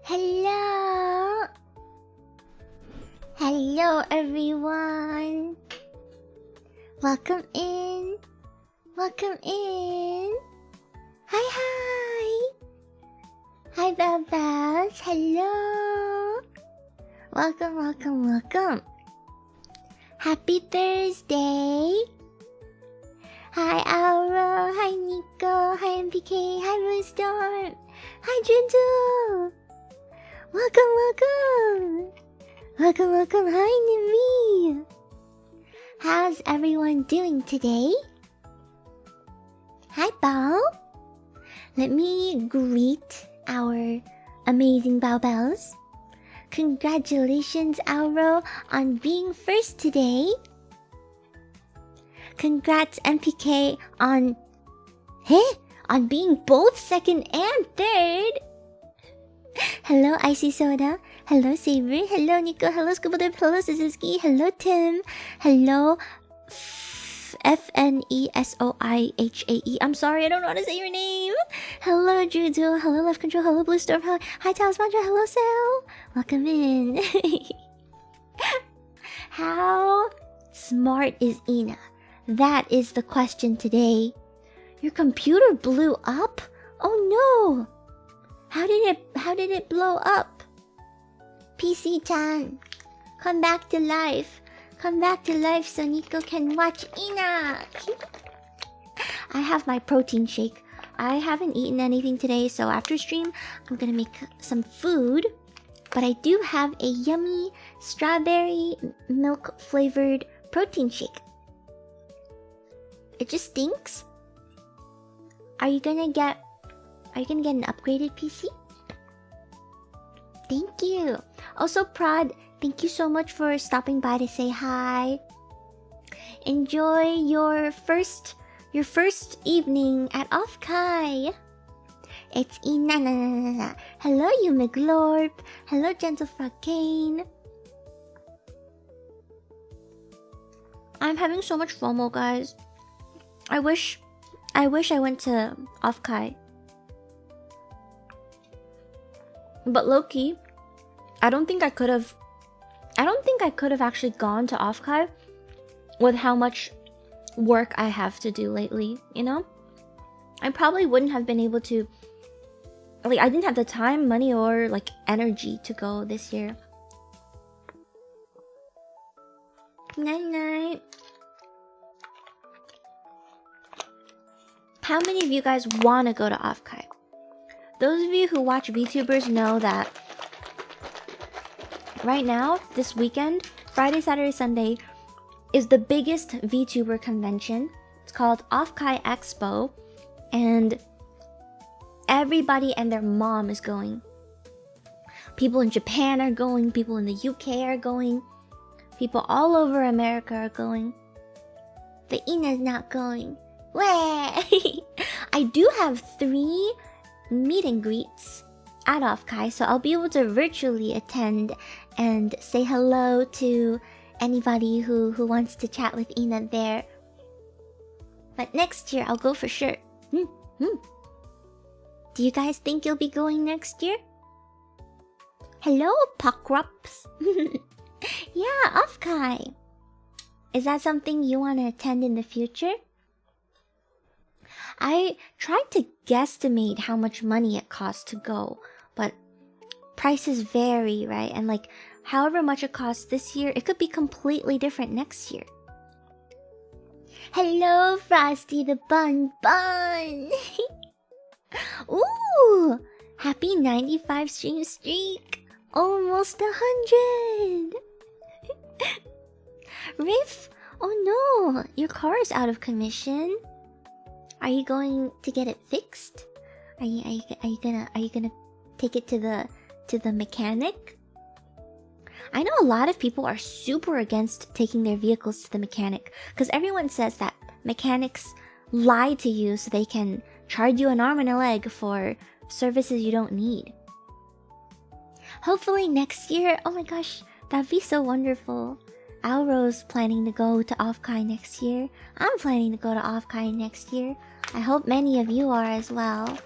Hello! Hello everyone! Welcome in! Welcome in! Hi! Hi baobells! Hello! Welcome! Happy Thursday! Hi Aura! Hi Nico! Hi MPK! Hi Rooster! Hi Juju! Welcome! Hi Nimi! How's everyone doing today? Hi Bao! Let me greet our amazing baobells. Congratulations, Auro, on being first today. Congrats, MPK, on being both second and third. Hello, Icy Soda. Hello, Saber. Hello, Nico. Hello, Scuba. Hello, Suzuki. Hello, Tim. Hello, FNESOIHAE. I'm sorry, I don't know how to say your name. Hello, Juju. Hello, Left Control. Hello, Blue Storm. Hi, Talismandra. Hello, Sal. Welcome in. How smart is Ina? That is the question today. Your computer blew up? Oh no! How did it blow up? PC-chan, come back to life. Come back to life so Nico can watch Ina. I have my protein shake. I haven't eaten anything today, so after stream, I'm gonna make some food. But I do have a yummy strawberry milk flavored protein shake. It just stinks. Are you gonna get an upgraded PC? Thank you. Also, Prod, thank you so much for stopping by to say hi. Enjoy your first evening at Offkai. It's Inanna. Hello, you McLorp. Hello, Gentle Frogane. I'm having so much FOMO, guys. I wish I went to Offkai. But low-key, I don't think I could have actually gone to Offkai with how much work I have to do lately, you know? I probably wouldn't have been able to, like, I didn't have the time, money, or like energy to go this year. Night. How many of you guys want to go to Offkai? Those of you who watch VTubers know that right now, this weekend, Friday, Saturday, Sunday, is the biggest VTuber convention. It's called Offkai Expo, and everybody and their mom is going. People in Japan are going, people in the UK are going, people all over America are going. But Ina's not going. Way! I do have 3 meet and greets at Offkai, so I'll be able to virtually attend and say hello to anybody who wants to chat with Ina there. But next year I'll go for sure. Do you guys think you'll be going next year? Hello, Pokrups. Yeah, Offkai. Is that something you want to attend in the future? I tried to guesstimate how much money it costs to go, but prices vary, right? And like, however much it costs this year, it could be completely different next year. Hello, Frosty the Bun Bun! Ooh! Happy 95 stream streak! Almost 100! Riff! Oh no! Your car is out of commission. Are you going to get it fixed? Are you gonna take it to the mechanic? I know a lot of people are super against taking their vehicles to the mechanic because everyone says that mechanics lie to you so they can charge you an arm and a leg for services you don't need. Hopefully next year, oh my gosh, that'd be so wonderful. Auro's planning to go to Offkai next year. I'm planning to go to Offkai next year. I hope many of you are as well.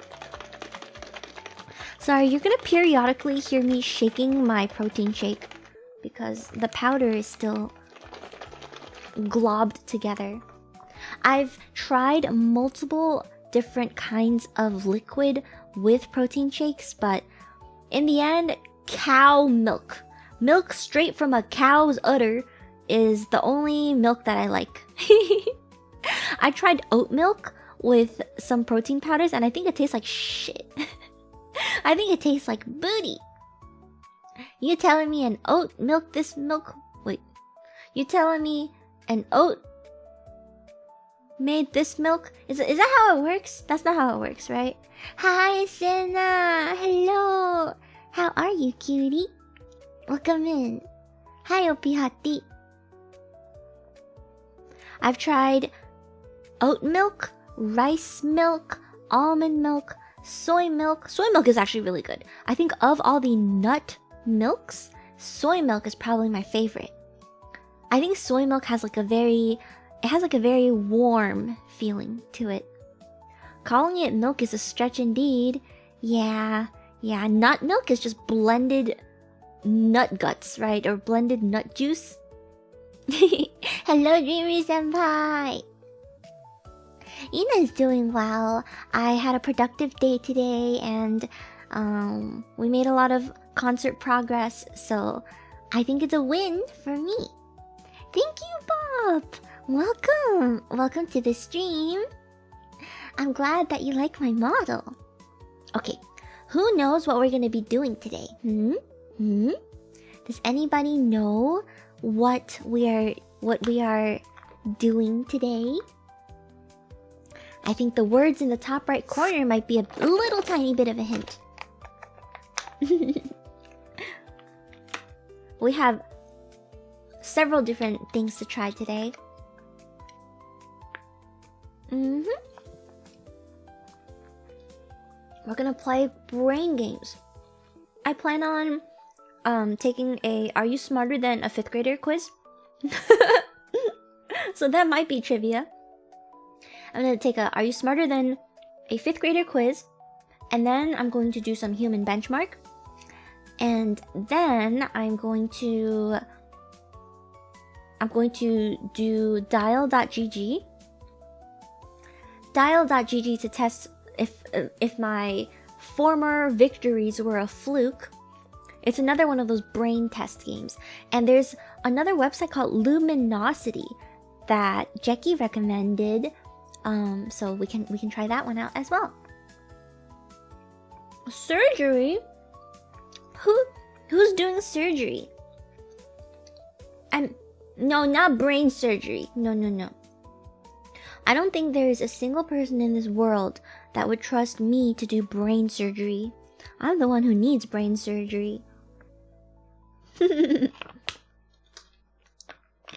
Sorry, you're gonna periodically hear me shaking my protein shake because the powder is still globbed together. I've tried multiple different kinds of liquid with protein shakes, but in the end, cow milk. Milk straight from a cow's udder is the only milk that I like. I tried oat milk with some protein powders and I think it tastes like shit. I think it tastes like booty. You telling me an oat milk this milk? Wait. You telling me an oat made this milk? Is that how it works? That's not how it works, right? Hi, Senna. Hello. How are you, cutie? Welcome in. Hi, Opihati. I've tried oat milk, rice milk, almond milk, soy milk. Soy milk is actually really good. I think of all the nut milks, soy milk is probably my favorite. I think soy milk has like a very warm feeling to it. Calling it milk is a stretch indeed. Yeah, nut milk is just blended nut guts, right? Or blended nut juice. Hello, Dreamy Senpai. Ina's doing well. I had a productive day today and we made a lot of concert progress, so I think it's a win for me. Thank you, Bob. Welcome. Welcome to the stream. I'm glad that you like my model. Okay, who knows what we're gonna be doing today? Does anybody know what we are doing today? I think the words in the top right corner might be a little tiny bit of a hint. We have several different things to try today. We're gonna play brain games. I plan on taking a Are You Smarter Than a 5th Grader quiz. So that might be trivia. I'm gonna take a Are You Smarter Than a 5th Grader quiz, and then I'm going to do some human benchmark, and then I'm going to do dial.gg. Dial.gg to test if my former victories were a fluke. It's another one of those brain test games. And there's another website called Luminosity that Jackie recommended. So we can try that one out as well. Surgery? Who's doing surgery? No, not brain surgery. No. I don't think there is a single person in this world that would trust me to do brain surgery. I'm the one who needs brain surgery.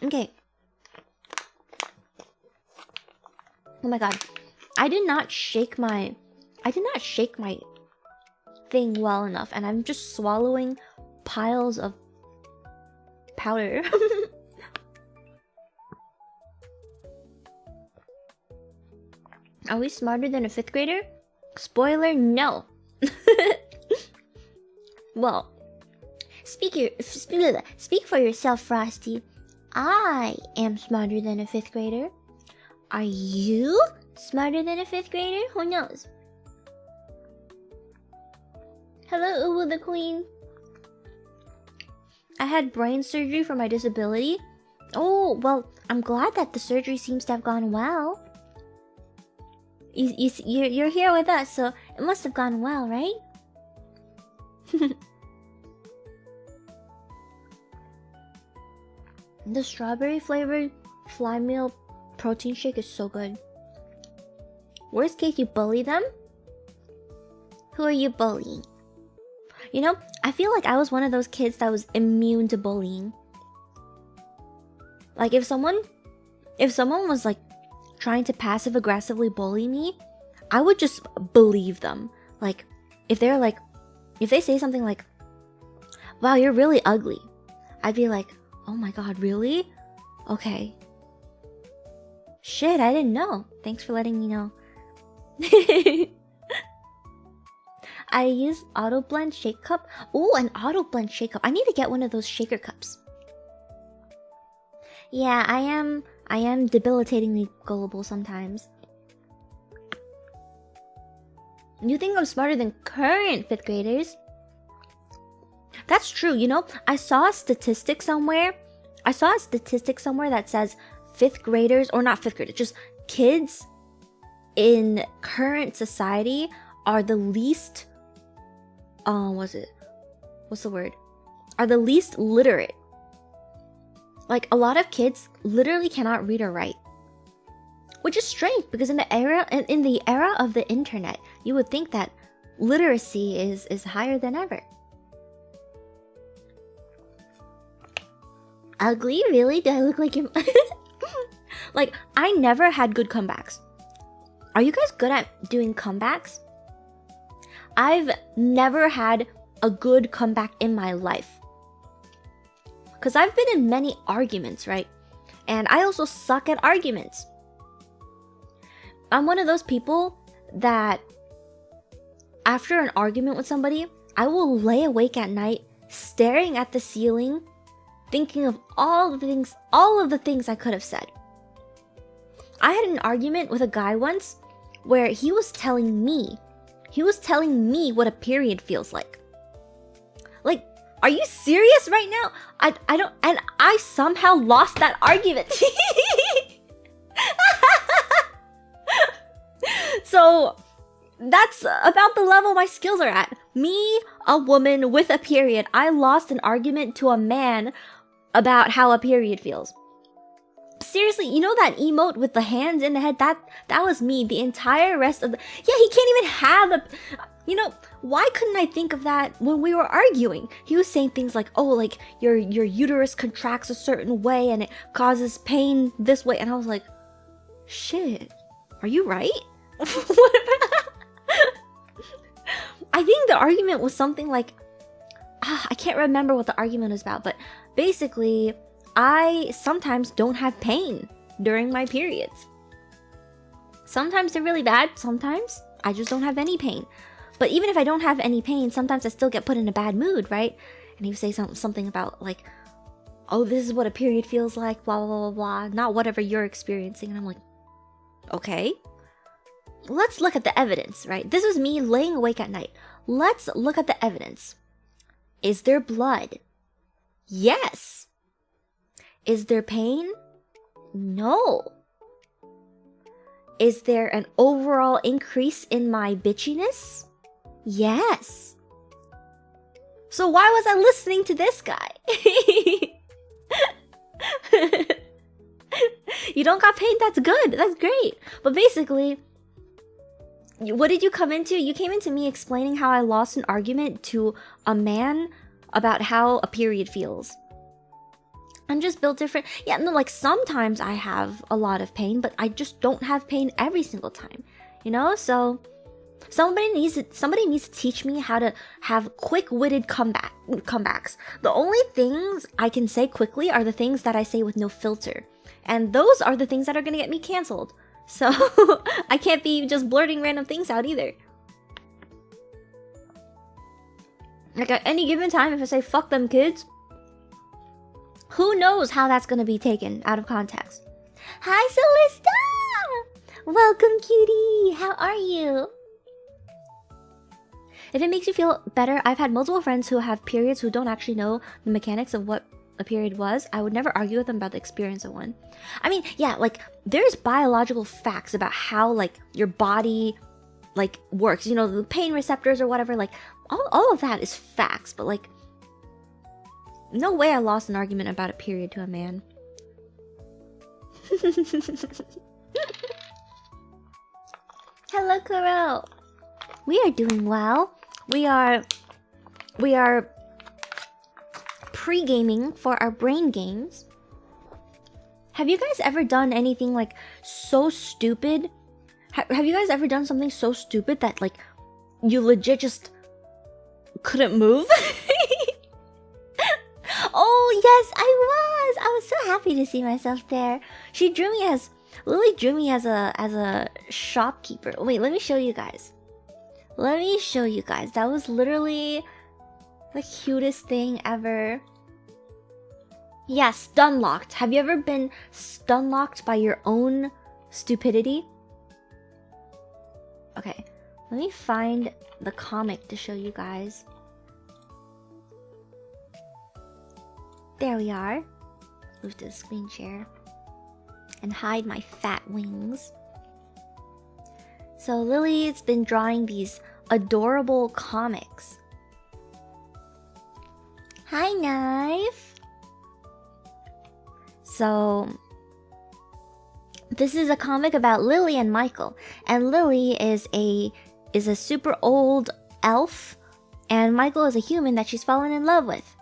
Okay. Oh my god. I did not shake my thing well enough, and I'm just swallowing piles of powder. Are we smarter than a 5th grader? Spoiler, no. Well, speak for yourself, Frosty. I am smarter than a 5th grader. Are you smarter than a 5th grader? Who knows? Hello, Uwu the Queen. I had brain surgery for my disability. Oh, well, I'm glad that the surgery seems to have gone well. You're here with us, so it must have gone well, right? The strawberry flavored fly meal protein shake is so good. Worst case, you bully them? Who are you bullying? You know, I feel like I was one of those kids that was immune to bullying. Like if someone was like trying to passive aggressively bully me, I would just believe them. Like if they say something like, "Wow, you're really ugly," I'd be like, "Oh my god, really? Okay. Shit, I didn't know. Thanks for letting me know." I use auto blend shake cup. Oh, an auto blend shake cup. I need to get one of those shaker cups. Yeah, I am debilitatingly gullible sometimes. You think I'm smarter than current 5th graders? That's true, you know, I saw a statistic somewhere that says 5th graders, or not 5th graders, just kids in current society are the least, are the least literate. Like, a lot of kids literally cannot read or write. Which is strange, because in the era of the internet, you would think that literacy is higher than ever. Ugly? Really? Do I look like him? Like, I never had good comebacks. Are you guys good at doing comebacks? I've never had a good comeback in my life. Because I've been in many arguments, right? And I also suck at arguments. I'm one of those people that after an argument with somebody, I will lay awake at night staring at the ceiling, thinking of all of the things I could have said. I had an argument with a guy once where he was telling me what a period feels like. Like, are you serious right now? I don't, and I somehow lost that argument. So that's about the level my skills are at. Me, a woman with a period, I lost an argument to a man about how a period feels. Seriously, you know that emote with the hands in the head? That was me the entire rest of the... Yeah, he can't even have a... You know, why couldn't I think of that when we were arguing? He was saying things like, oh, like, your uterus contracts a certain way and it causes pain this way. And I was like, shit, are you right? I think the argument was something like... I can't remember what the argument was about, but basically, I sometimes don't have pain during my periods. Sometimes they're really bad, sometimes I just don't have any pain. But even if I don't have any pain, sometimes I still get put in a bad mood, right? And he would say something about like, oh, this is what a period feels like, blah, blah, blah, blah, not whatever you're experiencing. And I'm like, okay. Let's look at the evidence, right? This is me laying awake at night. Let's look at the evidence. Is there blood? Yes. Is there pain? No. Is there an overall increase in my bitchiness? Yes. So why was I listening to this guy? You don't got pain? That's good. That's great. But basically, what did you come into? You came into me explaining how I lost an argument to a man about how a period feels. I'm just built different. Yeah, no, like sometimes I have a lot of pain, but I just don't have pain every single time. You know? So somebody needs to teach me how to have quick-witted comebacks. The only things I can say quickly are the things that I say with no filter. And those are the things that are gonna get me canceled. So I can't be just blurting random things out either. Like at any given time, if I say fuck them kids, who knows how that's gonna be taken out of context. Hi Celesta! Welcome cutie! How are you? If it makes you feel better, I've had multiple friends who have periods who don't actually know the mechanics of what a period was. I would never argue with them about the experience of one. I mean, yeah, like there's biological facts about how like your body like works, you know, the pain receptors or whatever, like all of that is facts, but like no way I lost an argument about a period to a man. Hello Kuro. We are doing well. We are pre-gaming for our brain games. Have you guys ever done anything like so stupid? Have you guys ever done something so stupid that like you legit just couldn't move? Oh yes, I was so happy to see myself there. Lily drew me as a shopkeeper. Wait, let me show you guys. Let me show you guys. That was literally the cutest thing ever. Yeah, stun locked. Have you ever been stun locked by your own stupidity? Okay, let me find the comic to show you guys. There we are. Move to the screen share and hide my fat wings. So Lily's been drawing these adorable comics. Hi, Knife. So this is a comic about Lily and Michael, and Lily is a super old elf, and Michael is a human that she's fallen in love with.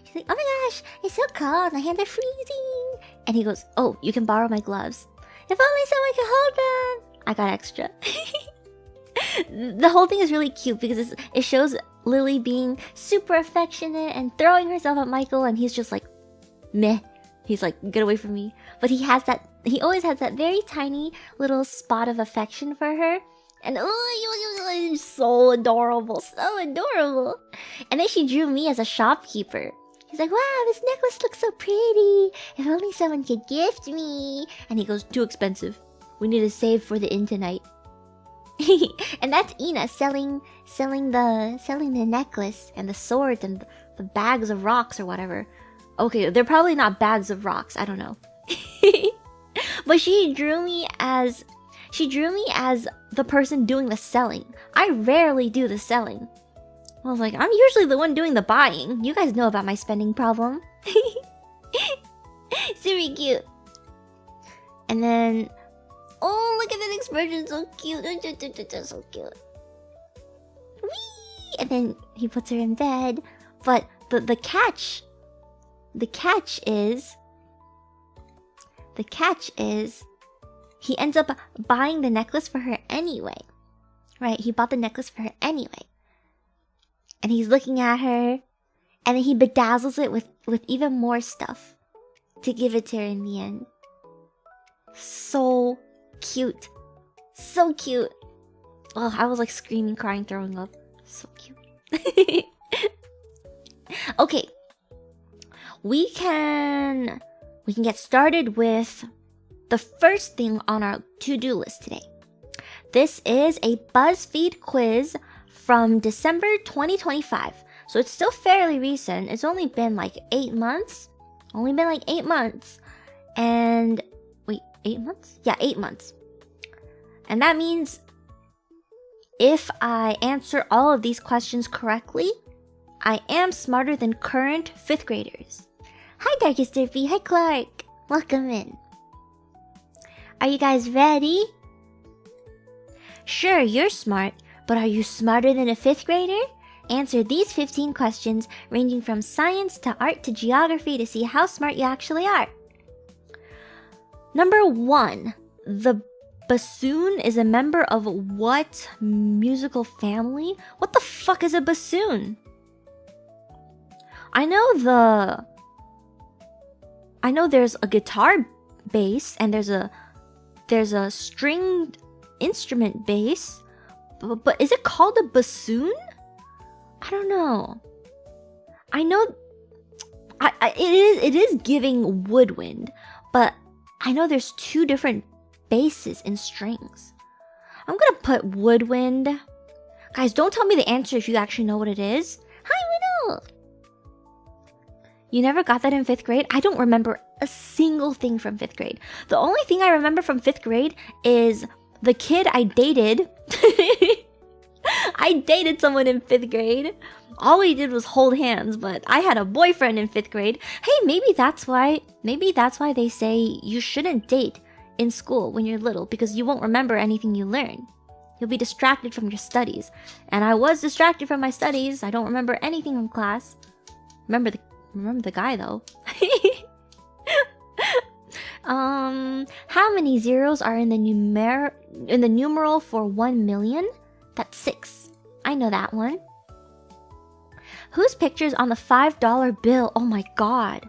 She's like, oh my gosh, it's so cold, my hands are freezing. And he goes, oh, you can borrow my gloves. If only someone could hold them. I got extra. The whole thing is really cute because it shows Lily being super affectionate and throwing herself at Michael, and he's just like, meh. He's like, get away from me. But he always has that very tiny little spot of affection for her. And oh, so adorable, so adorable. And then she drew me as a shopkeeper. He's like, wow, this necklace looks so pretty. If only someone could gift me. And he goes, too expensive. We need to save for the inn tonight. And that's Ina selling the necklace and the swords and the bags of rocks or whatever. Okay, they're probably not bags of rocks. I don't know. But she drew me as the person doing the selling. I rarely do the selling. I was like, I'm usually the one doing the buying. You guys know about my spending problem. Super cute. And then, oh, look at that expression, so cute. So cute. Whee! And then he puts her in bed. But the catch is he ends up buying the necklace for her anyway. Right? He bought the necklace for her anyway. And he's looking at her, and then he bedazzles it with even more stuff to give it to her in the end. So cute. So cute. Oh, I was like screaming, crying, throwing up. So cute. Okay. We can get started with the first thing on our to-do list today. This is a BuzzFeed quiz from December 2025. So it's still fairly recent. It's only been like 8 months. And wait, 8 months? Yeah, 8 months. And that means if I answer all of these questions correctly, I am smarter than current 5th graders. Hi, Darkest Derpy. Hi, Clark. Welcome in. Are you guys ready? Sure, you're smart, but are you smarter than a 5th grader? Answer these 15 questions ranging from science to art to geography to see how smart you actually are. Number 1. The bassoon is a member of what musical family? What the fuck is a bassoon? I know there's a guitar bass and there's a stringed instrument bass, but is it called a bassoon? I don't know. I know it is giving woodwind, but I know there's 2 different basses and strings. I'm gonna put woodwind. Guys, don't tell me the answer if you actually know what it is. Hi, Widow! You never got that in 5th grade? I don't remember a single thing from 5th grade. The only thing I remember from 5th grade is the kid I dated. I dated someone in 5th grade. All we did was hold hands, but I had a boyfriend in 5th grade. Hey, maybe that's why they say you shouldn't date in school when you're little, because you won't remember anything you learn. You'll be distracted from your studies. And I was distracted from my studies. I don't remember anything from class. Remember the guy though. How many zeros are in the numeral for 1 million? That's 6. I know that one. Whose picture's on the $5 bill? Oh my god.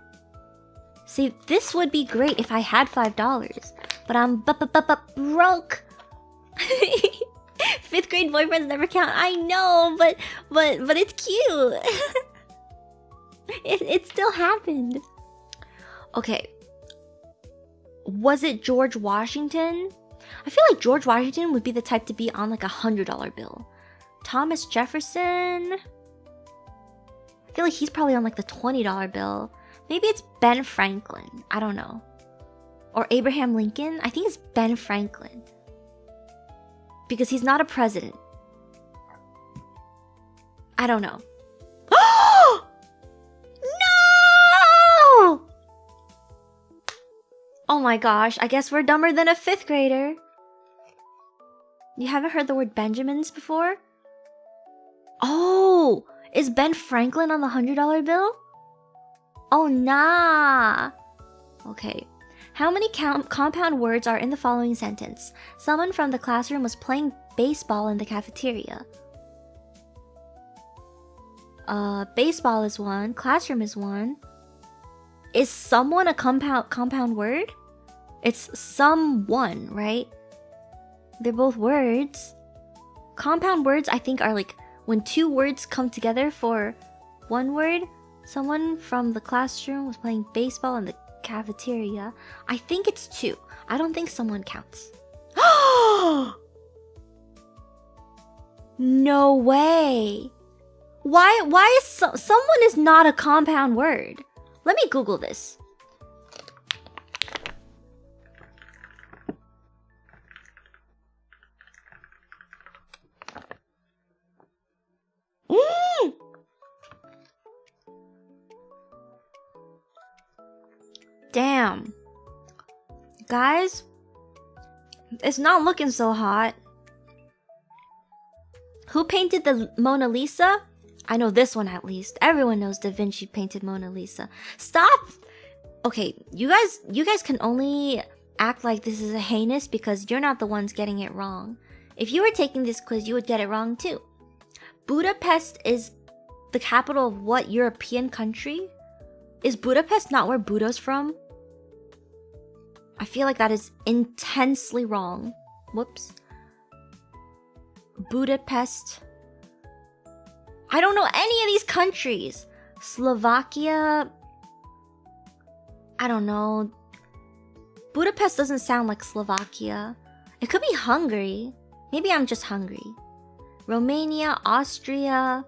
See, this would be great if I had $5, but I'm broke. Fifth grade boyfriends never count. I know, but it's cute. It still happened. Okay. Was it George Washington? I feel like George Washington would be the type to be on like $100 bill. Thomas Jefferson. I feel like he's probably on like the $20 bill. Maybe it's Ben Franklin. I don't know. Or Abraham Lincoln. I think it's Ben Franklin. Because he's not a president. I don't know. No! Oh my gosh, I guess we're dumber than a 5th grader. You haven't heard the word Benjamins before? Oh, is Ben Franklin on the $100 bill? Oh, nah. Okay. How many compound words are in the following sentence? Someone from the classroom was playing baseball in the cafeteria. Baseball is one. Classroom is one. Is someone a compound word? It's someone, right? They're both words. Compound words, I think, are like when two words come together for one word. Someone from the classroom was playing baseball in the cafeteria. I think it's two. I don't think someone counts. No way. Why is someone is not a compound word? Let me Google this. Damn. Guys, it's not looking so hot. Who painted the Mona Lisa? I know this one at least. Everyone knows Da Vinci painted Mona Lisa. Stop! Okay, you guys can only act like this is a heinous because you're not the ones getting it wrong. If you were taking this quiz, you would get it wrong too. Budapest is the capital of what European country? Is Budapest not where Buddha's from? I feel like that is intensely wrong. Whoops. Budapest. I don't know any of these countries. Slovakia. I don't know. Budapest doesn't sound like Slovakia. It could be Hungary. Maybe I'm just hungry. Romania, Austria.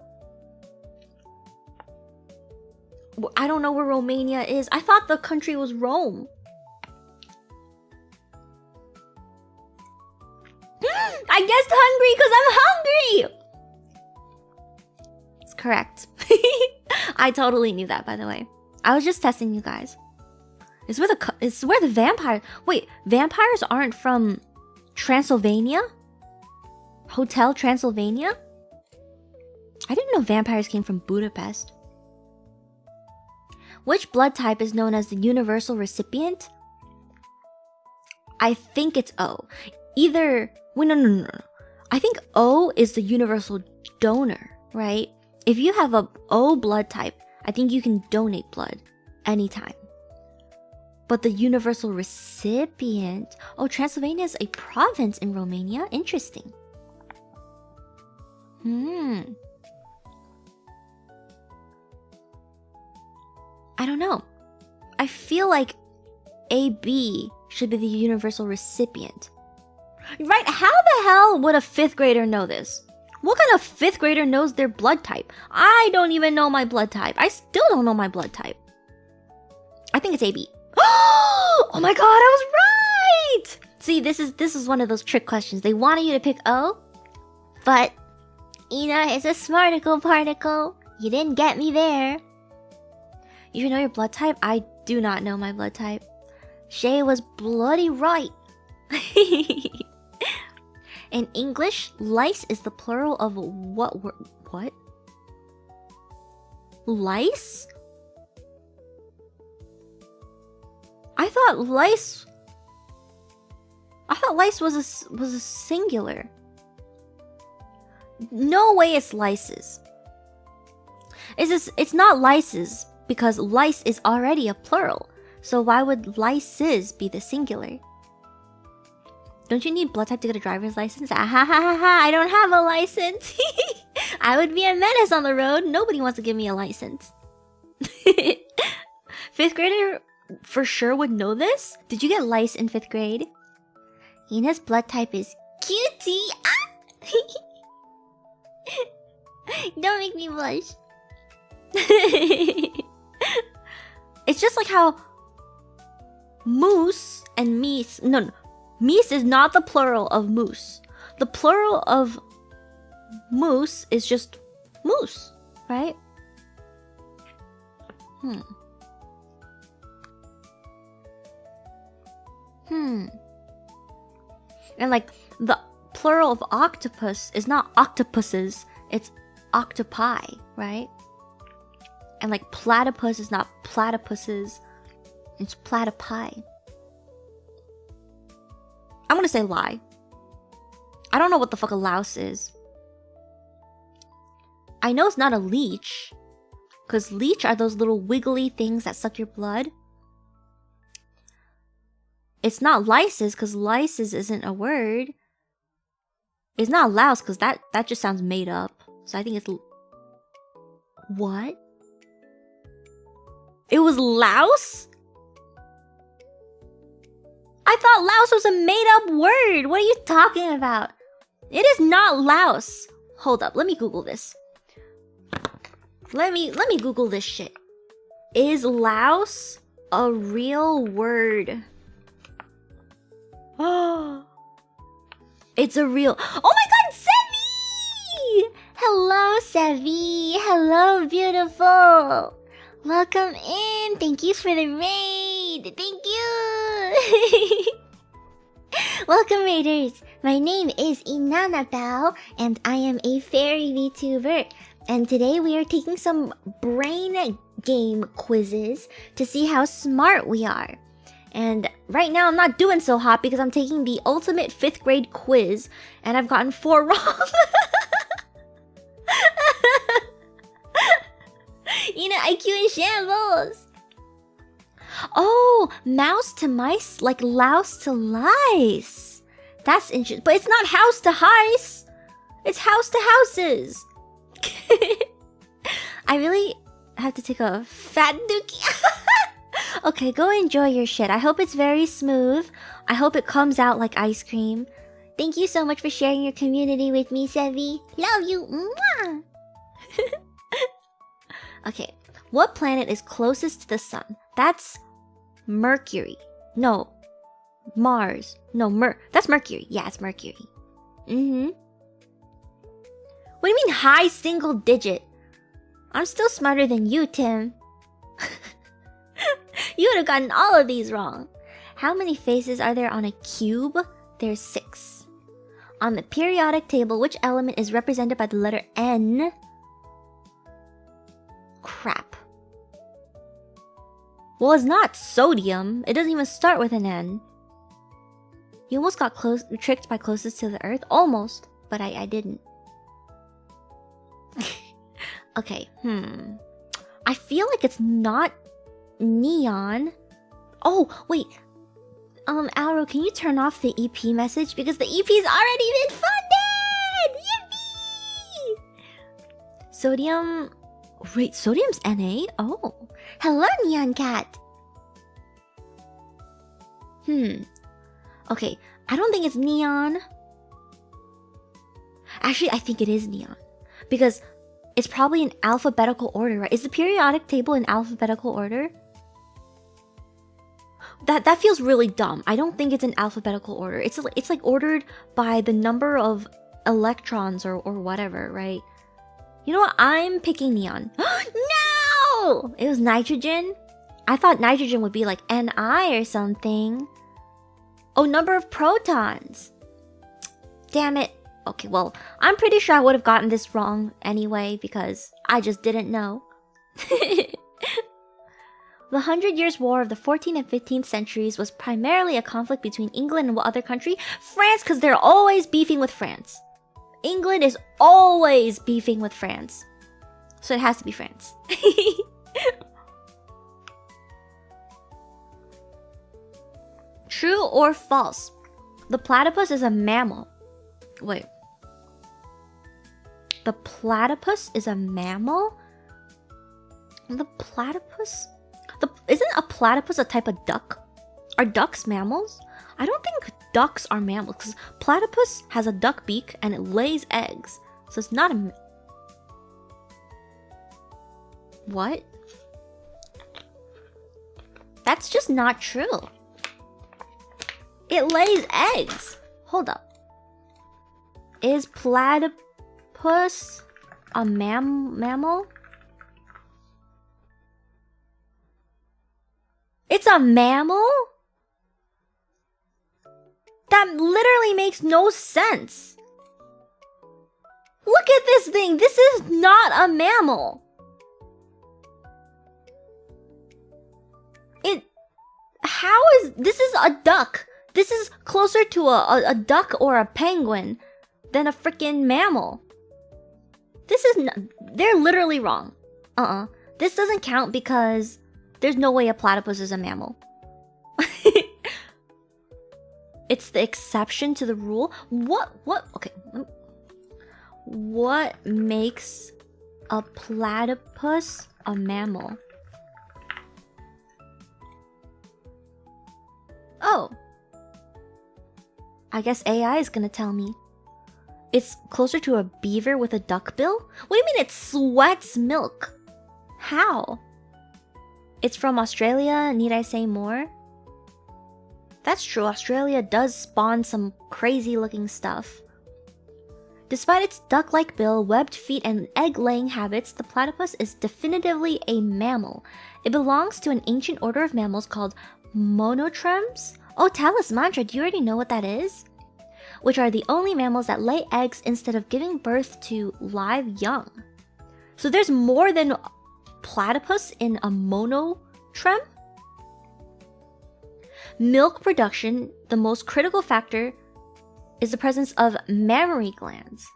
I don't know where Romania is. I thought the country was Rome. I guessed hungry because I'm hungry! It's correct. I totally knew that, by the way. I was just testing you guys. It's where the vampires... Wait, vampires aren't from Transylvania? Hotel Transylvania? I didn't know vampires came from Budapest. Which blood type is known as the universal recipient? I think it's O. Either... Wait, no. I think O is the universal donor, right? If you have a O blood type, I think you can donate blood anytime. But the universal recipient... Oh, Transylvania is a province in Romania? Interesting. I don't know. I feel like AB should be the universal recipient. Right? How the hell would a 5th grader know this? What kind of 5th grader knows their blood type? I don't even know my blood type. I still don't know my blood type. I think it's AB. Oh my god, I was right! See, this is one of those trick questions. They wanted you to pick O, but Ina is a smarticle particle. You didn't get me there. You know your blood type? I do not know my blood type. Shay was bloody right. In English, lice is the plural of what word? What? Lice? I thought lice was a singular. No way it's lices. It's not lices because lice is already a plural. So why would lices be the singular? Don't you need blood type to get a driver's license? Ah ha ha ha ha! I don't have a license. I would be a menace on the road. Nobody wants to give me a license. 5th grader for sure would know this. Did you get lice in 5th grade? Ina's blood type is cutie. Ah! Don't make me blush. It's just like how moose and meese. No, meese is not the plural of moose. The plural of moose is just moose, right? And like the plural of octopus is not octopuses, it's octopi, right? And like platypus is not platypuses, it's platypi. I'm gonna say lie. I don't know what the fuck a louse is. I know it's not a leech, because leech are those little wiggly things that suck your blood. It's not lices, because lices isn't a word. It's not louse, because that just sounds made up. So I think it's... What? It was louse? I thought louse was a made up word. What are you talking about? It is not louse. Hold up, let me Google this. Let me Google this shit. Is louse a real word? Oh, it's a real... Oh my god, Sevi! Hello, Sevi. Hello, beautiful. Welcome in. Thank you for the raid. Thank you. Welcome, raiders. My name is Inannabell, and I am a fairy VTuber. And today we are taking some brain game quizzes to see how smart we are. And right now I'm not doing so hot because I'm taking the ultimate 5th grade quiz, and I've gotten 4 wrong. Ina, IQ in shambles. Oh, mouse to mice, like louse to lice. That's interesting. But it's not house to heist. It's house to houses. I really have to take a fat dookie. Okay, go enjoy your shit. I hope it's very smooth. I hope it comes out like ice cream. Thank you so much for sharing your community with me, Sevi. Love you. Mwah! Okay, what planet is closest to the sun? That's Mercury. No, Mars. No, that's Mercury. Yeah, it's Mercury. What do you mean high single digit? I'm still smarter than you, Tim. You would have gotten all of these wrong. How many faces are there on a cube? There's 6. On the periodic table, which element is represented by the letter N? Crap. Well, it's not sodium. It doesn't even start with an N. You almost got tricked by closest to the Earth. Almost, but I didn't. Okay, I feel like it's not neon. Oh, wait. Alro, can you turn off the EP message? Because the EP's already been funded! Yippee! Sodium... Wait, sodium's Na? Oh. Hello, Neon Cat! Okay, I don't think it's neon. Actually, I think it is neon. Because it's probably in alphabetical order, right? Is the periodic table in alphabetical order? That feels really dumb. I don't think it's in alphabetical order. It's like ordered by the number of electrons or whatever, right? You know what? I'm picking neon. No! It was nitrogen? I thought nitrogen would be like Ni or something. Oh, number of protons. Damn it. Okay, well, I'm pretty sure I would have gotten this wrong anyway because I just didn't know. The 100 Years' War of the 14th and 15th centuries was primarily a conflict between England and what other country? France, because they're always beefing with France. England is always beefing with France. So it has to be France. True or false? The platypus is a mammal. Wait. The platypus is a mammal? The platypus? Isn't a platypus a type of duck? Are ducks mammals? I don't think ducks are mammals because platypus has a duck beak and it lays eggs. So it's not a... What? That's just not true. It lays eggs. Hold up. Is platypus a mammal? It's a mammal? That literally makes no sense. Look at this thing. This is not a mammal. This is a duck. This is closer to a duck or a penguin than a freaking mammal. They're literally wrong. This doesn't count because there's no way a platypus is a mammal. It's the exception to the rule. Okay. What makes a platypus a mammal? Oh. I guess AI is gonna tell me. It's closer to a beaver with a duck bill? What do you mean it sweats milk? How? It's from Australia, need I say more? That's true, Australia does spawn some crazy looking stuff. Despite its duck-like bill, webbed feet, and egg-laying habits, the platypus is definitively a mammal. It belongs to an ancient order of mammals called monotremes. Oh, tell us, Mantra, do you already know what that is? Which are the only mammals that lay eggs instead of giving birth to live young. So there's more than platypus in a monotreme? Milk production, the most critical factor, is the presence of mammary glands.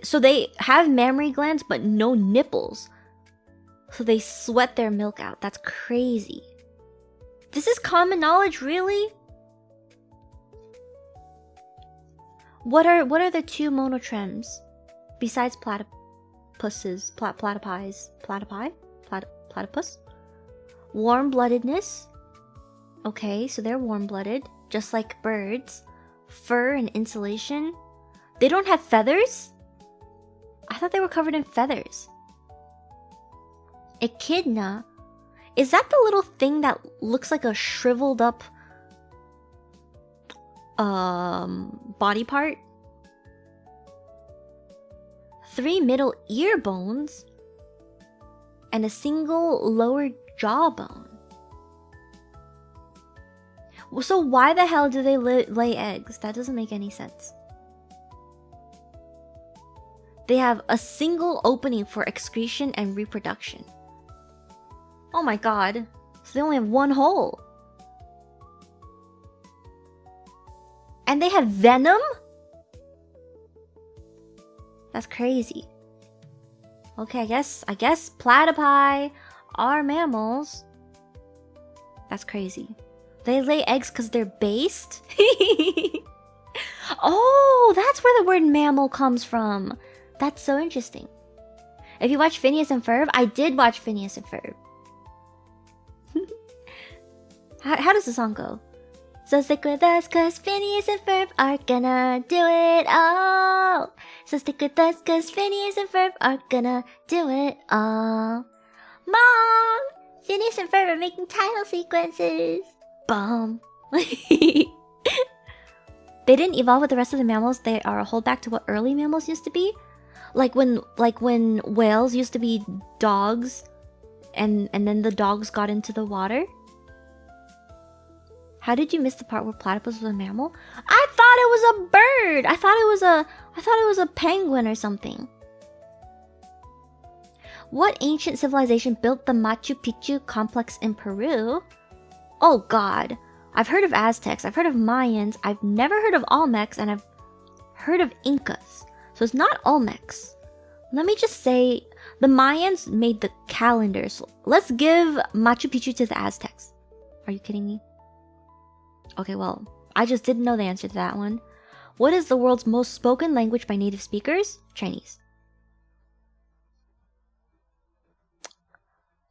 So they have mammary glands but no nipples. So they sweat their milk out. That's crazy. This is common knowledge, really? What are the two monotremes besides platypuses? Platypus? Warm-bloodedness. Okay, so they're warm-blooded, just like birds. Fur and insulation. They don't have feathers? I thought they were covered in feathers. Echidna. Is that the little thing that looks like a shriveled up body part? 3 middle ear bones and a single lower jawbone. So why the hell do they lay eggs? That doesn't make any sense. They have a single opening for excretion and reproduction. Oh my god. So they only have one hole. And they have venom? That's crazy. Okay, I guess platypi are mammals. That's crazy. They lay eggs because they're based? Oh, that's where the word mammal comes from. That's so interesting. If you watch Phineas and Ferb, I did watch Phineas and Ferb. How does the song go? So stick with us cause Phineas and Ferb are gonna do it all. So stick with us cause Phineas and Ferb are gonna do it all. Mom! Phineas and Ferb are making title sequences. Bum. They didn't evolve with the rest of the mammals. They are a holdback to what early mammals used to be. Like when whales used to be dogs and then the dogs got into the water. How did you miss the part where platypus was a mammal? I thought it was a bird. I thought it was a penguin or something. What ancient civilization built the Machu Picchu complex in Peru? Oh god. I've heard of Aztecs, I've heard of Mayans, I've never heard of Olmecs, and I've heard of Incas. So it's not Olmecs. Let me just say, the Mayans made the calendars. Let's give Machu Picchu to the Aztecs. Are you kidding me? Okay, well, I just didn't know the answer to that one. What is the world's most spoken language by native speakers? Chinese.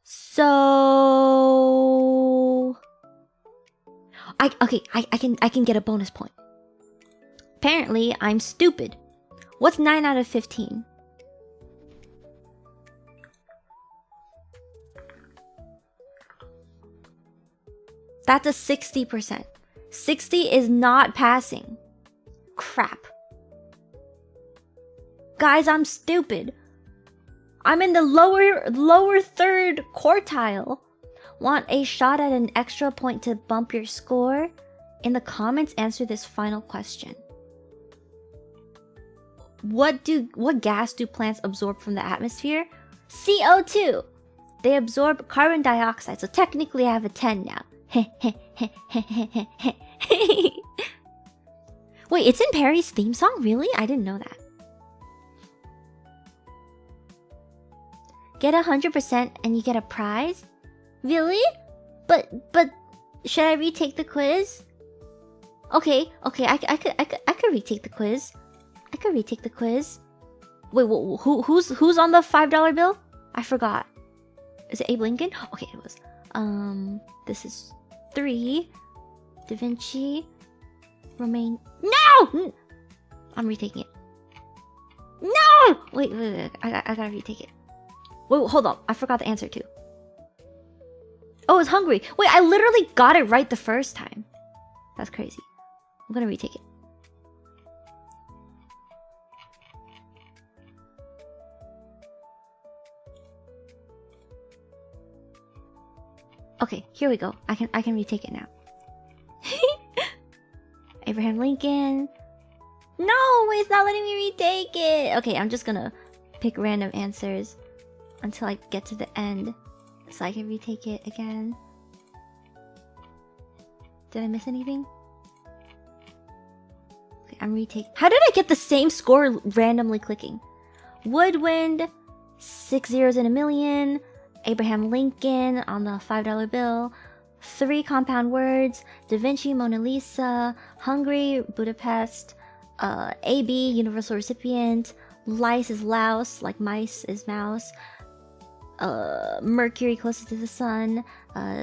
So I can get a bonus point. Apparently, I'm stupid. What's 9 out of 15? That's a 60%. 60 is not passing. Crap. Guys, I'm stupid. I'm in the lower third quartile. Want a shot at an extra point to bump your score? In the comments, answer this final question. What gas do plants absorb from the atmosphere? CO2. They absorb carbon dioxide, so technically I have a 10 now. Wait, it's in Perry's theme song? Really? I didn't know that. Get 100% and you get a prize? Really? But should I retake the quiz? Okay, I could retake the quiz. I could retake the quiz. Wait, who's on the $5 bill? I forgot. Is it Abe Lincoln? Okay, it was. This is 3. Da Vinci. Romaine. No! I'm retaking it. No! Wait. I gotta retake it. Wait, hold on. I forgot the answer too. Oh, it's Hungary. Wait, I literally got it right the first time. That's crazy. I'm gonna retake it. Okay, here we go. I can retake it now. Abraham Lincoln. No, it's not letting me retake it. Okay, I'm just gonna pick random answers until I get to the end so I can retake it again. Did I miss anything? Okay, I'm retaking. How did I get the same score randomly clicking? Woodwind, 6 zeros in a million. Abraham Lincoln on the $5 bill. 3 compound words. Da Vinci, Mona Lisa. Hungary, Budapest. AB, universal recipient. Lice is louse, like mice is mouse. Mercury closest to the sun.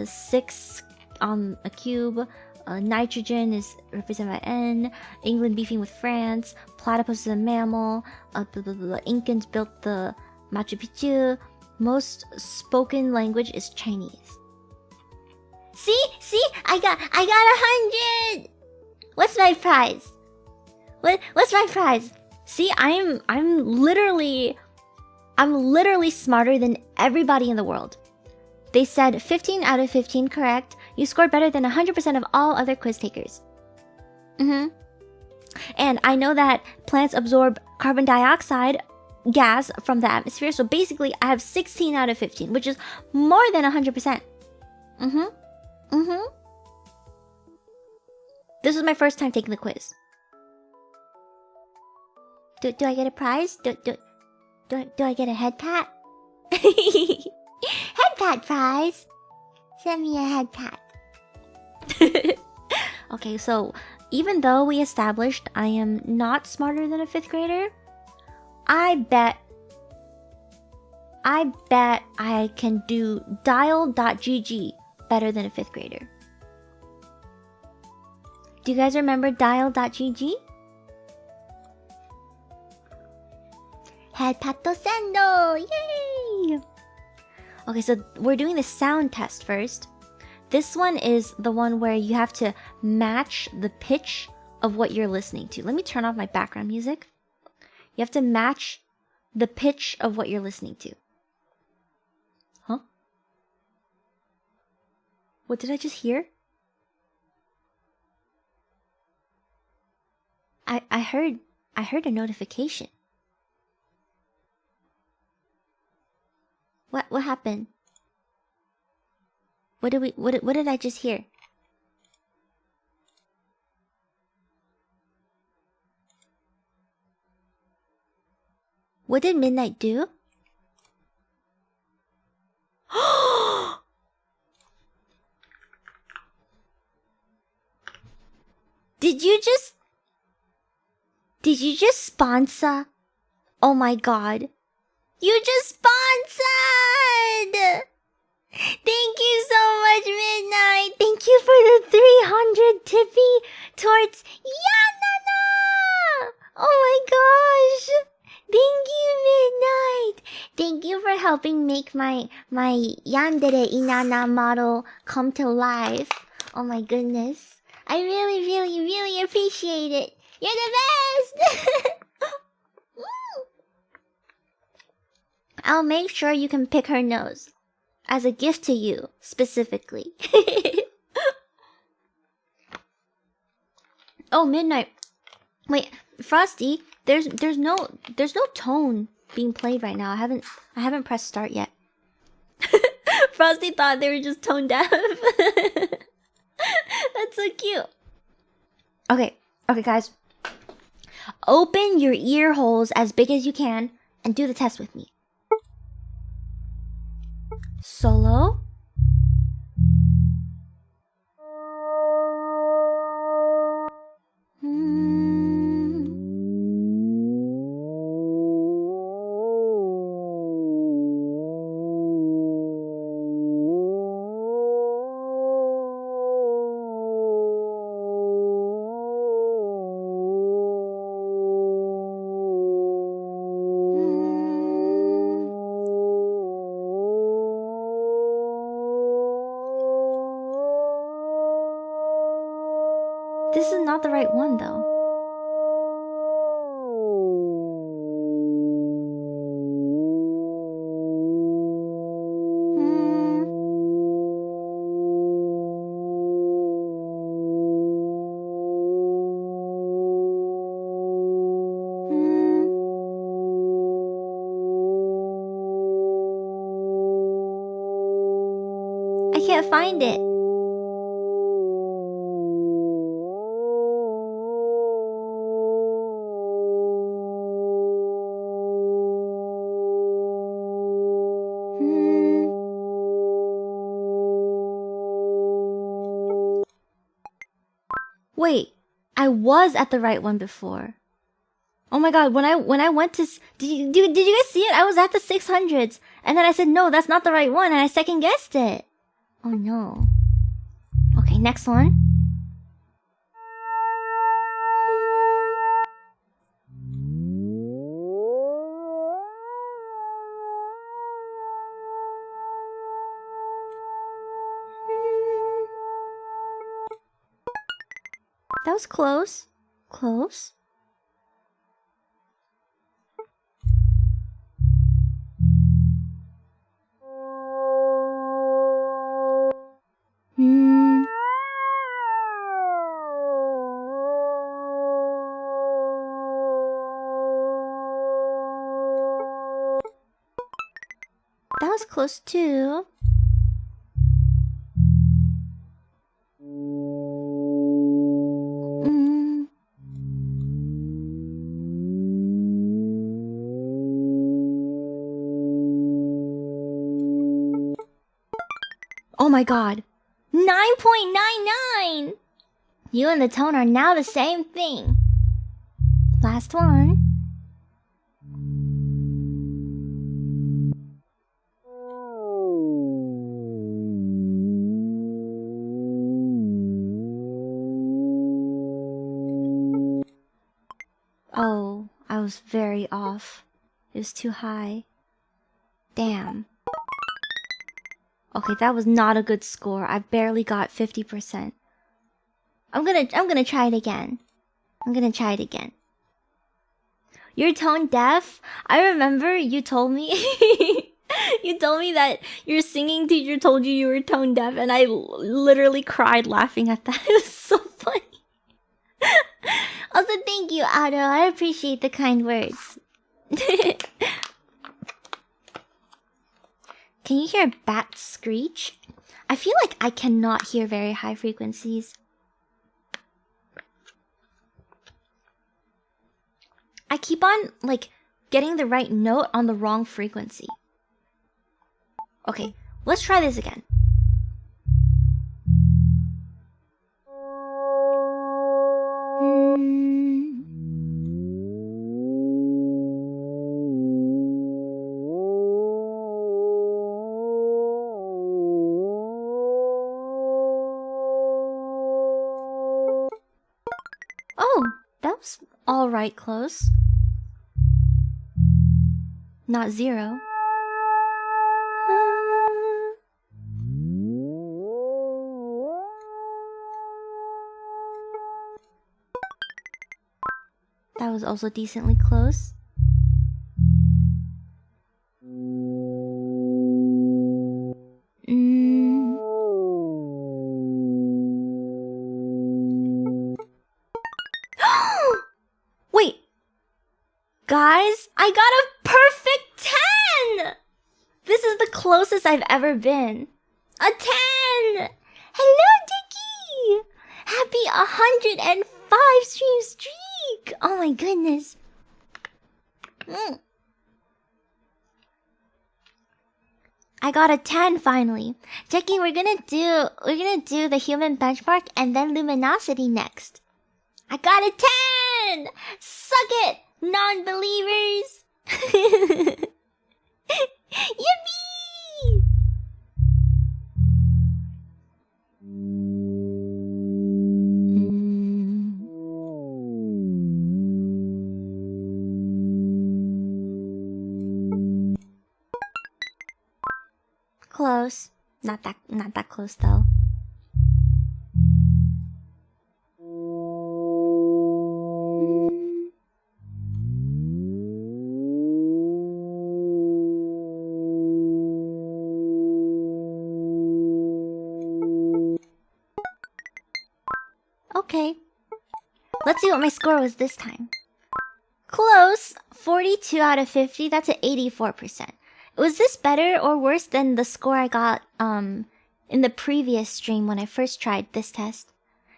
6 on a cube. Nitrogen is represented by N. England beefing with France. Platypus is a mammal. The Incans built the Machu Picchu. Most spoken language is Chinese. See, I got 100. What's my prize? What's my prize? See, I'm literally smarter than everybody in the world. They said 15 out of 15 correct. You scored better than 100% of all other quiz takers. And I know that plants absorb carbon dioxide gas from the atmosphere, so basically I have 16 out of 15, which is more than 100%. This is my first time taking the quiz. Do I get a prize? Do I get a head pat? Head pat prize. Send me a head pat. Okay, so even though we established I am not smarter than a 5th grader, I bet I can do dial.gg better than a 5th grader. Do you guys remember dial.gg? Head pat to sendo! Yay! Okay, so we're doing the sound test first. This one is the one where you have to match the pitch of what you're listening to. Let me turn off my background music. You have to match the pitch of what you're listening to. Huh? What did I just hear? I heard a notification. What happened? What did I just hear? What did Midnight do? Did you just sponsor? Oh my god. You just sponsored! Thank you so much, Midnight! Thank you for the 300 tippy towards Inanna! Oh my gosh! Thank you, Midnight! Thank you for helping make my 𝓬𝓸𝓷𝓽𝓮 model come to life. Oh my goodness. I really, really, really appreciate it. You're the best! I'll make sure you can pick her nose. As a gift to you, specifically. Oh, Midnight. Wait, Frosty, there's no tone being played right now. I haven't pressed start yet. Frosty thought they were just tone deaf. That's so cute. Okay, guys. Open your ear holes as big as you can and do the test with me. Solo. This is not the right one, though. I can't find it. Wait, I was at the right one before. Oh my god, when I went to... Did you guys see it? I was at the 600s. And then I said, no, that's not the right one. And I second guessed it. Oh no. Okay, next one. That was close. Close. That was close too. Oh my god. 9.99! You and the tone are now the same thing. Last one. Oh, I was very off. It was too high. Damn. Okay, that was not a good score. I barely got 50%. I'm gonna try it again. You're tone deaf? I remember you told me you told me that your singing teacher told you were tone deaf, and I literally cried laughing at that. It was so funny. Also, thank you, Otto. I appreciate the kind words. Can you hear a bat screech? I feel like I cannot hear very high frequencies. I keep on, like, getting the right note on the wrong frequency. Okay, let's try this again. was alright close. Not 0. That was also decently close. Wait! Guys, I got a perfect 10! This is the closest I've ever been. A 10! Hello, Dicky! Happy 105 stream streak! Oh my goodness. I got a 10 finally. Jackie, we're gonna do the human benchmark and then luminosity next. I got a 10! Suck it, non-believers! Yippee! Close. Not that close though. Okay. Let's see what my score was this time. Close. 42 out of 50. That's an 84%. Was this better or worse than the score I got in the previous stream when I first tried this test?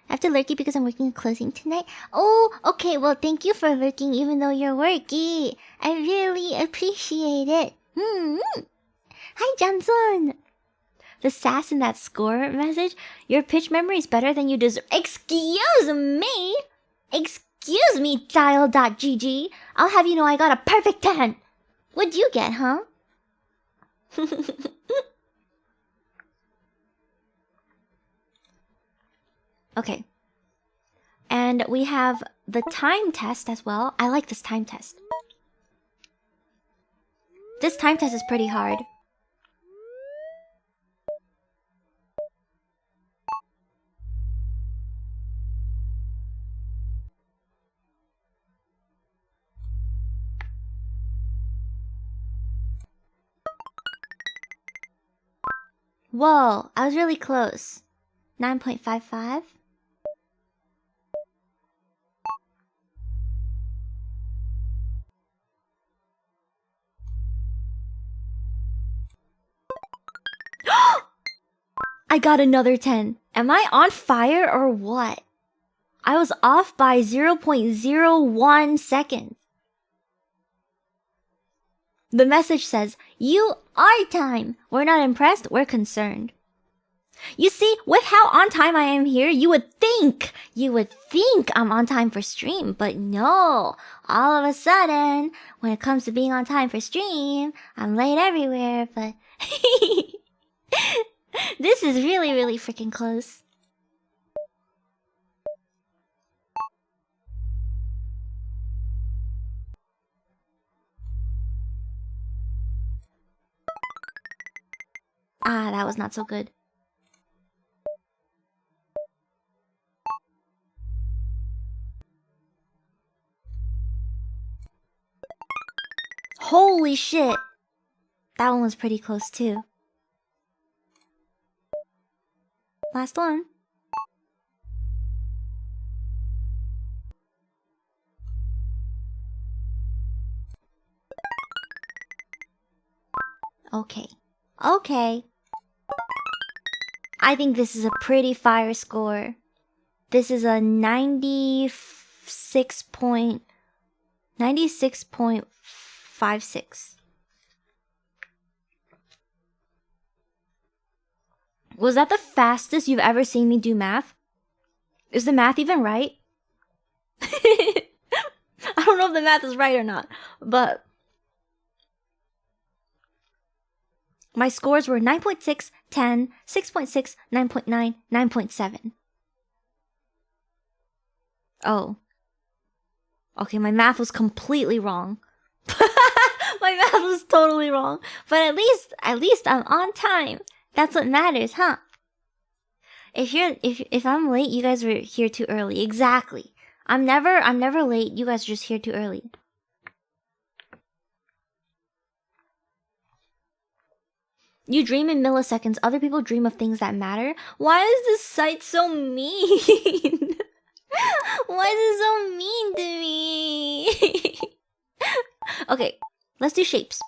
I have to lurky because I'm working a closing tonight. Oh, okay. Well, thank you for lurking even though you're worky. I really appreciate it. Hi, Johnson. The sass in that score message. Your pitch memory is better than you deserve. Excuse me. Excuse me, 𝓬𝓸𝓷𝓽𝓮. I'll have you know I got a perfect 10. What'd you get, huh? Okay. And we have the time test as well. I like this time test. This time test is pretty hard. Whoa, I was really close. 9.55. I got another 10. Am I on fire or what? I was off by 0.01 seconds. The message says, "You are time. We're not impressed, we're concerned." You see, with how on time I am here, you would think I'm on time for stream, but no. All of a sudden, when it comes to being on time for stream, I'm late everywhere, but this is really, really freaking close. Ah, that was not so good. Holy shit! That one was pretty close too. Last one. Okay. Okay. I think this is a pretty fire score. This is a 96.56. Was that the fastest you've ever seen me do math? Is the math even right? I don't know if the math is right or not, but my scores were 9.6, 10, 6.6, 9.9, 9.7. Oh. Okay, my math was completely wrong. My math was totally wrong. But at least I'm on time. That's what matters, huh? If I'm late, you guys were here too early. Exactly. I'm never late. You guys are just here too early. You dream in milliseconds. Other people dream of things that matter. Why is this site so mean? Why is it so mean to me? Okay, let's do shapes.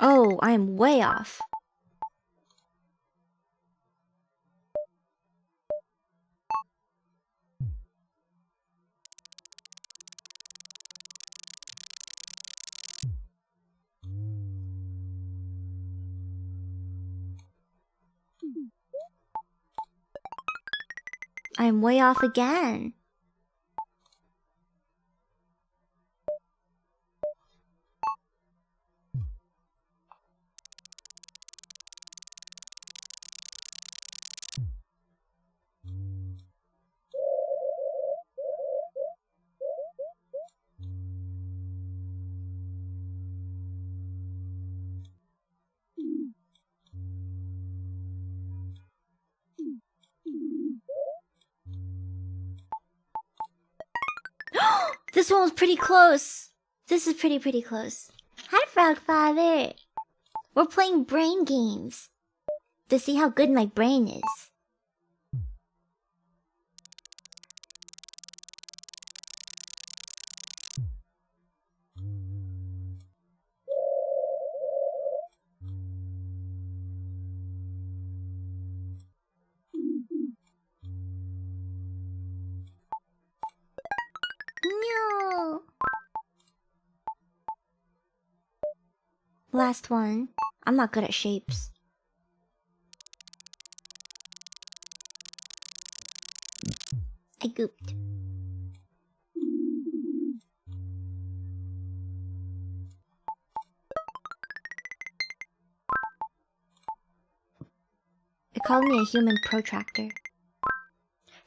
Oh, I'm way off. I'm way off again. This one was pretty close. This is pretty close. Hi, Frog Father. We're playing brain games to see how good my brain is. No. Last one. I'm not good at shapes. I gooped. It called me a human protractor.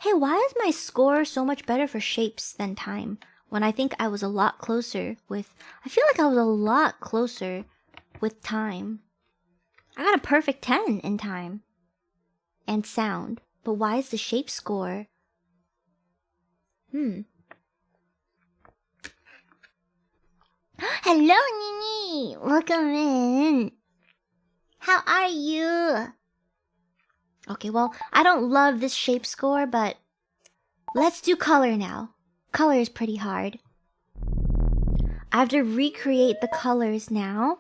Hey, why is my score so much better for shapes than time? When I think I was a lot closer with... I feel like I was a lot closer with time. I got a perfect 10 in time. And sound. But why is the shape score... Hello, Nini! Welcome in! How are you? Okay, well, I don't love this shape score, but... let's do color now. Color is pretty hard. I have to recreate the colors now.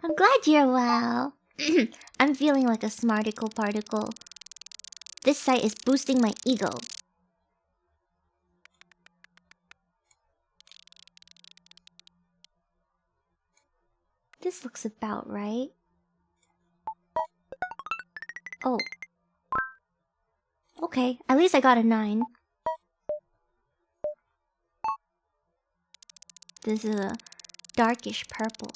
I'm glad you're well. I'm feeling like a smarticle particle. This site is boosting my ego. This looks about right. Oh. Okay, at least I got a 9. This is a darkish purple.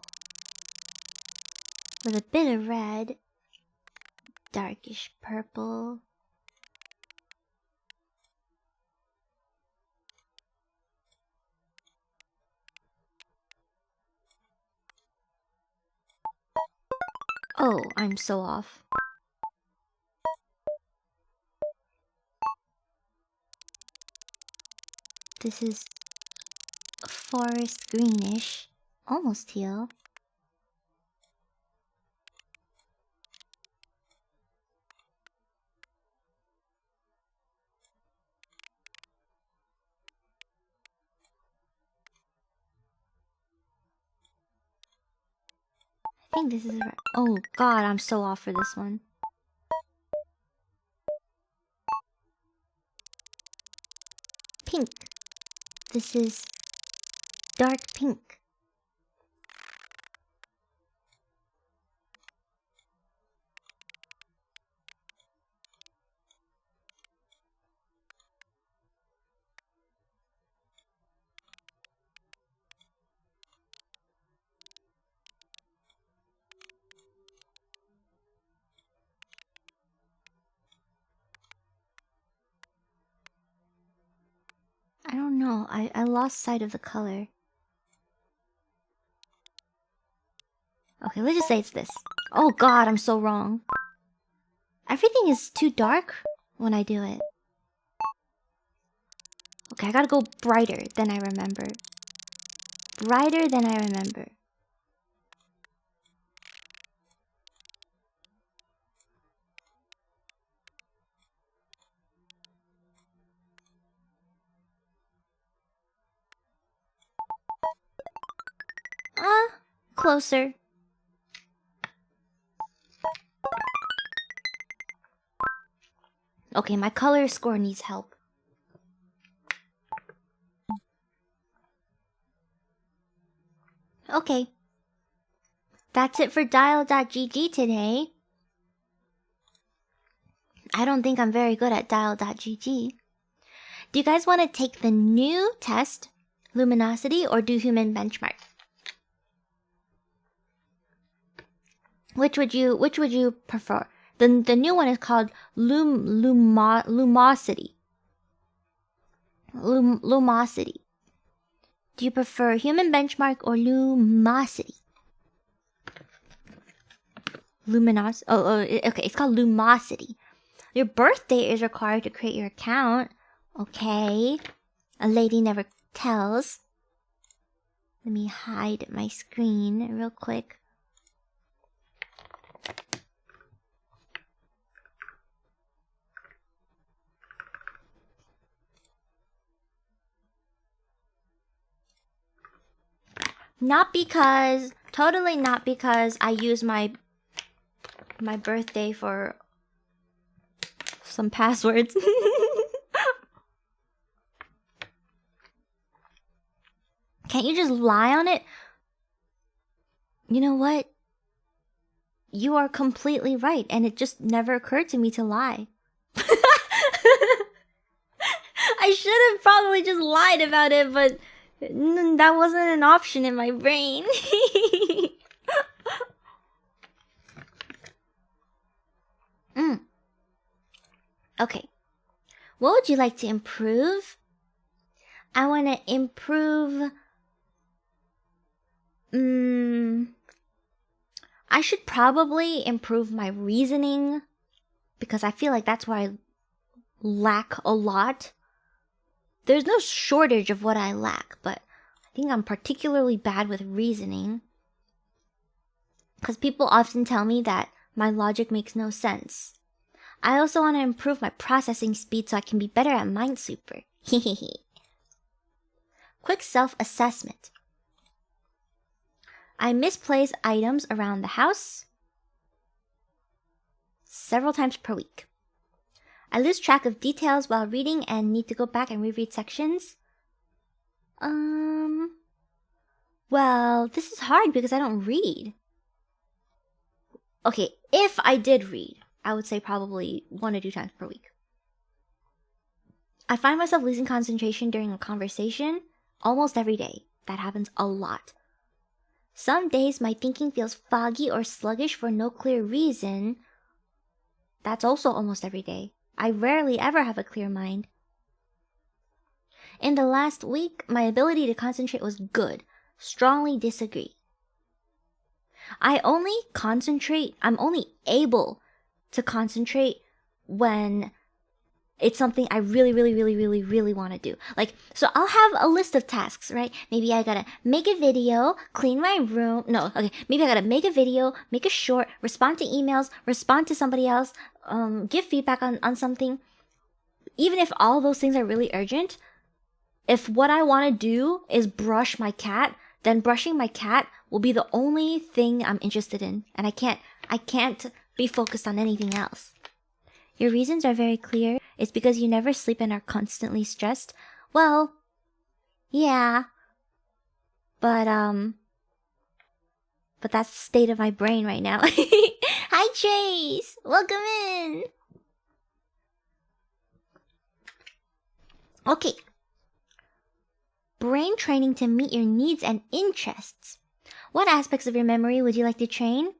With a bit of red. Darkish purple. Oh, I'm so off. This is forest greenish, almost teal. I think this is right. Oh god, I'm so off for this one. this is dark pink. I don't know. I lost sight of the color. Okay, let's just say it's this. Oh god, I'm so wrong. Everything is too dark when I do it. Okay, I gotta go brighter than I remember. Brighter than I remember. Closer. Okay, my color score needs help. Okay. That's it for 𝓬𝓸𝓷𝓽 today. I don't think I'm very good at 𝓬𝓸𝓷𝓽. Do you guys want to take the new test, luminosity, or do human benchmark? Which would you prefer? The new one is called lumosity. Lumosity. Do you prefer human benchmark or lumosity? Luminos. Okay. It's called lumosity. Your birthday is required to create your account. Okay. A lady never tells. Let me hide my screen real quick. Totally not because I use my birthday for some passwords. Can't you just lie on it? You know what? You are completely right, and it just never occurred to me to lie. I should have probably just lied about it, but that wasn't an option in my brain. Okay. What would you like to improve? I want to improve... I should probably improve my reasoning, because I feel like that's where I lack a lot. There's no shortage of what I lack, but I think I'm particularly bad with reasoning. Because people often tell me that my logic makes no sense. I also want to improve my processing speed so I can be better at Minesweeper. Hehehe. Quick self-assessment. I misplace items around the house several times per week. I lose track of details while reading and need to go back and reread sections. Well, this is hard because I don't read. Okay, if I did read, I would say probably 1 to 2 times per week. I find myself losing concentration during a conversation almost every day. That happens a lot. Some days my thinking feels foggy or sluggish for no clear reason. That's also almost every day. I rarely ever have a clear mind. In the last week, my ability to concentrate was good. Strongly disagree. I'm only able to concentrate when it's something I really want to do. Like, so I'll have a list of tasks, right? Maybe I gotta make a video, clean my room. No, okay. Maybe I gotta make a video, make a short, respond to emails, respond to somebody else, give feedback on something. Even if all those things are really urgent, if what I want to do is brush my cat, then brushing my cat will be the only thing I'm interested in. And I can't be focused on anything else. Your reasons are very clear. It's because you never sleep and are constantly stressed. Well, Yeah. But that's the state of my brain right now. Hi, Chase! Welcome in! Okay. Brain training to meet your needs and interests. What aspects of your memory would you like to train?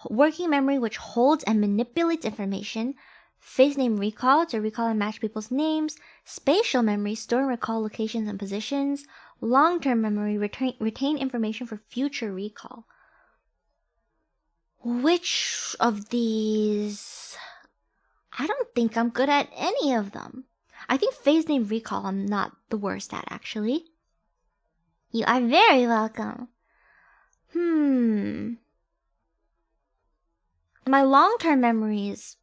Working memory, which holds and manipulates information. Face name recall, to recall and match people's names. Spatial memory, store and recall locations and positions. Long-term memory, retain information for future recall. Which of these? I don't think I'm good at any of them. I think phase name recall I'm not the worst at, actually. You are very welcome. My long-term memory is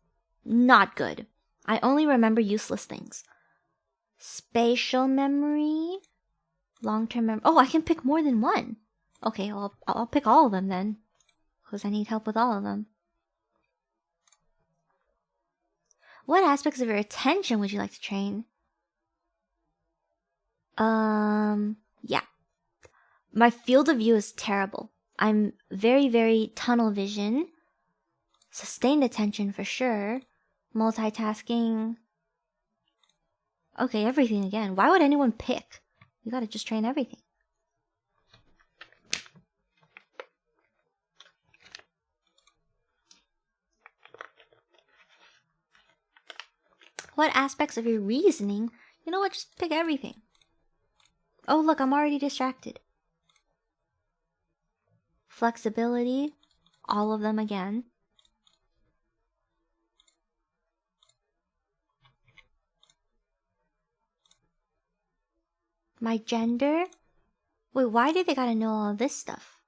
not good. I only remember useless things. Spatial memory, long-term memory. Oh, I can pick more than one. Okay, I'll pick all of them then, because I need help with all of them. What aspects of your attention would you like to train? Yeah. My field of view is terrible. I'm very, very tunnel vision. Sustained attention for sure. Multitasking. Okay, everything again. Why would anyone pick? You gotta just train everything. What aspects of your reasoning? You know what, just pick everything. Oh look, I'm already distracted. Flexibility. All of them again. My gender? Wait, why do they gotta know all this stuff?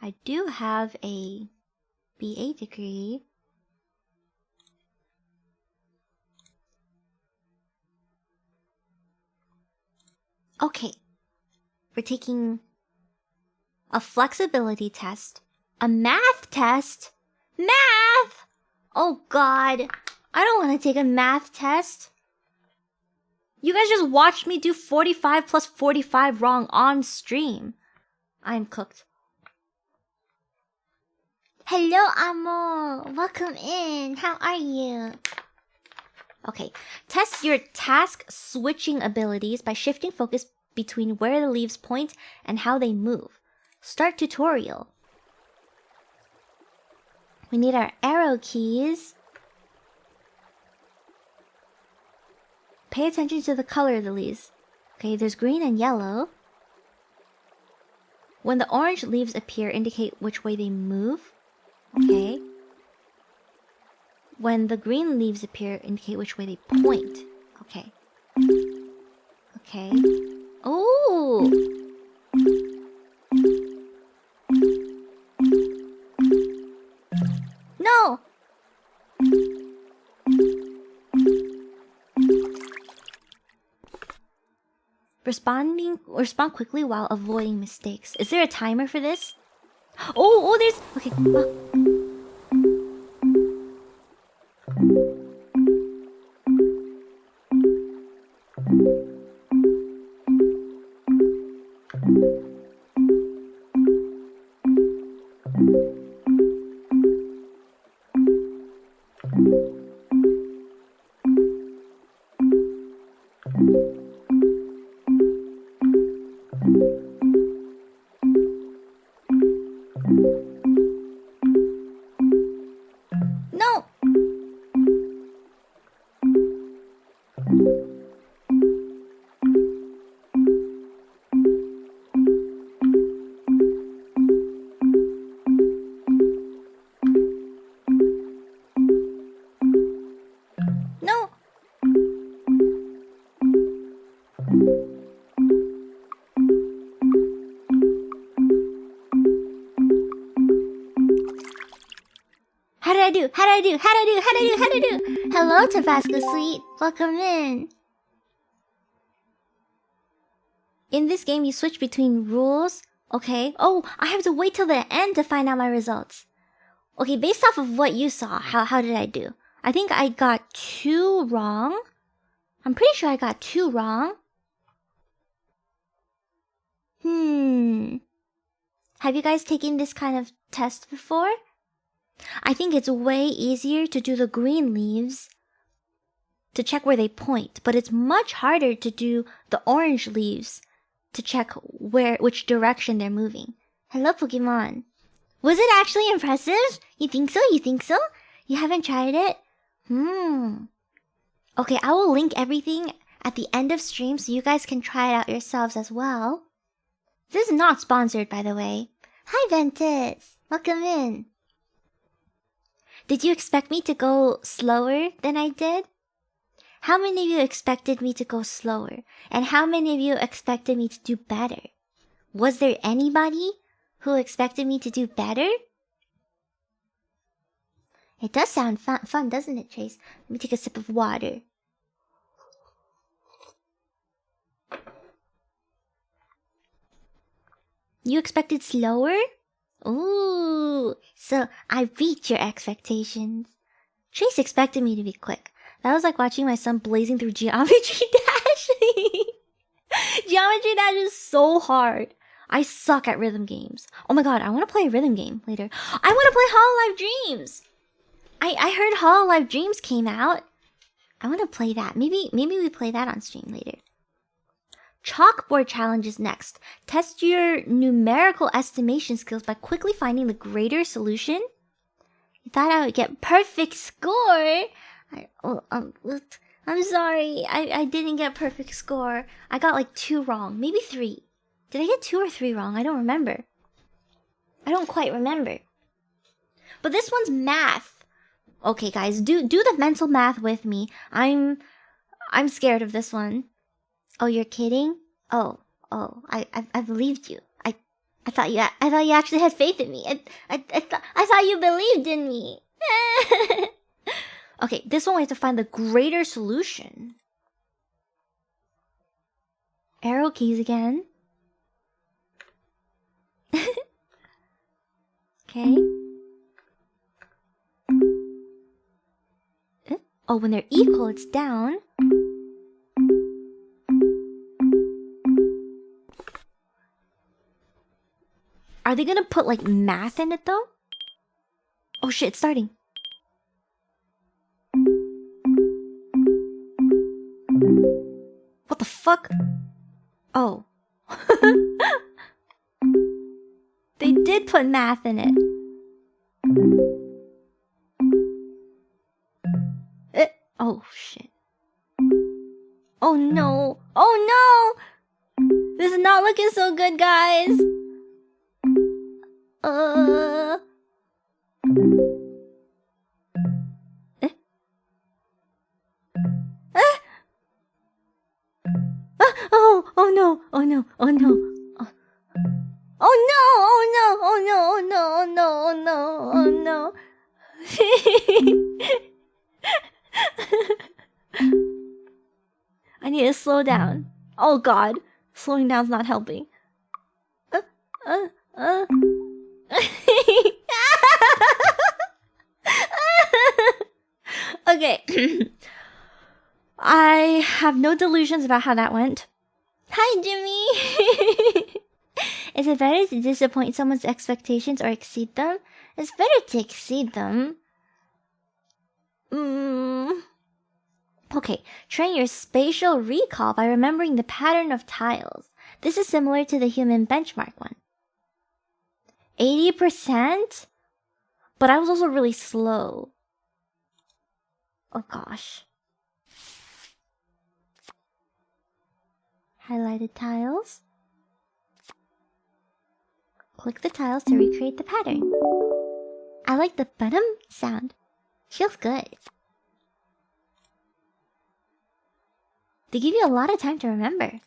I do have a BA degree. Okay. We're taking a flexibility test, a math test. Math! Oh god. I don't want to take a math test. You guys just watched me do 45 plus 45 wrong on stream. I'm cooked. Hello, Amo. Welcome in. How are you? Okay. Test your task switching abilities by shifting focus between where the leaves point and how they move. Start tutorial. We need our arrow keys. Pay attention to the color of the leaves. Okay, there's green and yellow. When the orange leaves appear, indicate which way they move. Okay. When the green leaves appear, indicate which way they point. Okay. Okay. Oh! No! Respond quickly while avoiding mistakes. Is there a timer for this? Oh, there's... Okay. No! No! How did I do? How did I do? How did I do? How did I do? How did I do? Hello, Tabasco Sweet. Welcome in. In this game, you switch between rules. Okay. Oh, I have to wait till the end to find out my results. Okay, based off of what you saw, how did I do? I think I got 2 wrong. I'm pretty sure I got 2 wrong. Have you guys taken this kind of test before? I think it's way easier to do the green leaves to check where they point, but it's much harder to do the orange leaves to check which direction they're moving. Hello, Pokemon. Was it actually impressive? You think so? You think so? You haven't tried it? Okay, I will link everything at the end of stream so you guys can try it out yourselves as well. This is not sponsored, by the way. Hi, Ventus. Welcome in. Did you expect me to go slower than I did? How many of you expected me to go slower? And how many of you expected me to do better? Was there anybody who expected me to do better? It does sound fun, doesn't it, Chase? Let me take a sip of water. You expected slower? Ooh, so I beat your expectations. Chase expected me to be quick. That was like watching my son blazing through Geometry Dash. Geometry Dash is so hard. I suck at rhythm games. Oh my god, I want to play a rhythm game later. I want to play Hololive Dreams. I heard Hololive Dreams came out. I want to play that. Maybe we play that on stream later. Chalkboard challenge is next. Test your numerical estimation skills by quickly finding the greater solution. You thought I would get perfect score? I'm sorry. I didn't get perfect score. I got like 2 wrong. Maybe 3. Did I get 2 or 3 wrong? I don't remember. I don't quite remember. But this one's math. Okay, guys, do the mental math with me. I'm scared of this one. Oh, you're kidding? Oh, I believed you. I thought you actually had faith in me. I thought you believed in me. Okay, this one we have to find the greater solution. Arrow keys again. Okay. Oh, when they're equal, it's down. Are they gonna put like math in it though? Oh shit, it's starting. What the fuck? Oh. They did put math in it. Oh shit. Oh no. Oh no! This is not looking so good, guys. Oh no. Oh no. Oh no. Oh no. Oh no. Oh no. Oh no. Oh no. Oh no. Oh no. I need to slow down. Oh god. Slowing down's not helping. Okay. I have no delusions about how that went. Hi, Jimmy! Is it better to disappoint someone's expectations or exceed them? It's better to exceed them. Okay, train your spatial recall by remembering the pattern of tiles. This is similar to the human benchmark one. 80%? But I was also really slow. Oh gosh. Highlighted tiles. Click the tiles to recreate the pattern. I like the bottom sound. Feels good. They give you a lot of time to remember.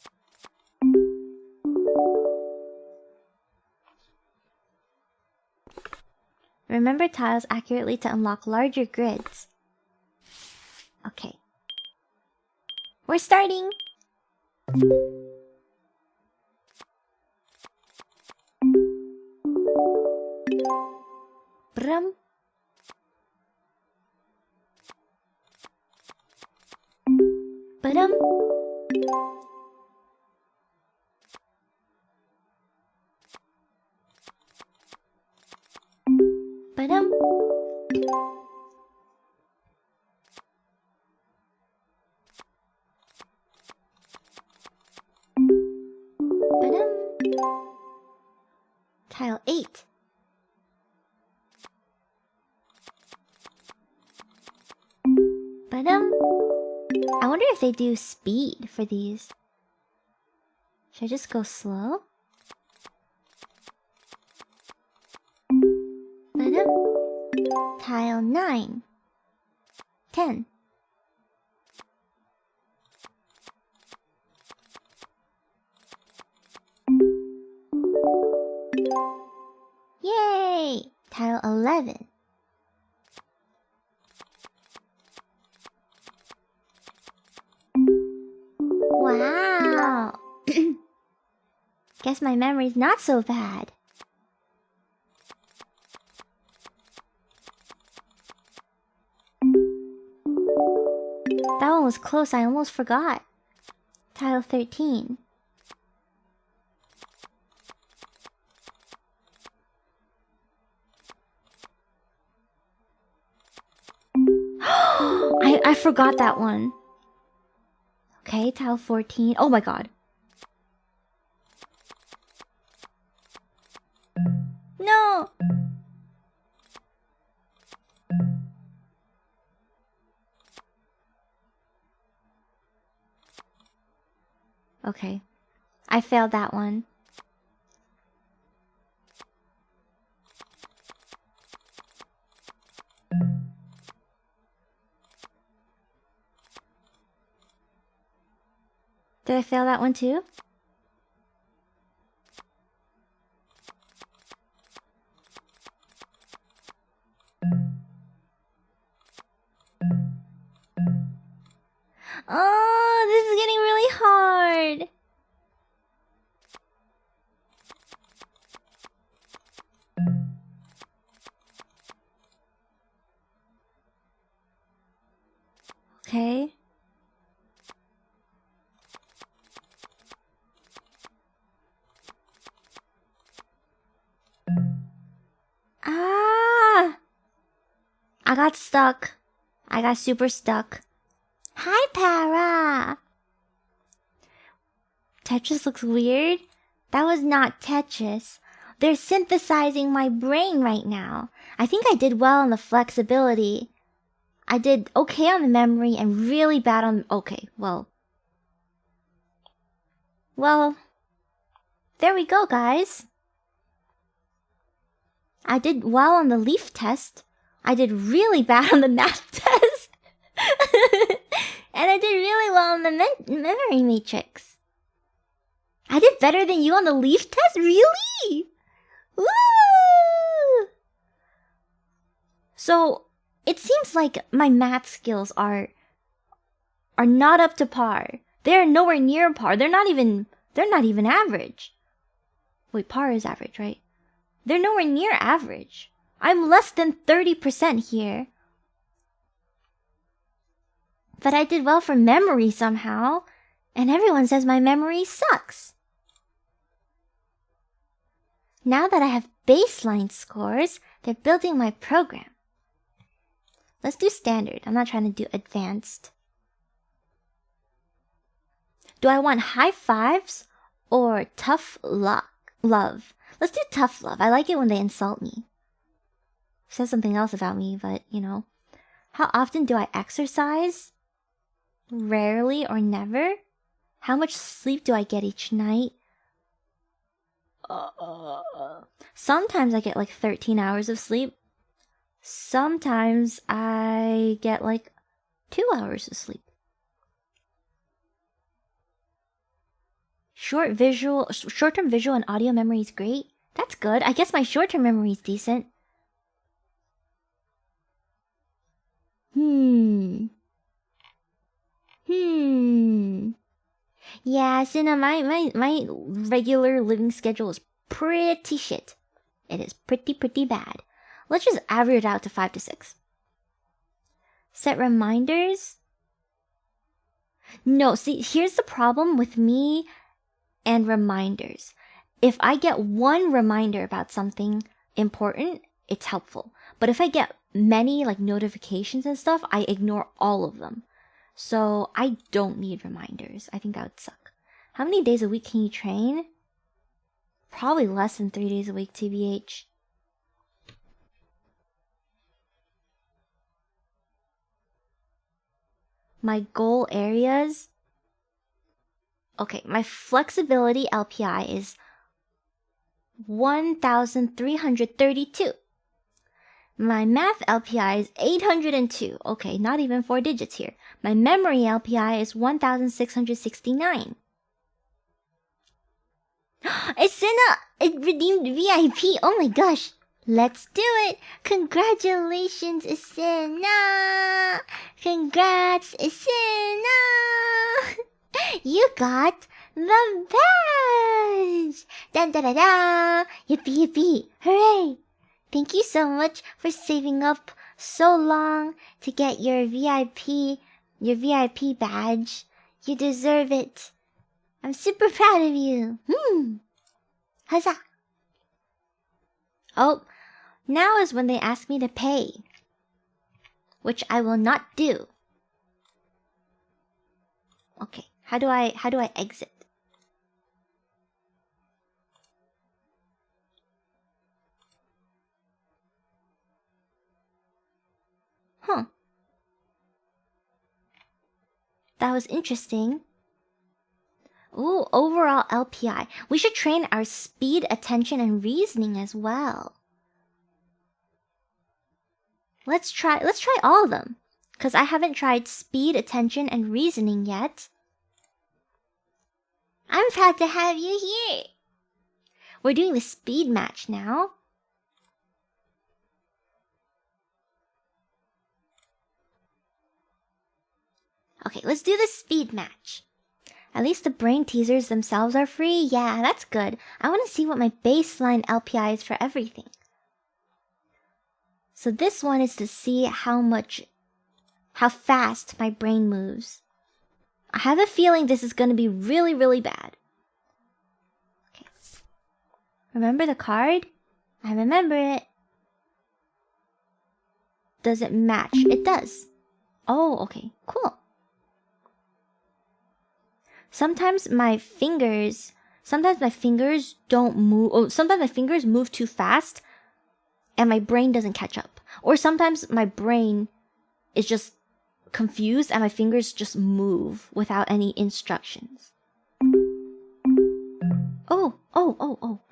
Remember tiles accurately to unlock larger grids. Okay. We're starting! Brum. Ba-dum. But I wonder if they do speed for these. Should I just go slow? But tile 9, 10. Yay! Tile 11. Wow! Guess my memory's not so bad. That one was close, I almost forgot. Tile 13. I forgot that one. Okay, tile 14. Oh my god. No! Okay. I failed that one. Did I fail that one too? Oh, this is getting really hard. Okay. Ah! I got stuck. I got super stuck. Hi, Para! Tetris looks weird. That was not Tetris. They're synthesizing my brain right now. I think I did well on the flexibility. I did okay on the memory and really bad on... Okay, well... Well... There we go, guys. I did well on the leaf test. I did really bad on the math test. And I did really well on the memory matrix. I did better than you on the leaf test? Really? Woo! So, it seems like my math skills are not up to par. They're nowhere near par. They're not even average. Wait, par is average, right? They're nowhere near average. I'm less than 30% here. But I did well for memory somehow, and everyone says my memory sucks. Now that I have baseline scores, they're building my program. Let's do standard. I'm not trying to do advanced. Do I want high fives or tough love? Let's do tough love. I like it when they insult me. Says something else about me, but you know. How often do I exercise? Rarely or never? How much sleep do I get each night? Sometimes I get like 13 hours of sleep. Sometimes I get like 2 hours of sleep. Short-term visual and audio memory is great. That's good. I guess my short-term memory is decent. Yeah, Sina, my regular living schedule is pretty shit. It is pretty bad. Let's just average it out to 5 to 6. Set reminders? No, see, here's the problem with me and reminders. If I get one reminder about something important, it's helpful. But if I get many like notifications and stuff, I ignore all of them. So I don't need reminders. I think that would suck. How many days a week can you train? Probably less than 3 days a week, TBH. my goal areas. Okay, my flexibility LPI is 1,332. My math LPI is 802. Okay, not even 4 digits here. My memory LPI is 1,669. Inanna! It redeemed VIP! Oh my gosh! Let's do it! Congratulations, Inanna! Congrats, Inanna! You got the badge! Dun da da da! Yippee yippee! Hooray! Thank you so much for saving up so long to get your VIP badge. You deserve it. I'm super proud of you. Huzzah! Oh, now is when they ask me to pay, which I will not do. Okay, how do I exit? Huh. That was interesting. Ooh, overall LPI. We should train our speed, attention, and reasoning as well. Let's try all of them. Because I haven't tried speed, attention, and reasoning yet. I'm proud to have you here. We're doing the speed match now. Okay, let's do the speed match. At least the brain teasers themselves are free. Yeah, that's good. I want to see what my baseline LPI is for everything. So this one is to see how fast my brain moves. I have a feeling this is going to be really, really bad. Okay. Remember the card? I remember it. Does it match? It does. Oh, okay. Cool. Sometimes my fingers don't move. Oh, sometimes my fingers move too fast and my brain doesn't catch up. Or sometimes my brain is just confused and my fingers just move without any instructions. Oh,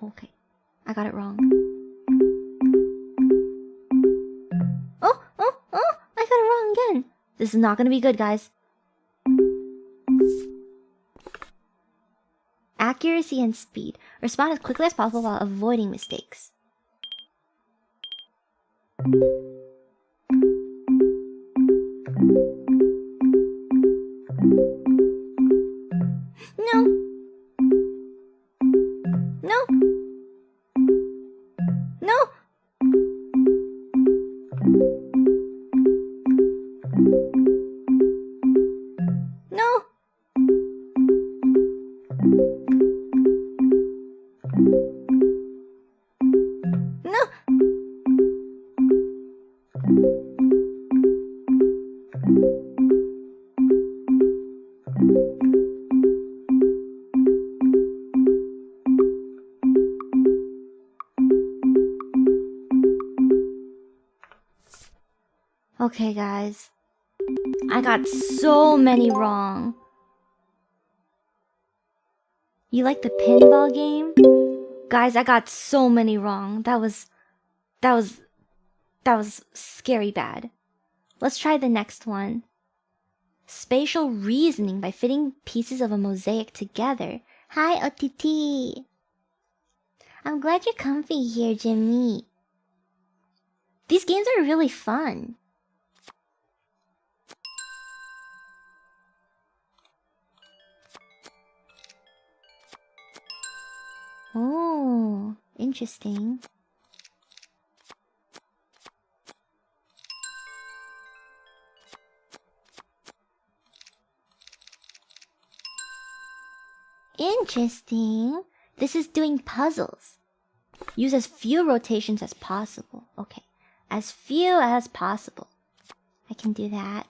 okay. I got it wrong. Oh, I got it wrong again. This is not gonna be good, guys. Accuracy and speed. Respond as quickly as possible while avoiding mistakes. No. No. No. No. No. Okay, guys. I got so many wrong. You like the pinball game? Guys, I got so many wrong. That was scary bad. Let's try the next one. Spatial reasoning by fitting pieces of a mosaic together. Hi, OTT. I'm glad you're comfy here, Jimmy. These games are really fun. Oh, interesting. Interesting. This is doing puzzles. Use as few rotations as possible. Okay, as few as possible. I can do that.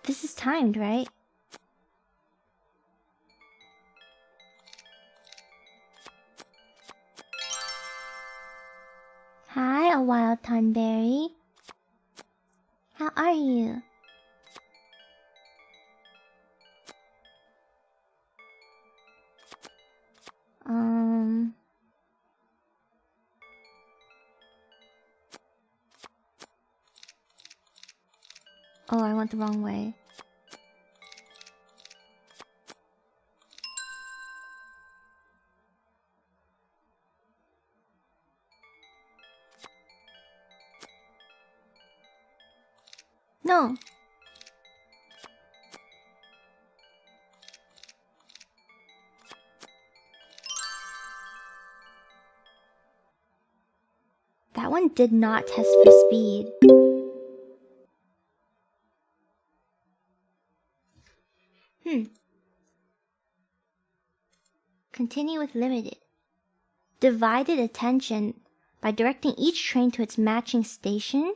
This is timed, right? Hi, a wild thornberry. How are you? Oh, I went the wrong way. No. That one did not test for speed. Continue with limited. Divided attention by directing each train to its matching station.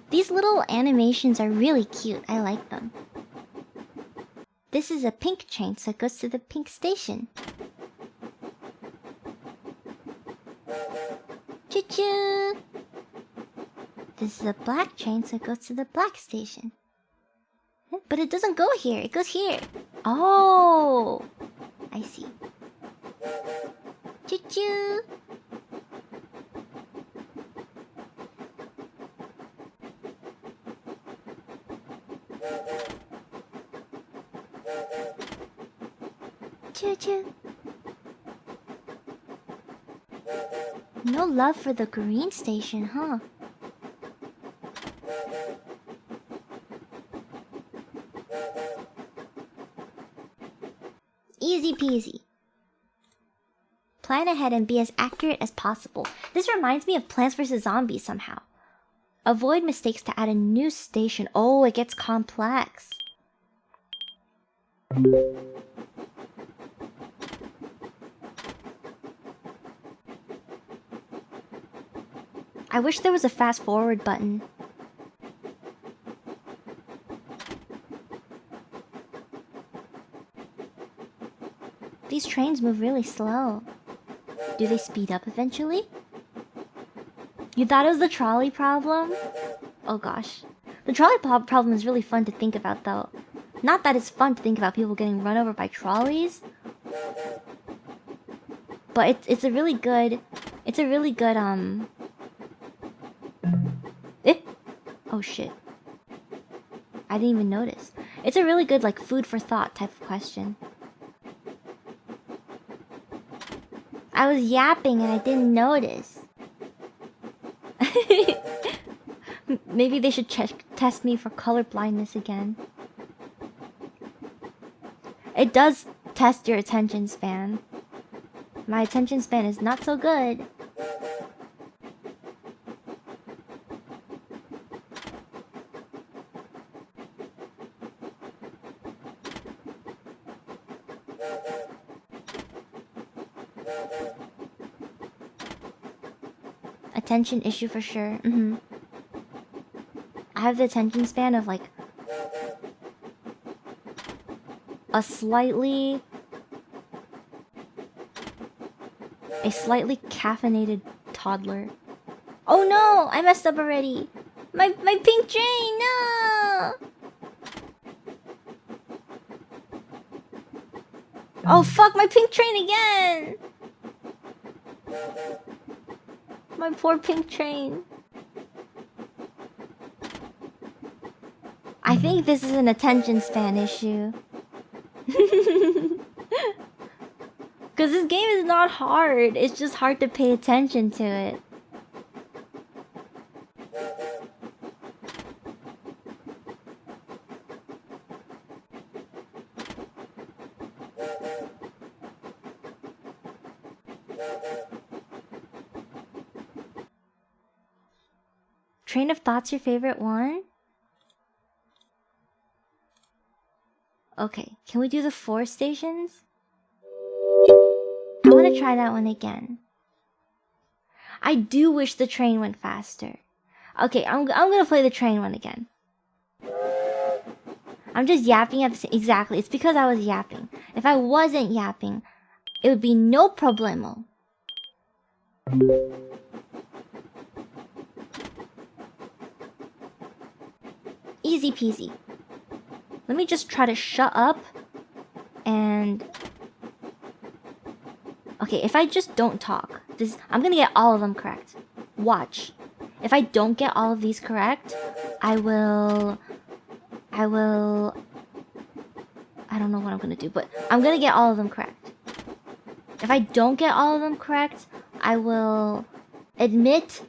These little animations are really cute. I like them. This is a pink train, so it goes to the pink station. Choo-choo! This is a black train, so it goes to the black station. But it doesn't go here, it goes here. Oh! I see. Choo-choo! Choo-choo! No love for the green station, huh? Easy peasy. Plan ahead and be as accurate as possible. This reminds me of Plants vs. Zombies somehow. Avoid mistakes to add a new station. Oh, it gets complex. I wish there was a fast forward button. These trains move really slow. Do they speed up eventually? You thought it was the trolley problem? Oh gosh. The trolley problem is really fun to think about though. Not that it's fun to think about people getting run over by trolleys. But it's a really good... Oh shit. I didn't even notice. It's a really good like food for thought type of question. I was yapping and I didn't notice. Maybe they should test me for color blindness again. It does test your attention span. My attention span is not so good. Attention issue for sure. I have the attention span of like a slightly caffeinated toddler. Oh no! I messed up already! My pink train! No! Oh fuck! My pink train again! My poor pink train. I think this is an attention span issue. Because this game is not hard. It's just hard to pay attention to it. Train of thought's your favorite one? Okay, can we do the 4 stations? I want to try that one again. I do wish the train went faster. Okay, I'm gonna play the train one again. I'm just yapping at the same... Exactly, it's because I was yapping. If I wasn't yapping, it would be no problemo. Easy peasy. Let me just try to shut up and... Okay, if I just don't talk, I'm gonna get all of them correct. Watch. If I don't get all of these correct, I don't know what I'm gonna do, but I'm gonna get all of them correct. If I don't get all of them correct, I will admit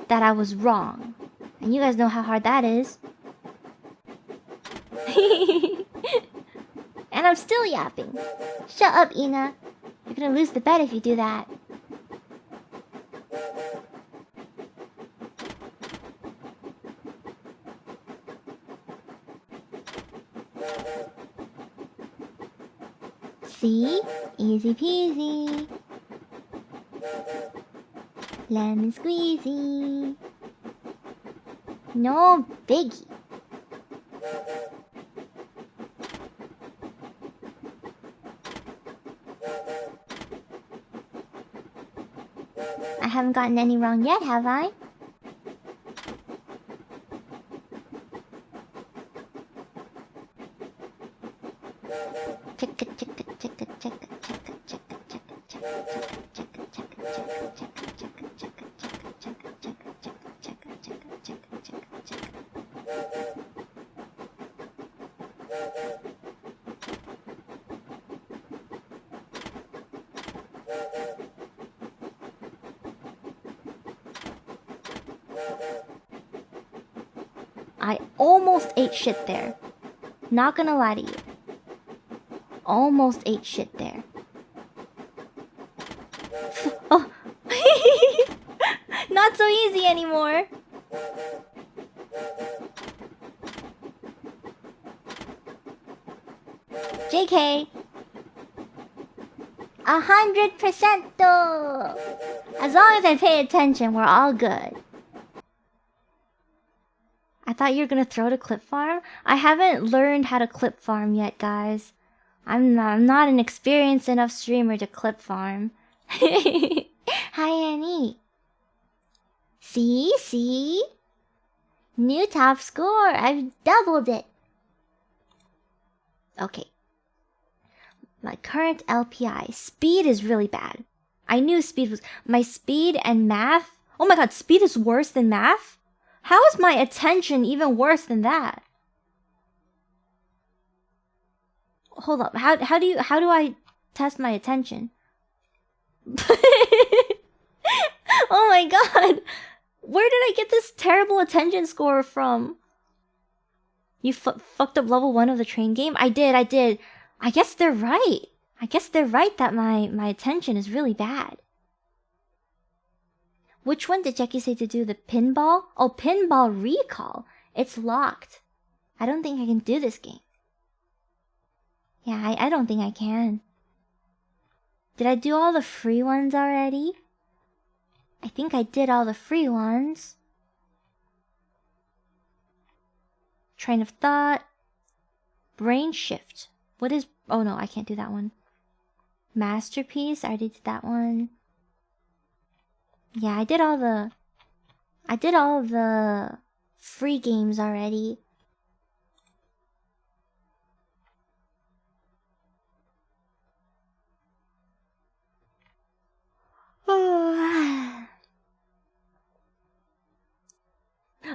that I was wrong. And you guys know how hard that is. And I'm still yapping. Shut up, Ina. You're gonna lose the bet if you do that. See? Easy peasy. Lemon squeezy. No biggie. I haven't gotten any wrong yet, have I? I almost ate shit there. Not gonna lie to you. Almost ate shit there. Oh. Not so easy anymore. JK. 100% though. As long as I pay attention, we're all good. I thought you were gonna throw to clip farm? I haven't learned how to clip farm yet, guys. I'm not an experienced enough streamer to clip farm. Hi, Annie. See? New top score. I've doubled it. Okay. My current LPI. Speed is really bad. I knew speed was... My speed and math... Oh my god, speed is worse than math? How is my attention even worse than that? Hold up. How do I test my attention? Oh my god. Where did I get this terrible attention score from? You fucked up level 1 of the train game? I did. I guess they're right. I guess they're right that my attention is really bad. Which one did Jackie say to do? The pinball? Oh, pinball recall. It's locked. I don't think I can do this game. Yeah, I don't think I can. Did I do all the free ones already? I think I did all the free ones. Train of thought. Brain shift. What is... Oh no, I can't do that one. Masterpiece. I already did that one. Yeah, I did all the free games already.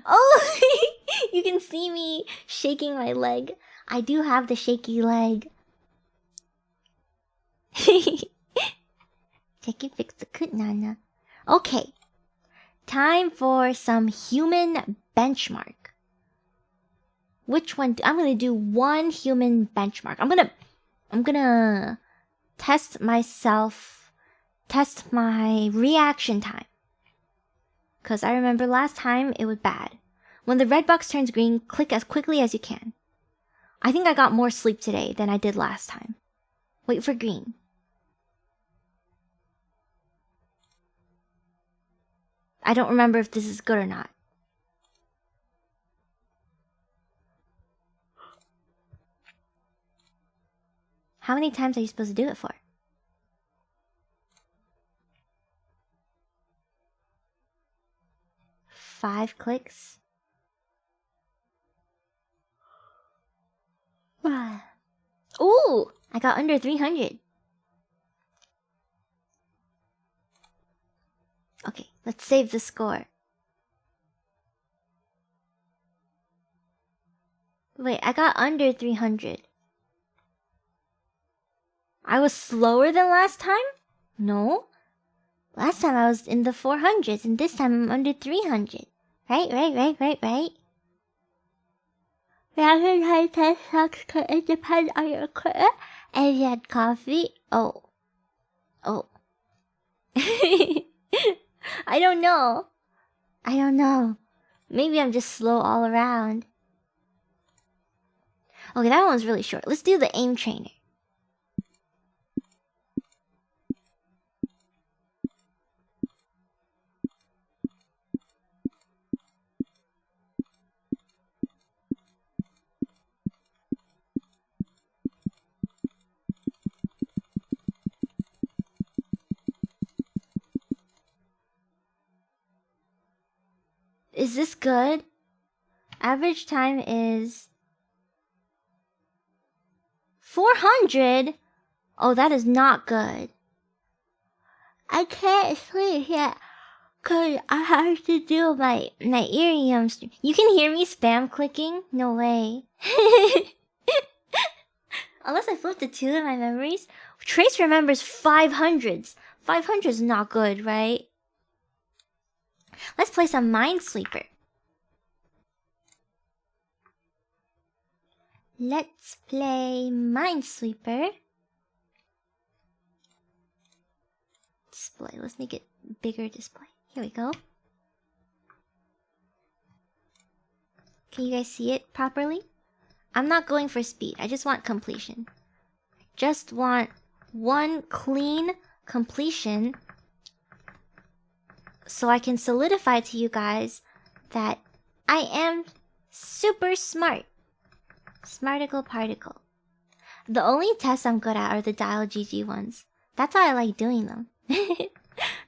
Oh, you can see me shaking my leg. I do have the shaky leg. Take it, fix the 𝓬𝓸𝓷𝓽𝓮. Okay, time for some human benchmark. Which one? I'm gonna do one human benchmark. I'm gonna test myself, test my reaction time. Cause I remember last time it was bad. When the red box turns green, click as quickly as you can. I think I got more sleep today than I did last time. Wait for green. I don't remember if this is good or not. How many times are you supposed to do it for? 5 clicks. Ooh, I got under 300. Okay, let's save the score. Wait, I got under 300. I was slower than last time? No. Last time I was in the 400s, and this time I'm under 300. Right. Rapid high test sucks because it depends on your equipment. And if you had coffee, oh. I don't know. Maybe I'm just slow all around. Okay, that one was really short. Let's do the aim trainer. Is this good? Average time is 400? Oh, that is not good. I can't sleep yet because I have to do my earring stream. You can hear me spam clicking? No way. Unless I flip to 2 in my memories. Trace remembers 500s. 500 is not good, right? Let's play some Minesweeper. Let's play Minesweeper. Display. Let's make it bigger display. Here we go. Can you guys see it properly? I'm not going for speed. I just want completion. Just want one clean completion so I can solidify to you guys that I am super smart. Smarticle particle. The only tests I'm good at are the dial.gg ones. That's how I like doing them.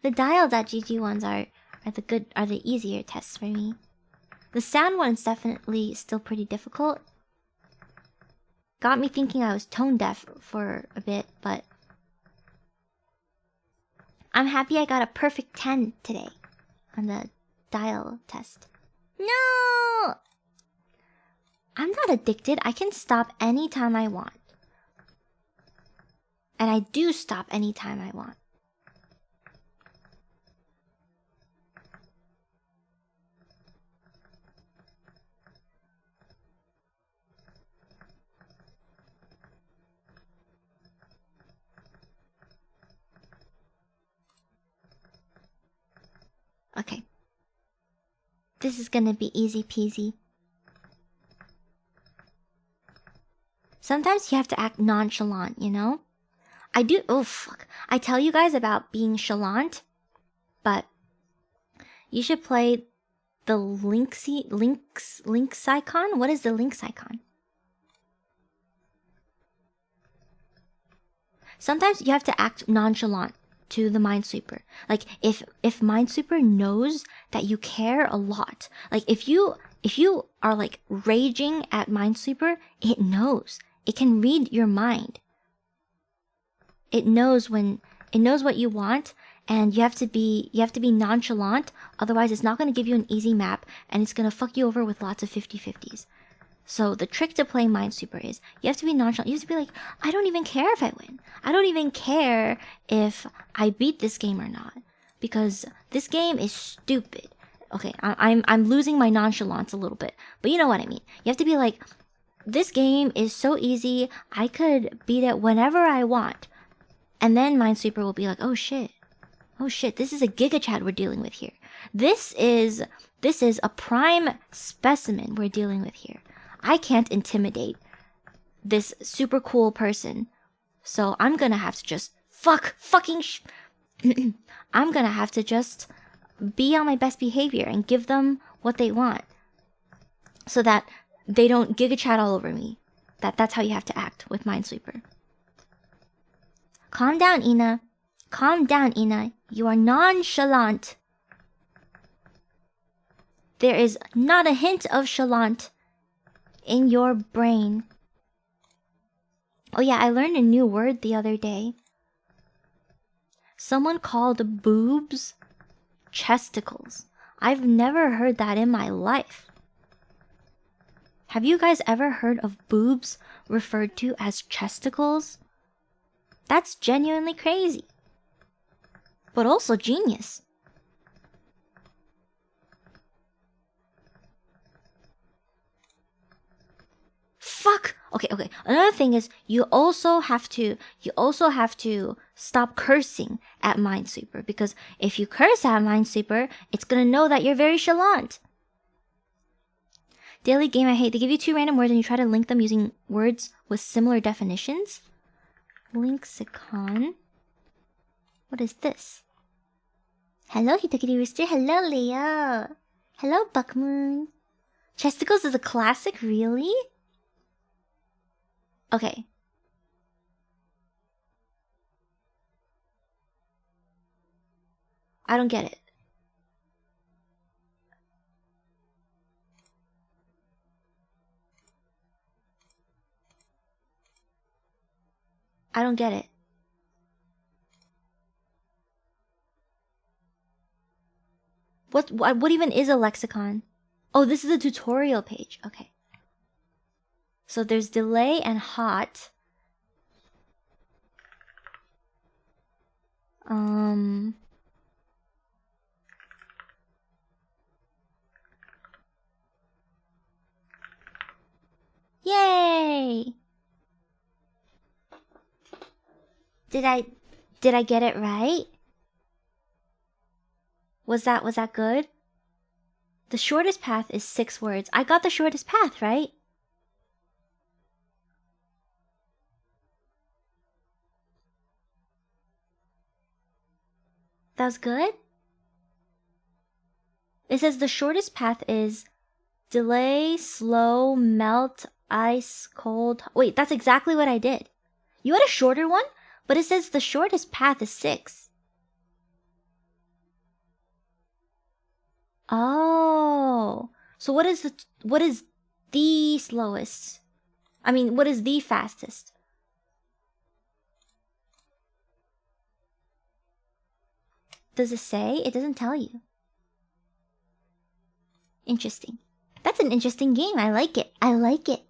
The dial.gg ones are the easier tests for me. The sound one's definitely still pretty difficult. Got me thinking I was tone deaf for a bit, but I'm happy I got a perfect 10 today on the dial test. No! I'm not addicted. I can stop anytime I want. And I do stop anytime I want. Okay. This is gonna be easy peasy. Sometimes you have to act nonchalant, you know? I tell you guys about being chalant, but you should play the 𝓬𝓸𝓷𝓽𝓮. What is the 𝓬𝓸𝓷𝓽𝓮? Sometimes you have to act nonchalant to the Minesweeper. Like if Minesweeper knows that you care a lot, like if you are like raging at Minesweeper, it knows. It can read your mind. It knows what you want, and you have to be nonchalant, otherwise it's not going to give you an easy map and it's going to fuck you over with lots of 50-50s. So the trick to playing Minesweeper is you have to be nonchalant. You have to be like, I don't even care if I win. I don't even care if I beat this game or not, because this game is stupid. Okay, I'm losing my nonchalance a little bit, but you know what I mean. You have to be like, this game is so easy, I could beat it whenever I want. And then Minesweeper will be like, oh shit, this is a GigaChad we're dealing with here. This is a prime specimen we're dealing with here. I can't intimidate this super cool person, so I'm gonna have to just I'm gonna have to just be on my best behavior and give them what they want, so that they don't GigaChad all over me. That's how you have to act with Minesweeper. Calm down, Inna. Calm down, Inna. You are nonchalant. There is not a hint of chalant in your brain. Oh yeah, I learned a new word the other day. Someone called boobs chesticles. I've never heard that in my life. Have you guys ever heard of boobs referred to as chesticles? That's genuinely crazy. But also genius. Fuck! Okay. Another thing is you also have to stop cursing at Minesweeper, because if you curse at Minesweeper, it's gonna know that you're very chalant. Daily game I hate. They give you 2 random words and you try to link them using words with similar definitions. Lexicon. What is this? Hello, Hitokiri Rooster. Hello, Leo. Hello, Buckmoon. Chesticles is a classic, really? Okay. I don't get it. I don't get it. What even is a lexicon? Oh, this is a tutorial page. Okay. So there's delay and hot. Yay! Did I get it right? Was that good? The shortest path is 6 words. I got the shortest path, right? That was good? It says the shortest path is delay, slow, melt, ice, cold. Wait, that's exactly what I did. You had a shorter one, but it says the shortest path is 6. Oh. So what is the slowest? I mean, what is the fastest? Does it say? It doesn't tell you. Interesting. That's an interesting game. I like it. I like it.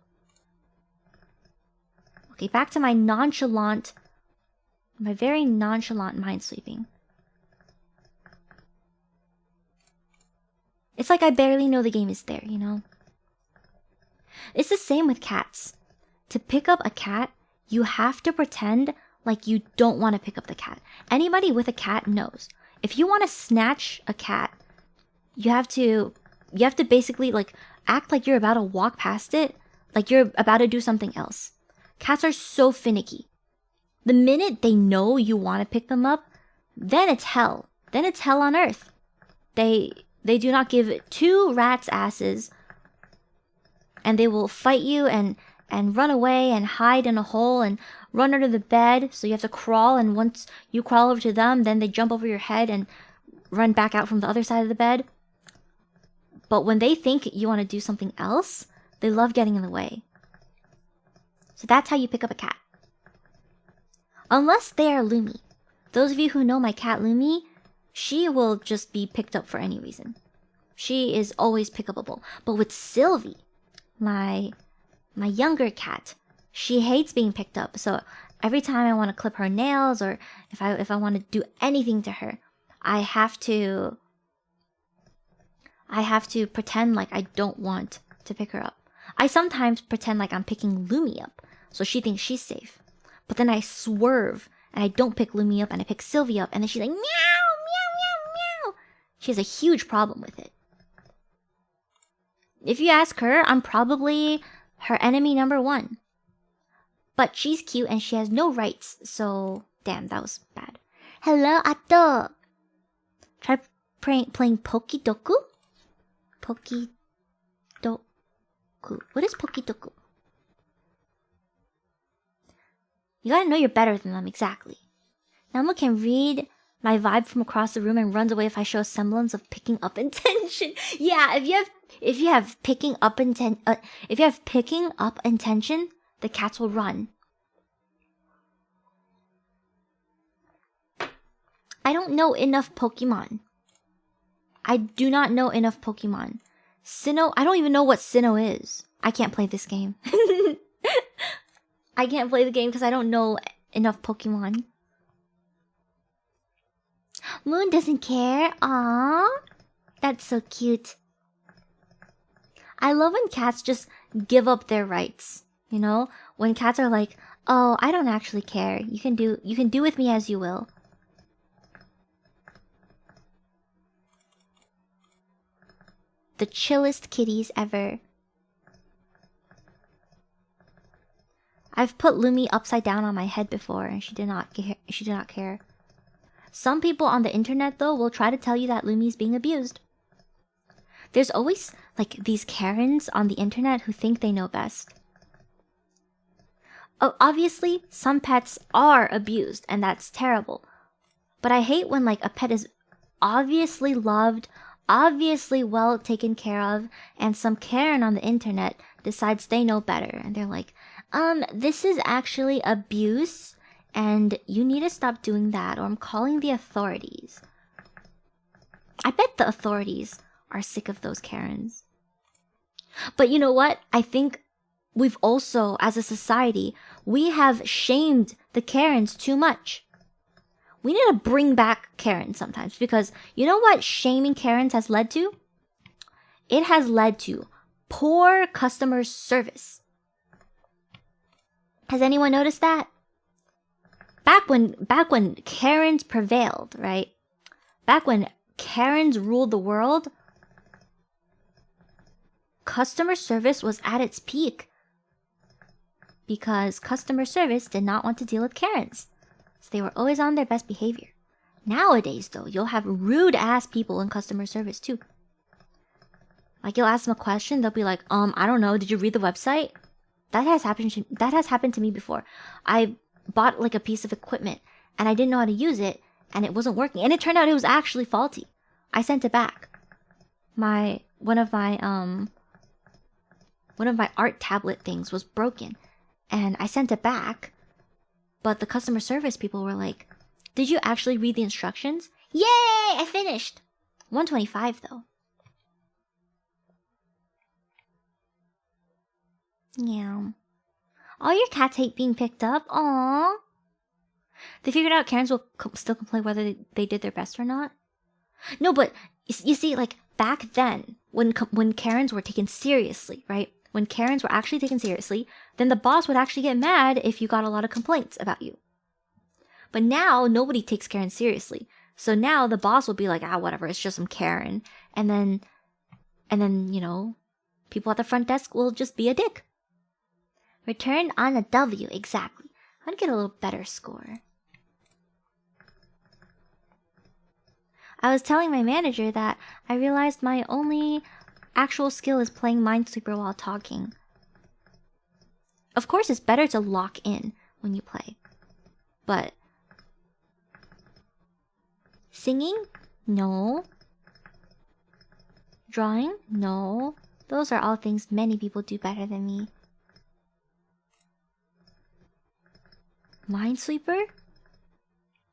Okay, back to my very nonchalant minesweeping. It's like I barely know the game is there, you know? It's the same with cats. To pick up a cat, you have to pretend like you don't want to pick up the cat. Anybody with a cat knows. If you want to snatch a cat, you have to basically like act like you're about to walk past it, like you're about to do something else. Cats are so finicky. The minute they know you want to pick them up, then it's hell. Then it's hell on earth. They do not give 2 rats' asses, and they will fight you and run away and hide in a hole and run under the bed, so you have to crawl, and once you crawl over to them, then they jump over your head and run back out from the other side of the bed. But when they think you want to do something else, they love getting in the way. So that's how you pick up a cat. Unless they are Lumi. Those of you who know my cat Lumi, she will just be picked up for any reason. She is always pickupable. But with Sylvie, my younger cat, she hates being picked up. So every time I want to clip her nails, or if I want to do anything to her, I have to pretend like I don't want to pick her up. I sometimes pretend like I'm picking Lumi up, so she thinks she's safe. But then I swerve and I don't pick Lumi up and I pick Sylvie up, and then she's like, meow, meow, meow, meow. She has a huge problem with it. If you ask her, I'm probably her enemy number 1. But she's cute and she has no rights, so damn, that was bad. Hello, Ato. Try playing Pokidoku? Pokidoku. What is Pokidoku? You gotta know you're better than them, exactly. Namu can read my vibe from across the room and runs away if I show a semblance of picking up intention. Yeah, if you have picking up intention, the cats will run. I don't know enough Pokemon. I do not know enough Pokemon. Sinnoh, I don't even know what Sinnoh is. I can't play this game. I can't play the game because I don't know enough Pokemon. Moon doesn't care. Aww. That's so cute. I love when cats just give up their rights. You know? When cats are like, oh, I don't actually care. You can do with me as you will. The chillest kitties ever. I've put Lumi upside down on my head before and she did not care. Some people on the internet though will try to tell you that Lumi's being abused. There's always like these Karens on the internet who think they know best. Oh, obviously some pets are abused and that's terrible. But I hate when like a pet is obviously loved, obviously well taken care of, and some Karen on the internet decides they know better and they're like, this is actually abuse and you need to stop doing that or I'm calling the authorities. I bet the authorities are sick of those Karens. But you know what? I think we've also, as a society, we have shamed the Karens too much. We need to bring back Karens sometimes because you know what shaming Karens has led to? It has led to poor customer service. Has anyone noticed that? Back when Karens prevailed, right? Back when Karens ruled the world, customer service was at its peak. Because customer service did not want to deal with Karens. So they were always on their best behavior. Nowadays, though, you'll have rude-ass people in customer service, too. Like, you'll ask them a question, they'll be like, I don't know, did you read the website? That has happened to me before. I bought, like, a piece of equipment, and I didn't know how to use it, and it wasn't working. And it turned out it was actually faulty. I sent it back. One of my art tablet things was broken, and I sent it back. But the customer service people were like, did you actually read the instructions? Yay! I finished! 125 though. Yeah. All your cats hate being picked up. Aww. They figured out Karens will still complain whether they did their best or not. No, but you see, like, back then, when Karens were taken seriously, right? When Karens were actually taken seriously, then the boss would actually get mad if you got a lot of complaints about you. But now, nobody takes Karen seriously. So now, the boss will be like, whatever, it's just some Karen. And then, you know, people at the front desk will just be a dick. Return on a W, exactly. I'm gonna get a little better score. I was telling my manager that I realized my only actual skill is playing Minesweeper while talking. Of course, it's better to lock in when you play. But singing? No. Drawing? No. Those are all things many people do better than me. Minesweeper?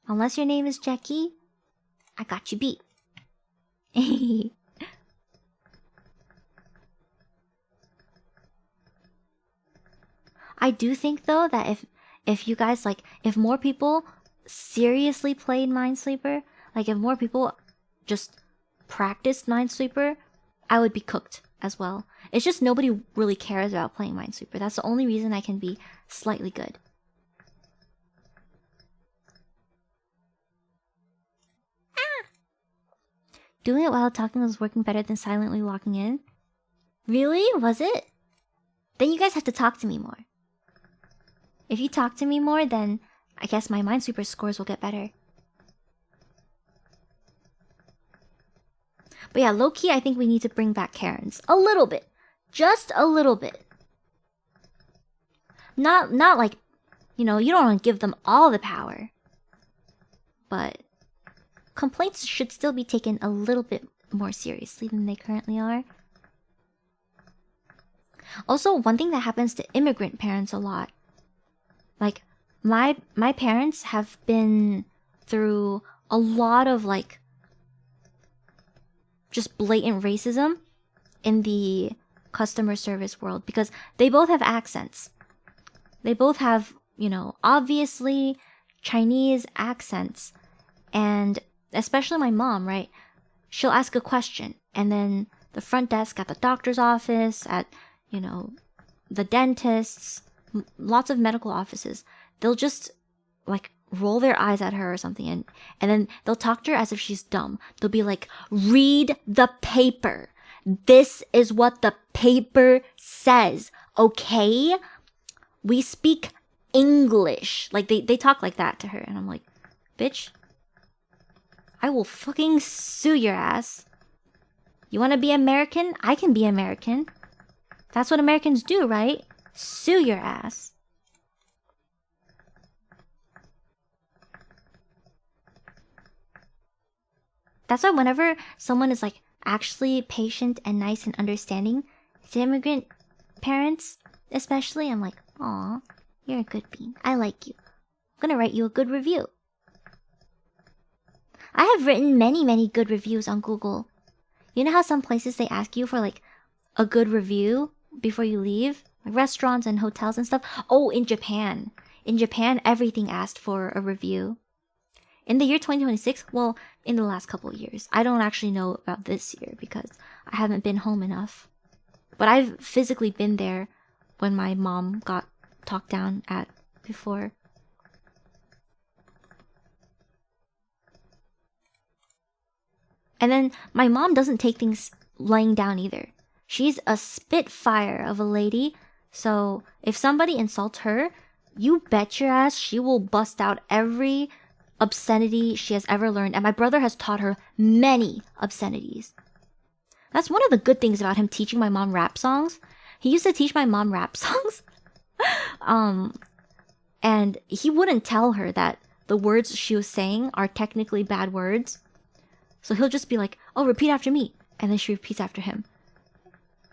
Unless your name is Jackie, I got you beat. I do think though that if you guys like, if more people seriously played Minesweeper, like if more people just practiced Minesweeper, I would be cooked as well. It's just nobody really cares about playing Minesweeper. That's the only reason I can be slightly good. Doing it while talking was working better than silently locking in. Really? Was it? Then you guys have to talk to me more. If you talk to me more, then I guess my Minesweeper scores will get better. But yeah, low-key, I think we need to bring back Karens. A little bit. Just a little bit. Not like, you know, you don't want to give them all the power. But complaints should still be taken a little bit more seriously than they currently are. Also, one thing that happens to immigrant parents a lot, like my parents have been through a lot of like just blatant racism in the customer service world because they both have accents. They both have, you know, obviously Chinese accents. And especially my mom, right? She'll ask a question and then the front desk at the doctor's office, at, you know, the dentist's, lots of medical offices, they'll just like roll their eyes at her or something, and then they'll talk to her as if she's dumb. They'll be like, read the paper. This is what the paper says, okay? We speak English. Like they talk like that to her, and I'm like, bitch, I will fucking sue your ass. You wanna be American? I can be American. That's what Americans do, right? Sue your ass. That's why whenever someone is like actually patient and nice and understanding to immigrant parents, especially, I'm like, aw, you're a good bean. I like you. I'm gonna write you a good review. I have written many good reviews on Google. You know how some places they ask you for like a good review before you leave? Like restaurants and hotels and stuff. Oh, in Japan. In Japan, everything asked for a review. In the year 2026, well, in the last couple of years. I don't actually know about this year because I haven't been home enough. But I've physically been there when my mom got talked down at before. And then my mom doesn't take things lying down either. She's a spitfire of a lady, so if somebody insults her, you bet your ass she will bust out every obscenity she has ever learned, and my brother has taught her many obscenities. That's one of the good things about him teaching my mom rap songs. He used to teach my mom rap songs. And he wouldn't tell her that the words she was saying are technically bad words. So he'll just be like, oh, repeat after me. And then she repeats after him.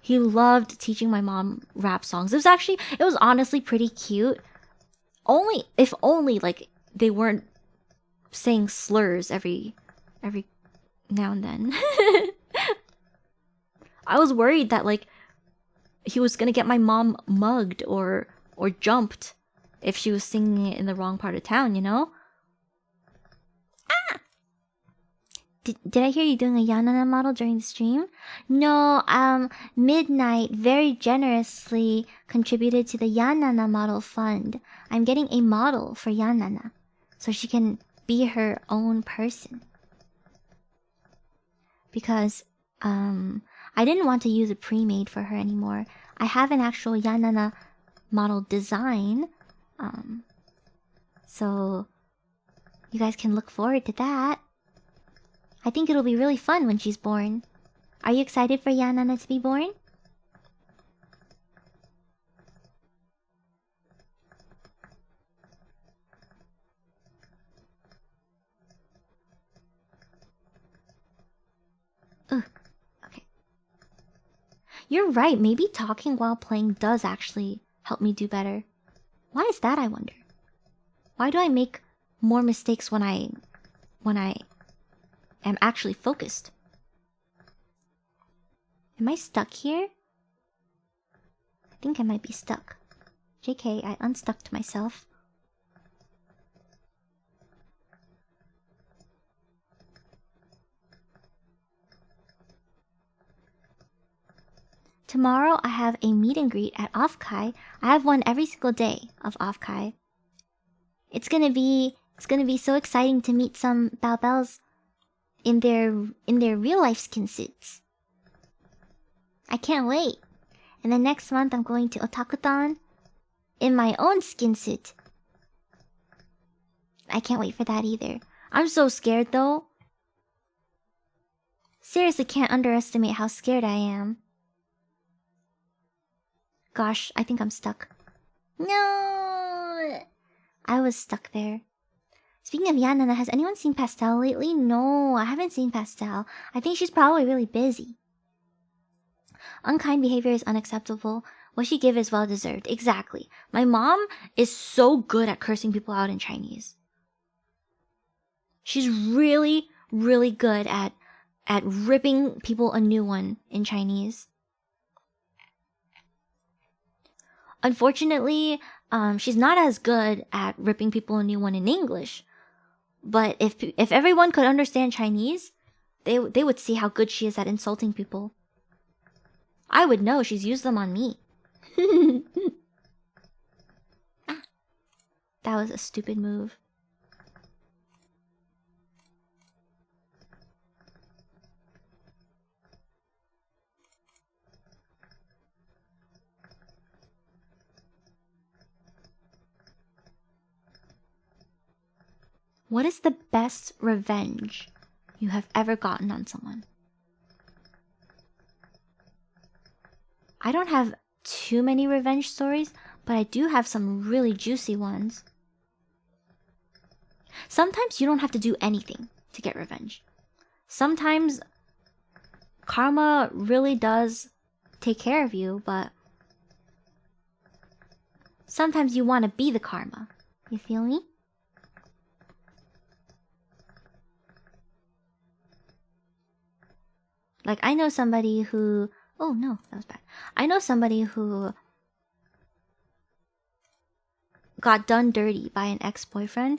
He loved teaching my mom rap songs. It was honestly pretty cute. If only like they weren't saying slurs every now and then. I was worried that like he was gonna get my mom mugged or jumped if she was singing it in the wrong part of town, you know? Ah! Did I hear you doing a Inanna model during the stream? No, Midnight very generously contributed to the Inanna model fund. I'm getting a model for Inanna so she can be her own person. Because I didn't want to use a pre-made for her anymore. I have an actual Inanna model design. So you guys can look forward to that. I think it'll be really fun when she's born. Are you excited for Inanna to be born? Ugh. Okay. You're right, maybe talking while playing does actually help me do better. Why is that, I wonder? Why do I make more mistakes when I am actually focused? Am I stuck here? I think I might be stuck. JK, I unstucked myself. Tomorrow I have a meet and greet at 𝓬𝓏𝓷𝓽𝓮. I have one every single day of 𝓬𝓏𝓷𝓽. It's gonna be so exciting to meet some baobells in their real life skin suits. I can't wait. And then next month I'm going to Otakuthon in my own skin suit. I can't wait for that either. I'm so scared though. Seriously can't underestimate how scared I am. Gosh, I think I'm stuck. No! I was stuck there. Speaking of Inanna, has anyone seen Pastel lately? No, I haven't seen Pastel. I think she's probably really busy. Unkind behavior is unacceptable. What she give is well deserved. Exactly. My mom is so good at cursing people out in Chinese. She's really, really good at ripping people a new one in Chinese. Unfortunately, she's not as good at ripping people a new one in English. But if everyone could understand Chinese, they would see how good she is at insulting people. I would know. She's used them on me. That was a stupid move. What is the best revenge you have ever gotten on someone? I don't have too many revenge stories, but I do have some really juicy ones. Sometimes you don't have to do anything to get revenge. Sometimes karma really does take care of you, but sometimes you want to be the karma. You feel me? Like, I know somebody who... Oh no, that was bad. I know somebody who got done dirty by an ex-boyfriend,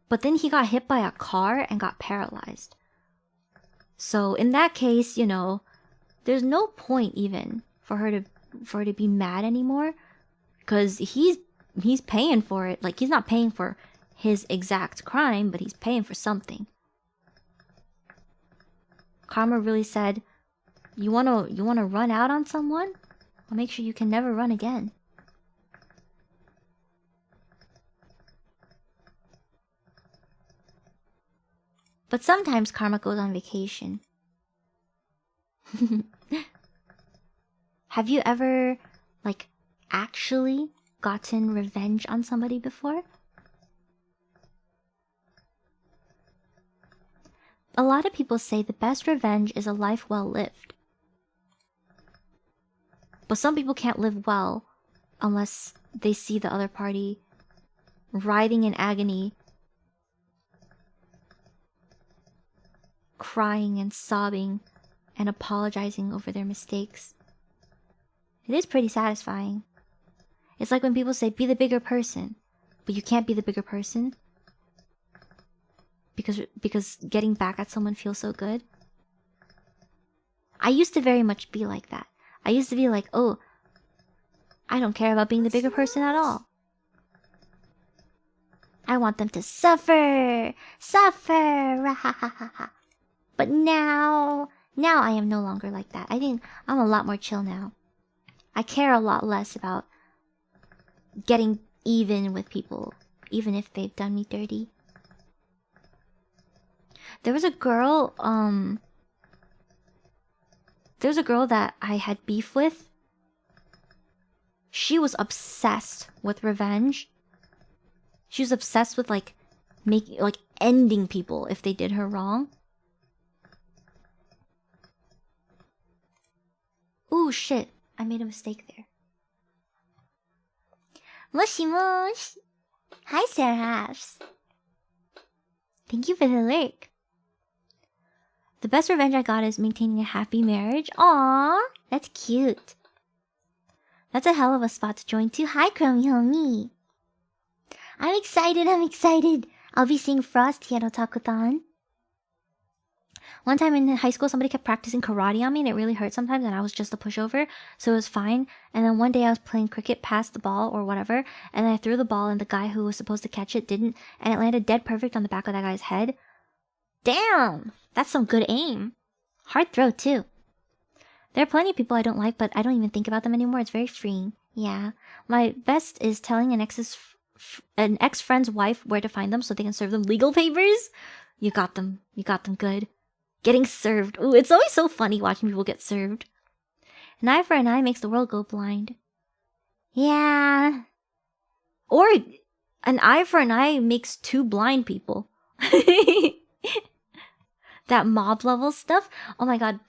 but then he got hit by a car and got paralyzed. So in that case, you know, there's no point even for her to be mad anymore, because he's paying for it. Like, he's not paying for his exact crime, but he's paying for something. Karma really said, you wanna run out on someone? I'll make sure you can never run again. But sometimes karma goes on vacation. Have you ever, like, actually gotten revenge on somebody before? A lot of people say the best revenge is a life well lived. But some people can't live well unless they see the other party writhing in agony, crying and sobbing and apologizing over their mistakes. It is pretty satisfying. It's like when people say, be the bigger person, but you can't be the bigger person because getting back at someone feels so good. I used to very much be like that. I used to be like, oh, I don't care about being the bigger person at all. I want them to suffer, suffer. But now I am no longer like that. I think I'm a lot more chill now. I care a lot less about getting even with people, even if they've done me dirty. There was a girl that I had beef with. She was obsessed with revenge. She was obsessed with ending people if they did her wrong. Ooh, shit. I made a mistake there. Moshi mosh. Hi, Seraphs. Thank you for the lurk. The best revenge I got is maintaining a happy marriage. Aww, that's cute. That's a hell of a spot to join too. Hi, Chromie Homie. I'm excited. I'll be seeing Frosty at Otakutan. One time in high school, somebody kept practicing karate on me and it really hurt sometimes, and I was just a pushover, so it was fine. And then one day I was playing cricket past the ball or whatever, and then I threw the ball and the guy who was supposed to catch it didn't, and it landed dead perfect on the back of that guy's head. Damn! That's some good aim. Hard throw, too. There are plenty of people I don't like, but I don't even think about them anymore. It's very freeing. Yeah. My best is telling an ex-friend's wife where to find them so they can serve them legal papers. You got them. You got them good. Getting served. Ooh, it's always so funny watching people get served. An eye for an eye makes the world go blind. Yeah. Or An eye for an eye makes two blind people. That mob level stuff. Oh my god.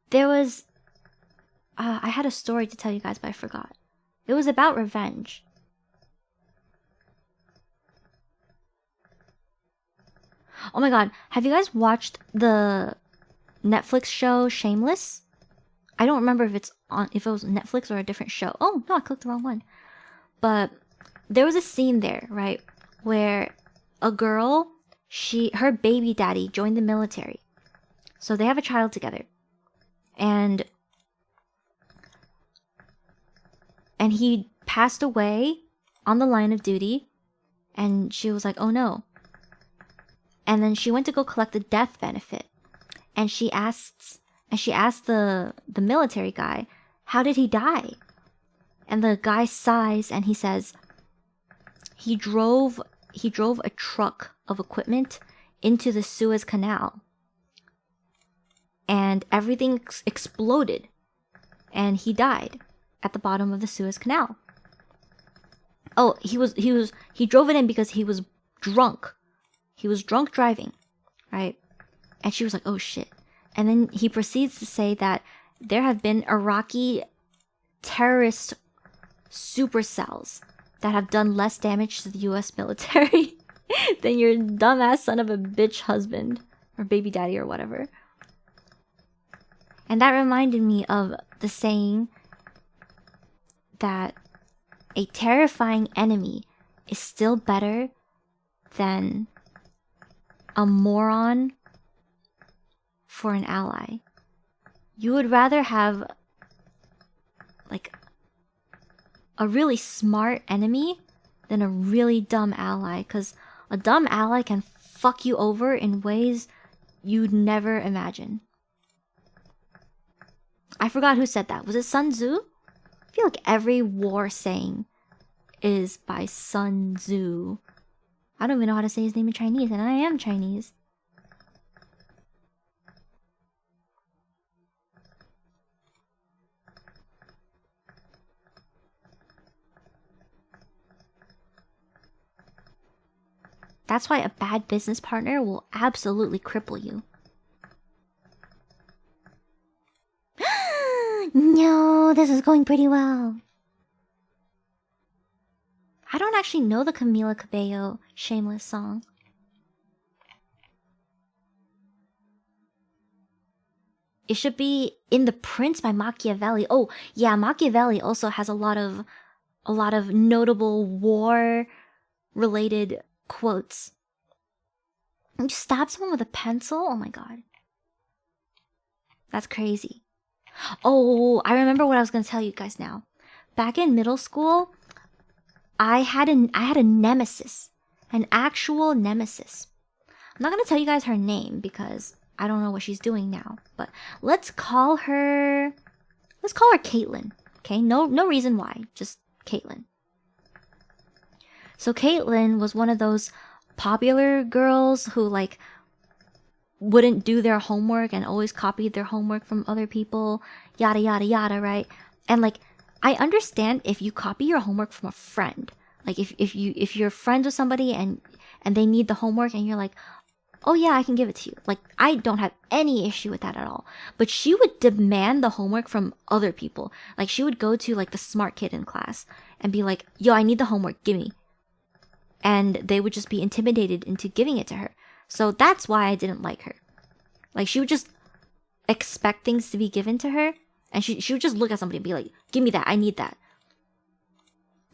There was I had a story to tell you guys, but I forgot. It was about revenge. Oh my god, have you guys watched the Netflix show Shameless? I don't remember if it was Netflix or a different show. Oh no, I clicked the wrong one. But there was a scene there, right, where a girl, her baby daddy joined the military. So they have a child together. And he passed away on the line of duty, and she was like, oh no. And then she went to go collect the death benefit, and she asked the military guy, how did he die? And the guy sighs and he says he drove a truck of equipment into the Suez Canal, and everything exploded, and he died at the bottom of the Suez Canal. Oh, he drove it in because he was drunk. He was drunk driving, right? And she was like, oh shit. And then he proceeds to say that there have been Iraqi terrorist supercells that have done less damage to the US military than your dumbass son of a bitch husband or baby daddy or whatever. And that reminded me of the saying that a terrifying enemy is still better than a moron for an ally. You would rather have like a really smart enemy than a really dumb ally, because a dumb ally can fuck you over in ways you'd never imagine. I forgot who said that. Was it Sun Tzu? I feel like every war saying is by Sun Tzu. I don't even know how to say his name in Chinese, and I am Chinese. That's why a bad business partner will absolutely cripple you. No, this is going pretty well. I don't actually know the Camila Cabello Shameless song. It should be In the Prince by Machiavelli. Oh, yeah, Machiavelli also has a lot of notable war-related quotes. You stab someone with a pencil? Oh my god. That's crazy. Oh, I remember what I was going to tell you guys now. Back in middle school, I had a nemesis. An actual nemesis. I'm not going to tell you guys her name because I don't know what she's doing now. But let's call her Caitlin. Okay? No reason why. Just Caitlin. So Caitlin was one of those popular girls who like wouldn't do their homework and always copied their homework from other people, yada yada yada, right? And like, I understand if you copy your homework from a friend, like if you're friends with somebody and they need the homework and you're like, oh yeah, I can give it to you. Like, I don't have any issue with that at all. But she would demand the homework from other people. Like, she would go to like the smart kid in class and be like, yo, I need the homework, give me. And they would just be intimidated into giving it to her. So that's why I didn't like her. Like, she would just expect things to be given to her. And she would just look at somebody and be like, give me that, I need that.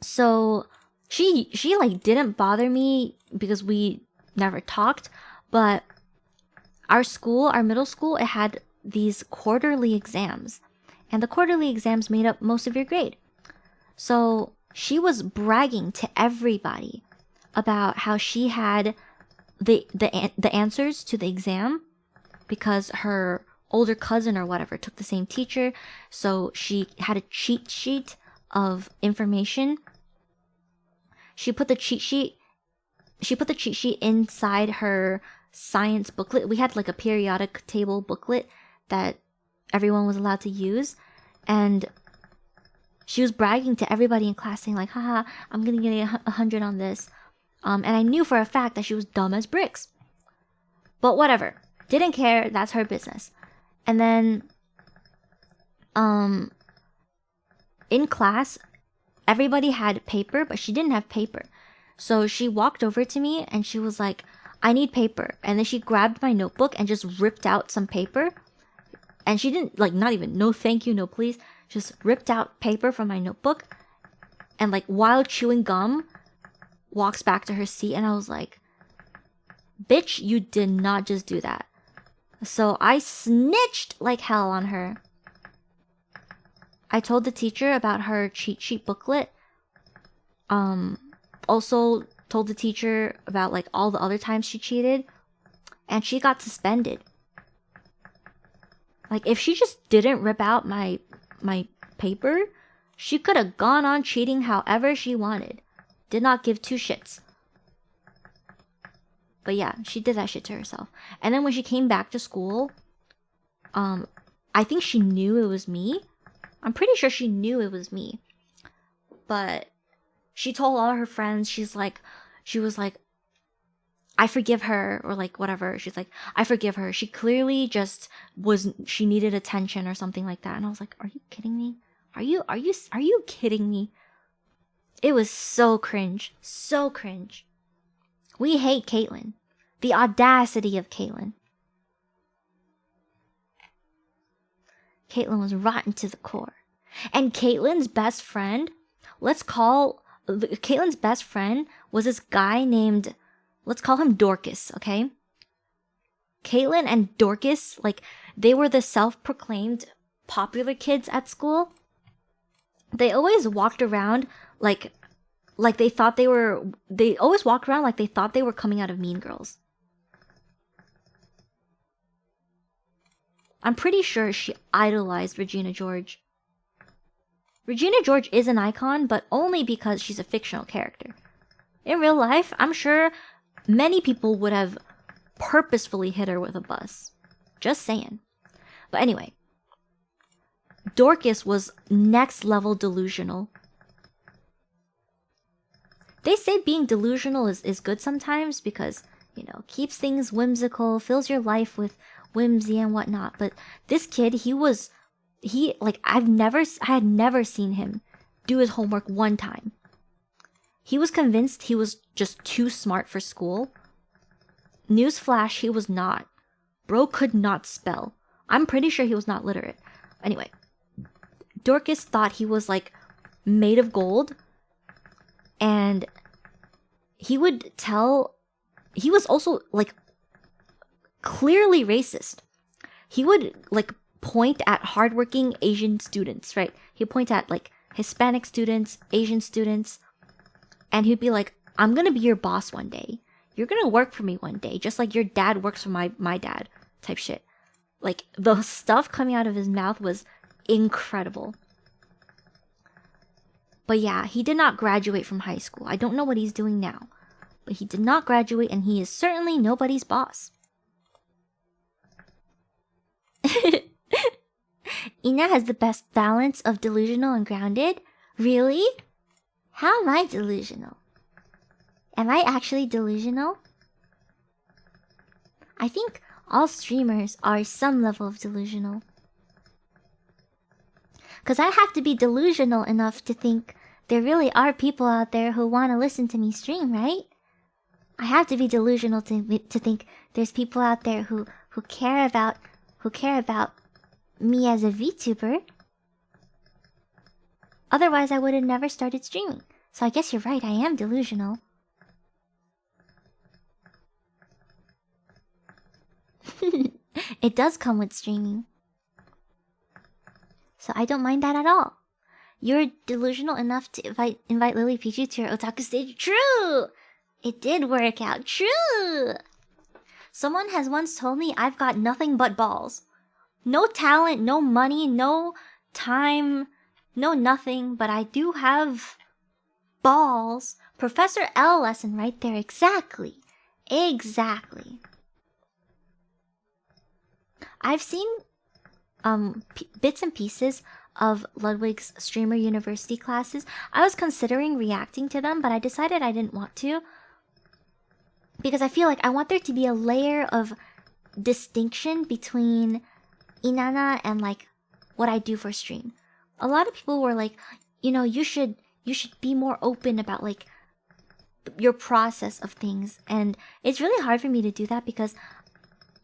So she like didn't bother me because we never talked. But our middle school, it had these quarterly exams. And the quarterly exams made up most of your grade. So she was bragging to everybody about how she had the answers to the exam because her older cousin or whatever took the same teacher, so she had a cheat sheet of information. She put the cheat sheet inside her science booklet. We had like a periodic table booklet that everyone was allowed to use, and she was bragging to everybody in class saying like, haha, I'm gonna get 100 on this. And I knew for a fact that she was dumb as bricks. But whatever. Didn't care. That's her business. And then, in class, everybody had paper, but she didn't have paper. So she walked over to me and she was like, I need paper. And then she grabbed my notebook and just ripped out some paper. And she didn't, like, not even, no thank you, no please. Just ripped out paper from my notebook. And, like, while chewing gum, walks back to her seat. And I was like, bitch, you did not just do that. So I snitched like hell on her. I told the teacher about her cheat sheet booklet. Also told the teacher about, like, all the other times she cheated. And she got suspended. Like, if she just didn't rip out my paper, she could have gone on cheating however she wanted. Did not give two shits. But yeah, she did that shit to herself. And then when she came back to school, I think she knew it was me. I'm pretty sure she knew it was me. But she told all her friends, she was like, I forgive her, or like whatever. She's like, I forgive her. She clearly just she needed attention or something like that. And I was like, are you kidding me? Are you kidding me? It was so cringe. So cringe. We hate Caitlyn. The audacity of Caitlyn. Caitlyn was rotten to the core. And Caitlyn's best friend, Caitlyn's best friend was this guy named, let's call him Dorcas, okay? Caitlyn and Dorcas, like, they were the self-proclaimed popular kids at school. They always walked around like they thought they always walked around like they thought they were coming out of Mean Girls. I'm pretty sure she idolized Regina George. Regina George is an icon, but only because she's a fictional character. In real life, I'm sure many people would have purposefully hit her with a bus. Just saying. But anyway, Dorcas was next level delusional. They say being delusional is good sometimes because, you know, keeps things whimsical, fills your life with whimsy and whatnot. But this kid, I had never seen him do his homework one time. He was convinced he was just too smart for school. Newsflash, he was not. Bro could not spell. I'm pretty sure he was not literate. Anyway, Dorcas thought he was, like, made of gold. And he was also, like, clearly racist. He would, like, point at hardworking Asian students, right? He'd point at, like, Hispanic students, Asian students, and he'd be like, I'm gonna be your boss one day. You're gonna work for me one day, just like your dad works for my dad, type shit. Like, the stuff coming out of his mouth was incredible. But yeah, he did not graduate from high school. I don't know what he's doing now. But he did not graduate, and he is certainly nobody's boss. Ina has the best balance of delusional and grounded. Really? How am I delusional? Am I actually delusional? I think all streamers are some level of delusional. Because I have to be delusional enough to think there really are people out there who want to listen to me stream, right? I have to be delusional to think there's people out there who care about me as a VTuber. Otherwise, I would have never started streaming. So I guess you're right, I am delusional. It does come with streaming. So I don't mind that at all. You're delusional enough to invite Lily Peachy to your otaku stage. True! It did work out. True! Someone has once told me I've got nothing but balls. No talent, no money, no time, no nothing, but I do have balls. Professor L lesson right there. Exactly. Exactly. I've seen bits and pieces of Ludwig's Streamer University classes. I was considering reacting to them, but I decided I didn't want to. Because I feel like I want there to be a layer of distinction between Inanna and like what I do for stream. A lot of people were like, you know, you should be more open about like your process of things. And it's really hard for me to do that because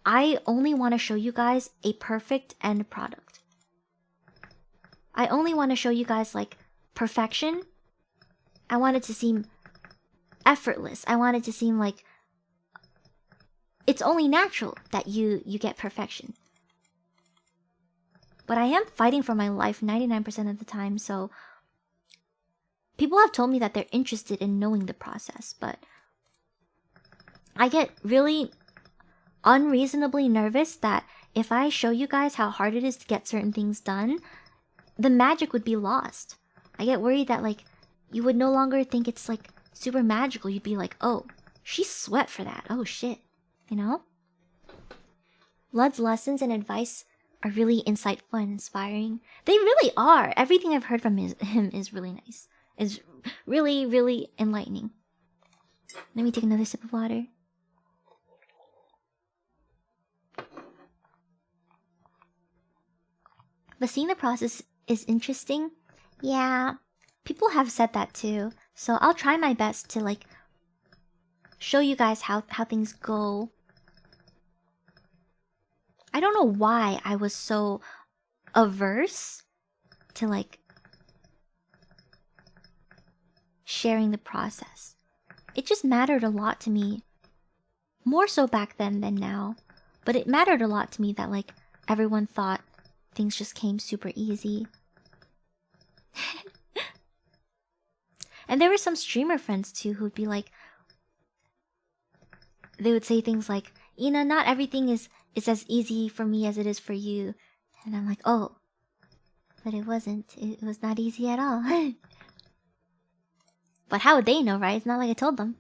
I only want to show you guys a perfect end product. I only want to show you guys like perfection. I want it to seem effortless. I want it to seem like it's only natural that you get perfection. But I am fighting for my life 99% of the time, so people have told me that they're interested in knowing the process, but I get really unreasonably nervous that if I show you guys how hard it is to get certain things done, the magic would be lost. I get worried that like you would no longer think it's like super magical. You'd be like, oh, she sweat for that. Oh shit. You know? Lud's lessons and advice are really insightful and inspiring. They really are. Everything I've heard from him is really nice. Is really, really enlightening. Let me take another sip of water. But seeing the process is interesting. Yeah, people have said that too. So I'll try my best to like show you guys how things go. I don't know why I was so averse to like sharing the process. It just mattered a lot to me. More so back then than now. But it mattered a lot to me that like everyone thought things just came super easy. And there were some streamer friends too who'd be like, they would say things like, not everything is as easy for me as it is for you. And I'm like, oh, but it wasn't. It was not easy at all. But how would they know, right? It's not like I told them.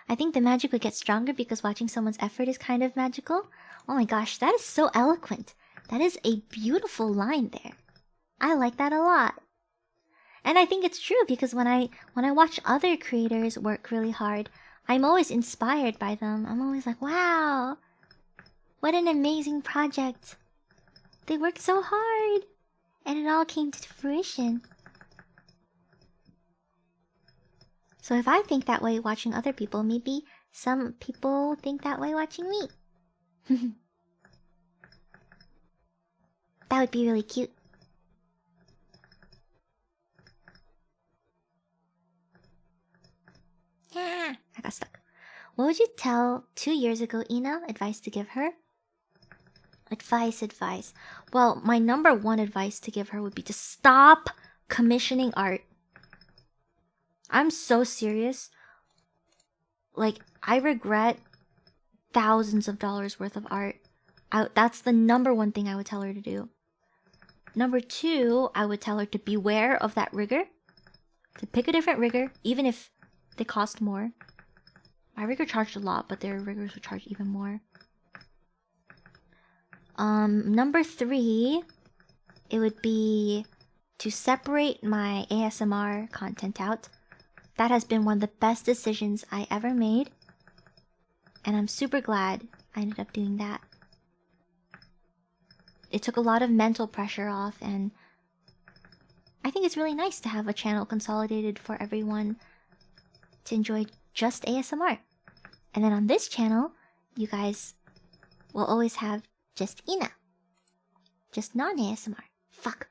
I think the magic would get stronger because watching someone's effort is kind of magical. Oh my gosh, that is so eloquent. That is a beautiful line there. I like that a lot. And I think it's true because when I watch other creators work really hard, I'm always inspired by them. I'm always like, wow, what an amazing project. They worked so hard and it all came to fruition. So if I think that way watching other people, maybe some people think that way watching me. That would be really cute. Yeah, I got stuck. What would you tell 2 years ago Ina? Advice to give her? Advice. Well, my number one advice to give her would be to stop commissioning art. I'm so serious. Like, I regret thousands of dollars worth of art. That's the number one thing I would tell her to do. Number two, I would tell her to beware of that rigger. To pick a different rigger, even if they cost more. My rigger charged a lot, but their riggers would charge even more. Number three, it would be to separate my ASMR content out. That has been one of the best decisions I ever made. And I'm super glad I ended up doing that. It took a lot of mental pressure off, and I think it's really nice to have a channel consolidated for everyone to enjoy just ASMR. And then on this channel, you guys will always have just Ina. Just non-ASMR. Fuck.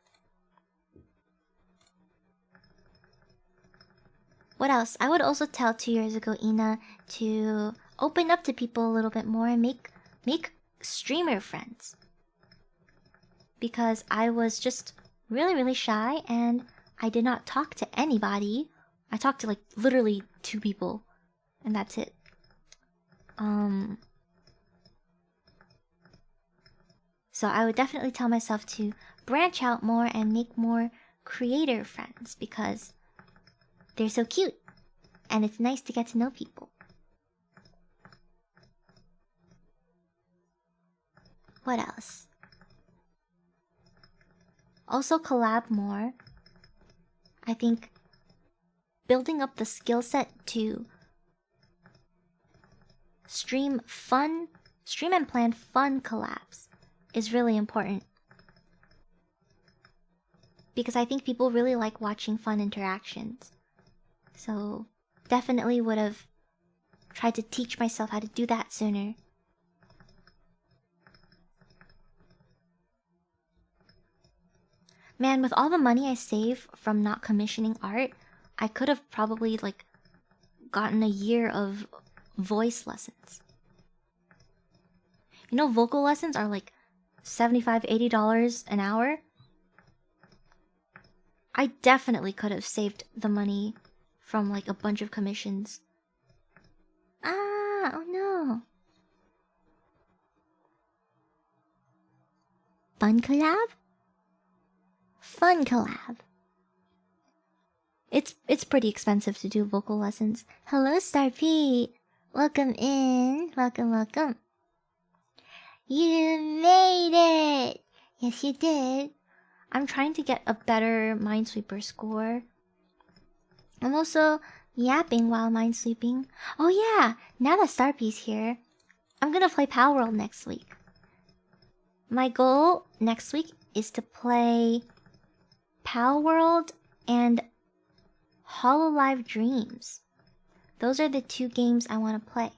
What else? I would also tell 2 years ago Ina to open up to people a little bit more and make streamer friends. Because I was just really, really shy and I did not talk to anybody. I talked to like literally 2 people and that's it. So I would definitely tell myself to branch out more and make more creator friends because they're so cute and it's nice to get to know people. What else? Also collab more. I think building up the skill set to stream and plan fun collabs is really important. Because I think people really like watching fun interactions. So definitely would have tried to teach myself how to do that sooner. Man, with all the money I save from not commissioning art, I could have probably like gotten a year of voice lessons. You know, vocal lessons are like $75–$80 an hour. I definitely could have saved the money from like a bunch of commissions. Ah, oh no. Fun collab? Fun collab. It's pretty expensive to do vocal lessons. Hello, Star Pete. Welcome in. Welcome, welcome. You made it! Yes, you did. I'm trying to get a better Minesweeper score. I'm also yapping while minesweeping. Oh yeah, now that Starpy's here, I'm gonna play Power World next week. My goal next week is to play Power World and Hololive Dreams. Those are the two games I want to play.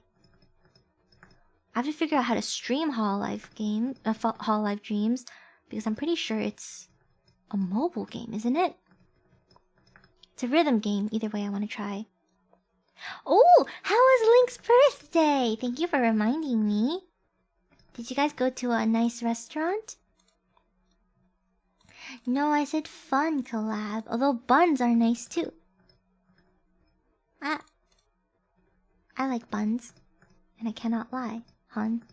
I have to figure out how to stream Hololive Dreams, because I'm pretty sure it's a mobile game, isn't it? It's a rhythm game. Either way, I want to try. Oh, how was Link's birthday? Thank you for reminding me. Did you guys go to a nice restaurant? No, I said fun collab. Although buns are nice too. Ah, I like buns, and I cannot lie, hun.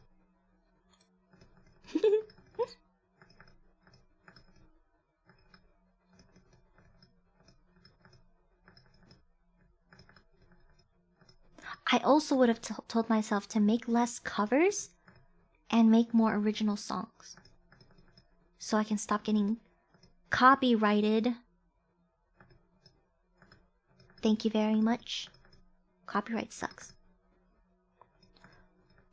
I also would have told myself to make less covers and make more original songs, so I can stop getting copyrighted. Thank you very much. Copyright sucks.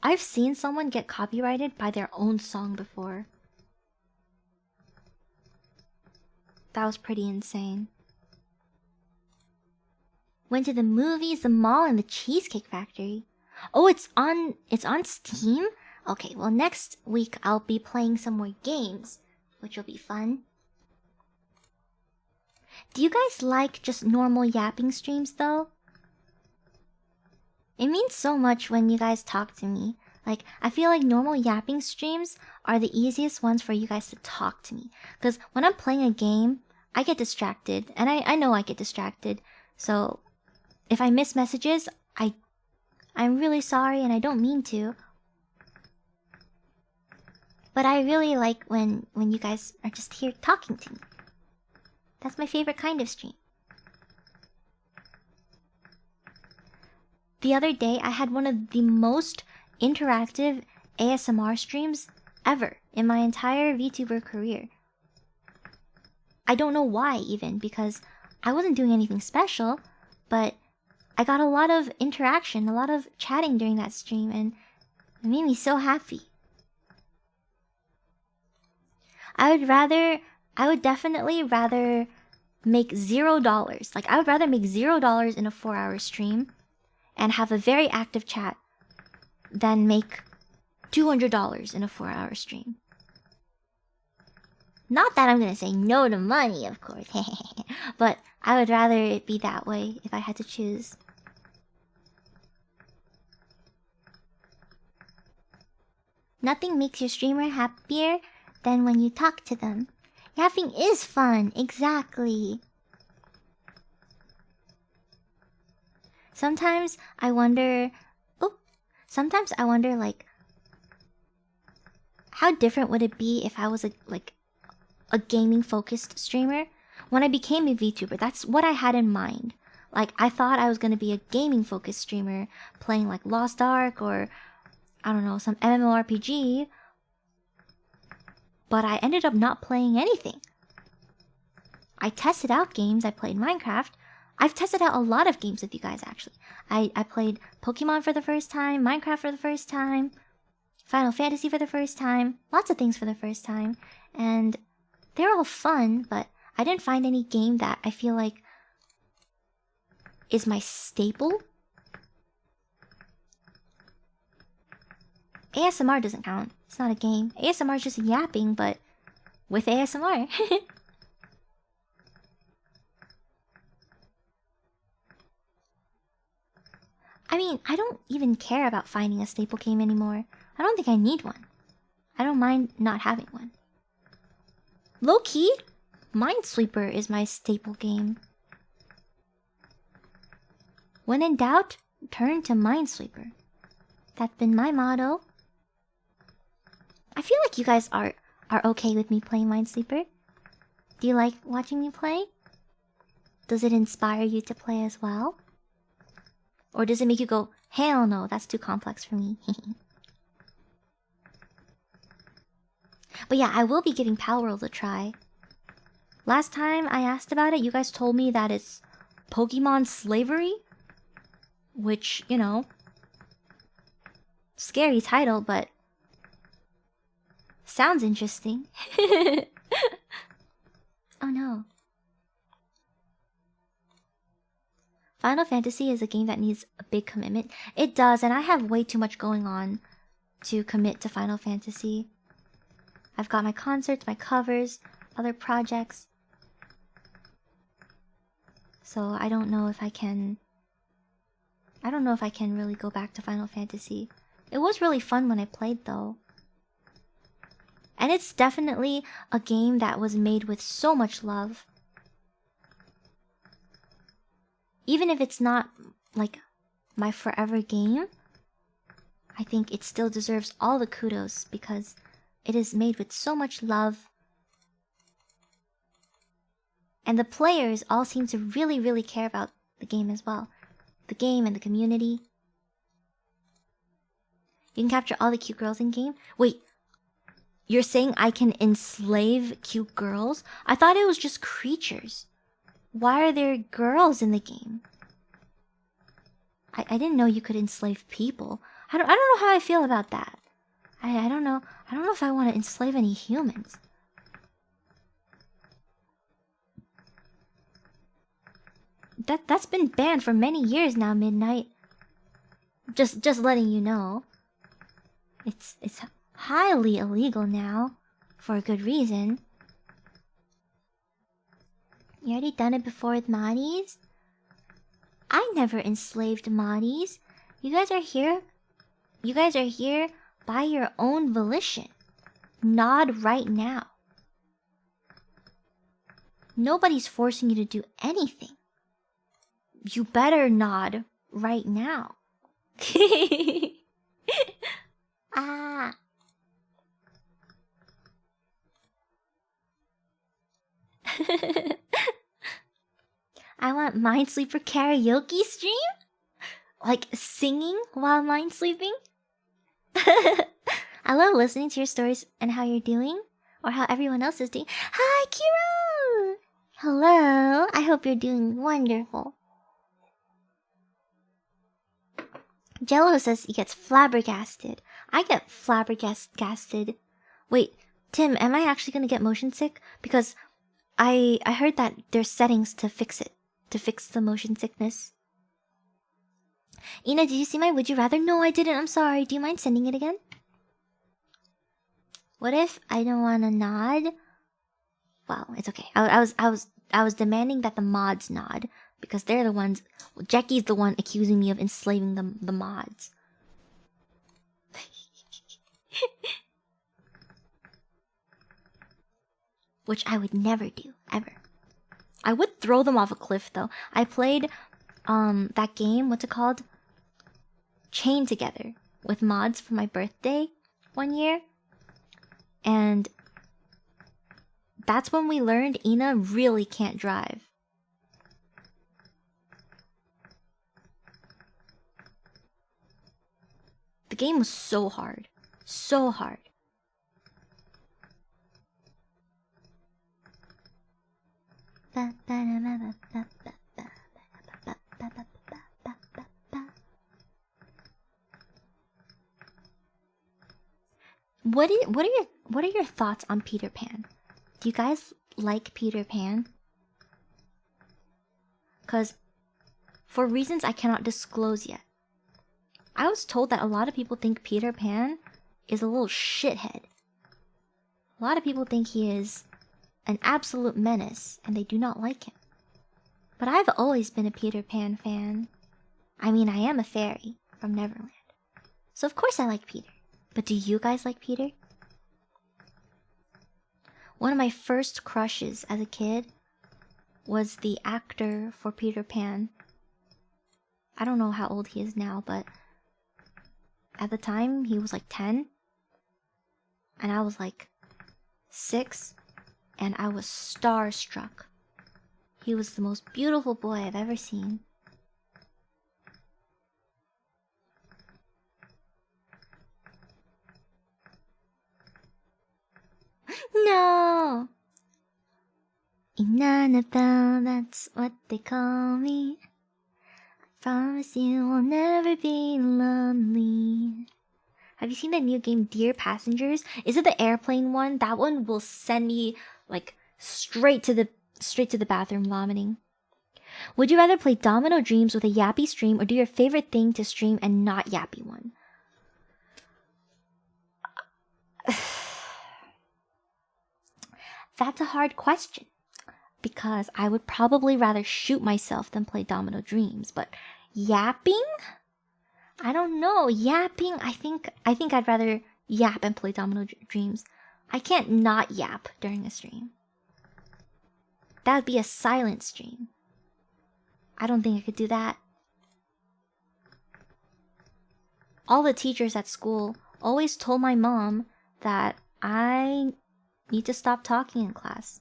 I've seen someone get copyrighted by their own song before. That was pretty insane. Went to the movies, the mall, and the Cheesecake Factory. Oh, it's on Steam? Okay, well next week I'll be playing some more games, which will be fun. Do you guys like just normal yapping streams though? It means so much when you guys talk to me. Like, I feel like normal yapping streams are the easiest ones for you guys to talk to me. Because when I'm playing a game, I get distracted. And I know I get distracted. So, if I miss messages, I'm really sorry and I don't mean to. But I really like when you guys are just here talking to me. That's my favorite kind of stream. The other day, I had one of the most interactive ASMR streams ever in my entire VTuber career. I don't know why even, because I wasn't doing anything special, but I got a lot of interaction, a lot of chatting during that stream, and it made me so happy. I would definitely rather make $0. Like, I would rather make $0 in a 4-hour stream and have a very active chat than make $200 in a 4-hour stream. Not that I'm gonna say no to money, of course. But I would rather it be that way if I had to choose. Nothing makes your streamer happier than when you talk to them. Yapping is fun, exactly. Sometimes I wonder like, how different would it be if I was a gaming focused streamer? When I became a VTuber, that's what I had in mind. Like, I thought I was gonna be a gaming focused streamer, playing like Lost Ark or, I don't know, some MMORPG. But I ended up not playing anything. I tested out games. I played Minecraft. I've tested out a lot of games with you guys, actually. I played Pokemon for the first time, Minecraft for the first time, Final Fantasy for the first time, lots of things for the first time. And they're all fun, but I didn't find any game that I feel like is my staple. ASMR doesn't count. It's not a game. ASMR is just yapping, but with ASMR. I mean, I don't even care about finding a staple game anymore. I don't think I need one. I don't mind not having one. Low-key, Minesweeper is my staple game. When in doubt, turn to Minesweeper. That's been my motto. I feel like you guys are okay with me playing Minesweeper. Do you like watching me play? Does it inspire you to play as well? Or does it make you go, hell no, that's too complex for me? But yeah, I will be giving Palworld a try. Last time I asked about it, you guys told me that it's Pokemon slavery. Which, you know, scary title, but sounds interesting. Oh no. Final Fantasy is a game that needs a big commitment. It does, and I have way too much going on to commit to Final Fantasy. I've got my concerts, my covers, other projects. So I don't know if I can really go back to Final Fantasy. It was really fun when I played though. And it's definitely a game that was made with so much love. Even if it's not, like, my forever game, I think it still deserves all the kudos because it is made with so much love. And the players all seem to really, really care about the game as well. The game and the community. You can capture all the cute girls in game. Wait, you're saying I can enslave cute girls? I thought it was just creatures. Why are there girls in the game? I didn't know you could enslave people. I don't know how I feel about that. I don't know. I don't know if I want to enslave any humans. That's been banned for many years now, Midnight. Just letting you know. It's highly illegal now, for a good reason. You already done it before with Moddies? I never enslaved Moddies. You guys are here by your own volition. Nod right now. Nobody's forcing you to do anything. You better nod right now. Ah. I want Minesweeper karaoke stream? Like singing while Minesweeping? I love listening to your stories and how you're doing, or how everyone else is doing. Hi, Kiro! Hello, I hope you're doing wonderful. Jello says he gets flabbergasted. I get flabbergasted. Wait, Tim, am I actually gonna get motion sick? Because I heard that there's settings to fix it. To fix the motion sickness. Ina, did you see my would you rather? No, I didn't. I'm sorry. Do you mind sending it again? What if I don't want to nod? Well, it's okay. I was demanding that the mods nod because they're the ones. Well, Jackie's the one accusing me of enslaving the mods. Which I would never do, ever. I would throw them off a cliff though. I played that game, what's it called? Chain Together with mods for my birthday one year. And that's when we learned Ina really can't drive. The game was so hard. So hard. What are your thoughts on Peter Pan? Do you guys like Peter Pan? Cause for reasons I cannot disclose yet, I was told that a lot of people think Peter Pan is a little shithead. A lot of people think he is an absolute menace and they do not like him. But I've always been a Peter Pan fan. I mean, I am a fairy from Neverland. So of course I like Peter. But do you guys like Peter? One of my first crushes as a kid was the actor for Peter Pan. I don't know how old he is now, but at the time he was like 10 and I was like 6 and I was starstruck. He was the most beautiful boy I've ever seen. No! Inannabell, that's what they call me. I promise you will never be lonely. Have you seen the new game Dear Passengers? Is it the airplane one? That one will send me like straight to the bathroom vomiting. Would you rather play Domino Dreams with a yappy stream or do your favorite thing to stream and not yappy one? That's a hard question. Because I would probably rather shoot myself than play Domino Dreams, but yapping? I don't know. Yapping, I think I'd rather yap and play Domino Dreams. I can't not yap during a stream. That would be a silent stream. I don't think I could do that. All the teachers at school always told my mom that I need to stop talking in class.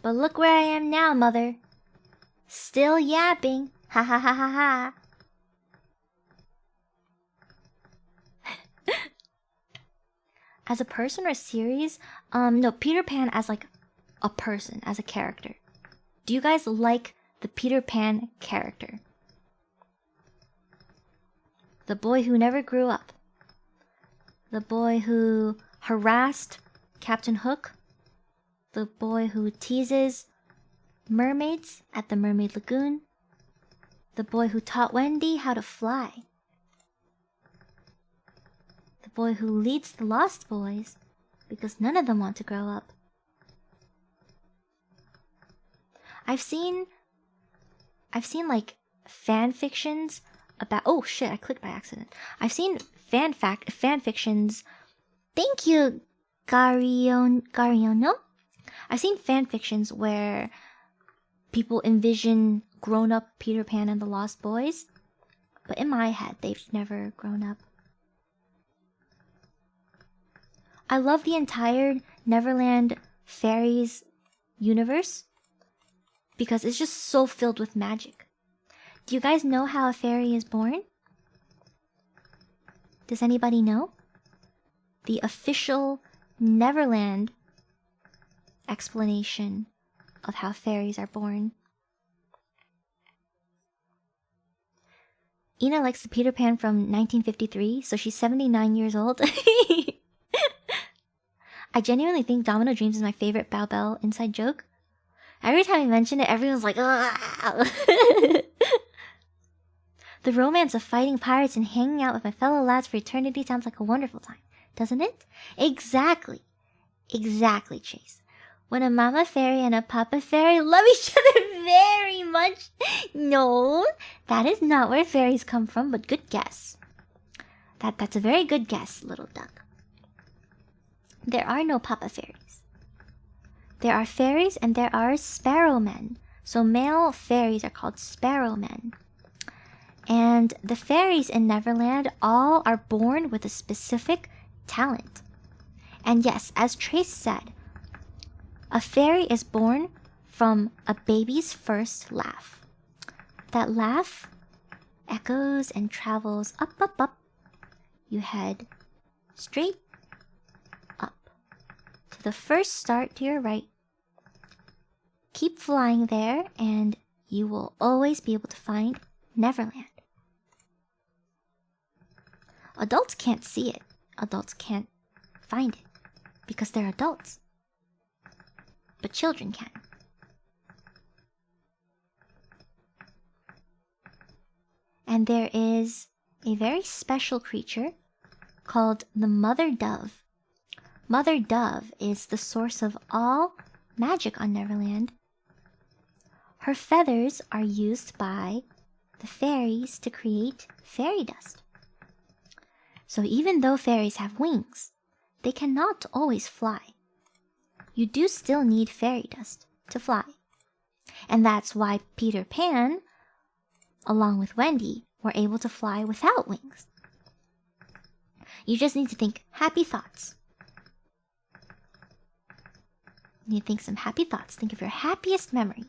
But look where I am now, mother. Still yapping. Ha ha ha ha ha. As a person or a series? No, Peter Pan as like a person, as a character. Do you guys like the Peter Pan character? The boy who never grew up. The boy who harassed Captain Hook. The boy who teases mermaids at the Mermaid Lagoon. The boy who taught Wendy how to fly. The boy who leads the Lost Boys because none of them want to grow up. I've seen like fan fictions about— oh shit, I clicked by accident. I've seen fan fictions. Thank you, Gariono. I've seen fan fictions where people envision grown-up Peter Pan and the Lost Boys, but in my head, they've never grown up. I love the entire Neverland Fairies universe because it's just so filled with magic. Do you guys know how a fairy is born? Does anybody know? The official Neverland explanation of how fairies are born. Ina likes the Peter Pan from 1953, so she's 79 years old. I genuinely think Domino Dreams is my favorite baobell inside joke. Every time I mention it, everyone's like, "Ugh." The romance of fighting pirates and hanging out with my fellow lads for eternity sounds like a wonderful time, doesn't it? Exactly. Exactly, Chase. When a mama fairy and a papa fairy love each other very much. No, that is not where fairies come from, but good guess. That's a very good guess, little duck. There are no papa fairies. There are fairies and there are sparrowmen. So male fairies are called sparrowmen. And the fairies in Neverland all are born with a specific talent. And yes, as Trace said, a fairy is born from a baby's first laugh. That laugh echoes and travels up, up, up. You head straight up. to the first start to your right. Keep flying there, and you will always be able to find Neverland. Adults can't see it. Adults can't find it because they're adults. But children can. And there is a very special creature called the Mother Dove. Mother Dove is the source of all magic on Neverland. Her feathers are used by the fairies to create fairy dust. So even though fairies have wings, they cannot always fly. You do still need fairy dust to fly. And that's why Peter Pan, along with Wendy, were able to fly without wings. You just need to think happy thoughts. You think some happy thoughts. Think of your happiest memory.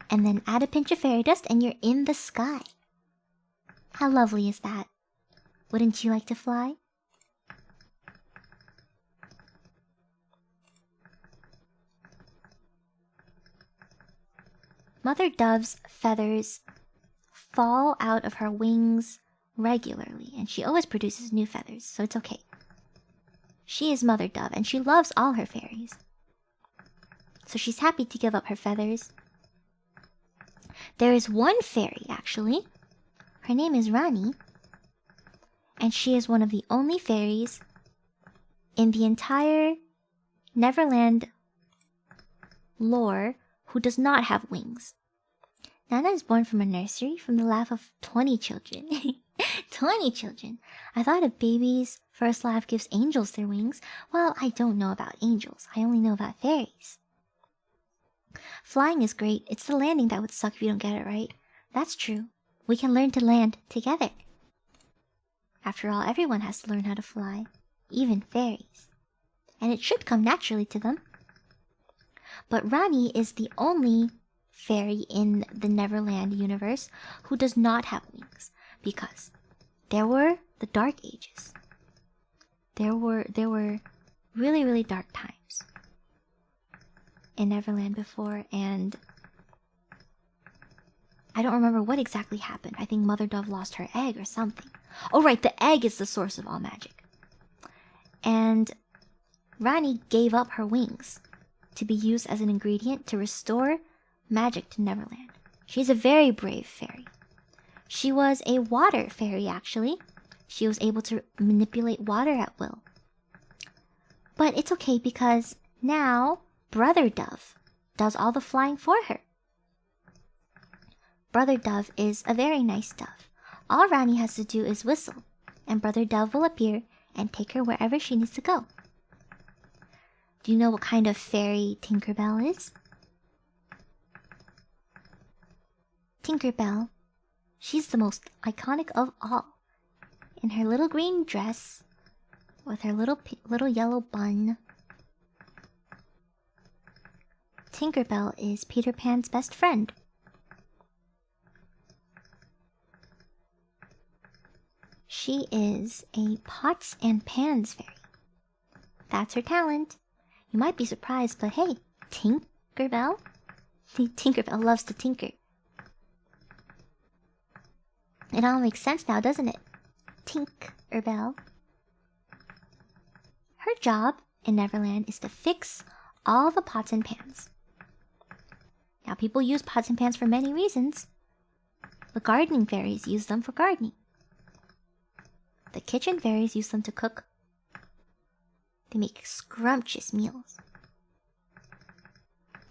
And then add a pinch of fairy dust and you're in the sky. How lovely is that? Wouldn't you like to fly? Mother Dove's feathers fall out of her wings regularly, and she always produces new feathers, so it's okay. She is Mother Dove, and she loves all her fairies. So she's happy to give up her feathers. There is one fairy, actually. Her name is Rani, and she is one of the only fairies in the entire Neverland lore who does not have wings. Nana is born from a nursery from the laugh of 20 children. 20 children. I thought a baby's first laugh gives angels their wings. Well, I don't know about angels. I only know about fairies. Flying is great. It's the landing that would suck if you don't get it right. That's true. We can learn to land together. After all, everyone has to learn how to fly. Even fairies. And it should come naturally to them. But Rani is the only fairy in the Neverland universe who does not have wings, because there were the Dark Ages. There were really, really dark times in Neverland before, and I don't remember what exactly happened. I think Mother Dove lost her egg or something. Oh right, the egg is the source of all magic. And Rani gave up her wings to be used as an ingredient to restore magic to Neverland. She's a very brave fairy. She was a water fairy, actually. She was able to manipulate water at will. But it's okay because now Brother Dove does all the flying for her. Brother Dove is a very nice dove. All Rani has to do is whistle, and Brother Dove will appear and take her wherever she needs to go. Do you know what kind of fairy Tinkerbell is? Tinkerbell, she's the most iconic of all. In her little green dress, with her little yellow bun. Tinkerbell is Peter Pan's best friend. She is a pots and pans fairy. That's her talent. You might be surprised, but hey, Tinkerbell? Tinkerbell loves to tinker. It all makes sense now, doesn't it? Tinkerbell. Her job in Neverland is to fix all the pots and pans. Now, people use pots and pans for many reasons. The gardening fairies use them for gardening. The kitchen fairies use them to cook. They make scrumptious meals.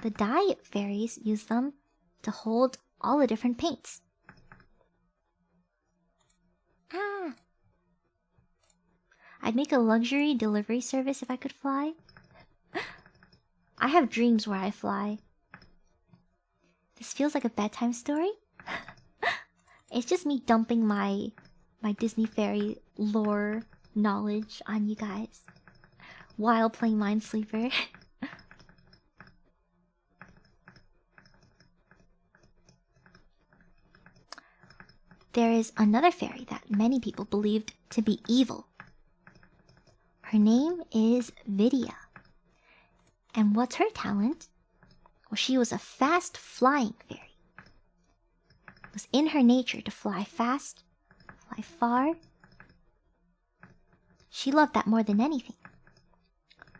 The dye fairies use them to hold all the different paints. I'd make a luxury delivery service if I could fly. I have dreams where I fly. This feels like a bedtime story. It's just me dumping my Disney fairy lore knowledge on you guys while playing Minesweeper. There is another fairy that many people believed to be evil. Her name is Vidya. And what's her talent? Well, she was a fast flying fairy. It was in her nature to fly fast, fly far. She loved that more than anything.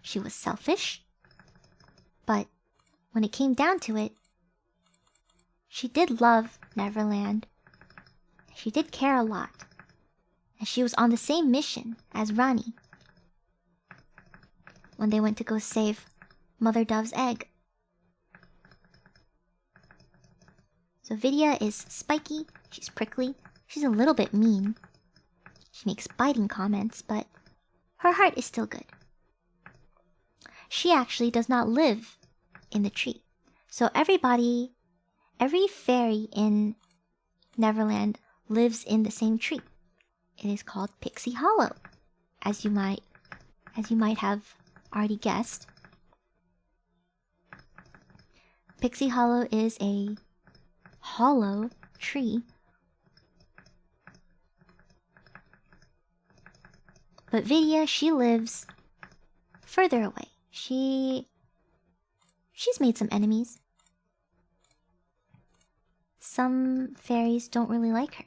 She was selfish, but when it came down to it, she did love Neverland. She did care a lot. And she was on the same mission as Rani when they went to go save Mother Dove's egg. So Vidya is spiky, she's prickly, she's a little bit mean. She makes biting comments, but her heart is still good. She actually does not live in the tree. So every fairy in Neverland lives in the same tree. It is called Pixie Hollow, as you might have already guessed. Pixie Hollow is a hollow tree. But Vidya, she lives further away. She's made some enemies. Some fairies don't really like her.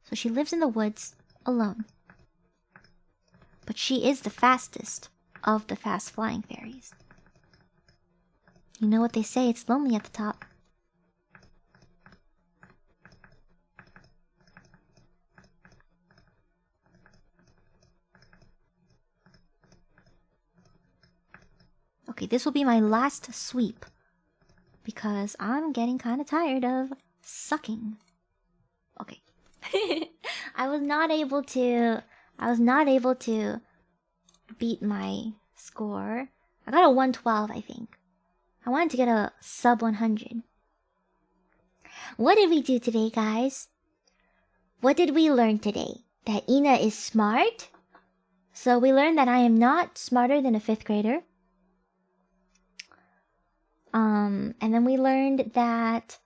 So she lives in the woods alone. But she is the fastest of the fast flying fairies. You know what they say, it's lonely at the top. Okay, this will be my last sweep, because I'm getting kind of tired of sucking. Okay. I was not able to beat my score. I got a 112, I think. I wanted to get a sub 100. What did we do today, guys? What did we learn today? That Ina is smart? So we learned that I am not smarter than a 5th grader. And then we learned that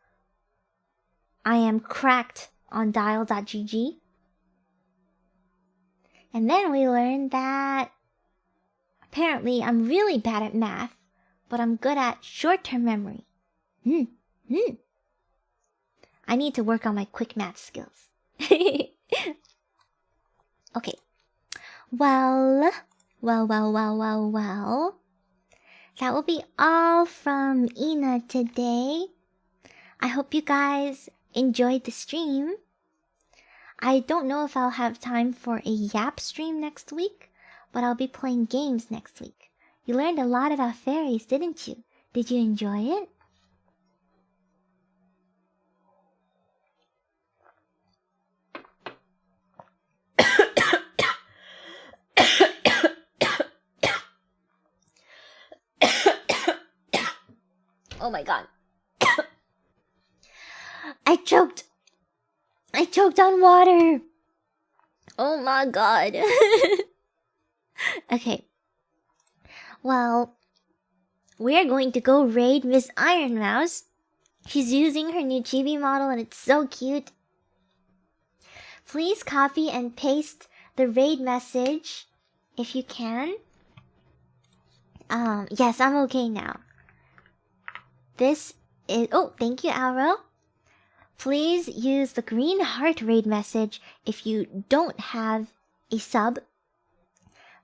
I am cracked on 𝓬𝓸𝓷𝓽𝓮. And then we learned that apparently I'm really bad at math, but I'm good at short-term memory. I need to work on my quick math skills. Okay. Well. That will be all from Ina today. I hope you guys enjoyed the stream. I don't know if I'll have time for a yap stream next week, but I'll be playing games next week. You learned a lot about fairies, didn't you? Did you enjoy it? Oh my god. I choked on water. Oh my god. Okay. Well, we're going to go raid Miss Iron Mouse. She's using her new chibi model and it's so cute. Please copy and paste the raid message if you can. Yes, I'm okay now. This is... Oh, thank you, Arrow. Please use the green heart raid message if you don't have a sub.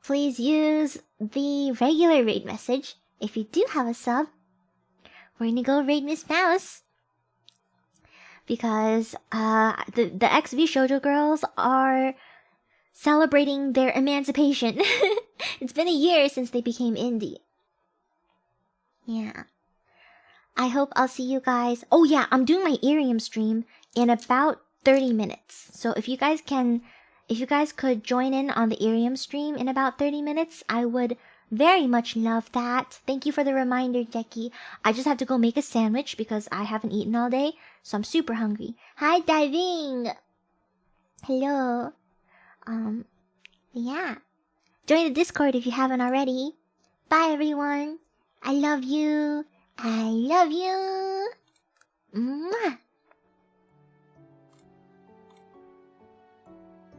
Please use the regular raid message if you do have a sub. We're gonna go raid Miss Mouse. Because the XV Shoujo girls are celebrating their emancipation. It's been a year since they became indie. Yeah. I hope I'll see you guys. Oh yeah, I'm doing my Irium stream in about 30 minutes. So if you guys could join in on the Irium stream in about 30 minutes, I would very much love that. Thank you for the reminder, Jackie. I just have to go make a sandwich because I haven't eaten all day, so I'm super hungry. Hi, Diving! Hello. Yeah. Join the Discord if you haven't already. Bye, everyone. I love you. I love you. Mwah.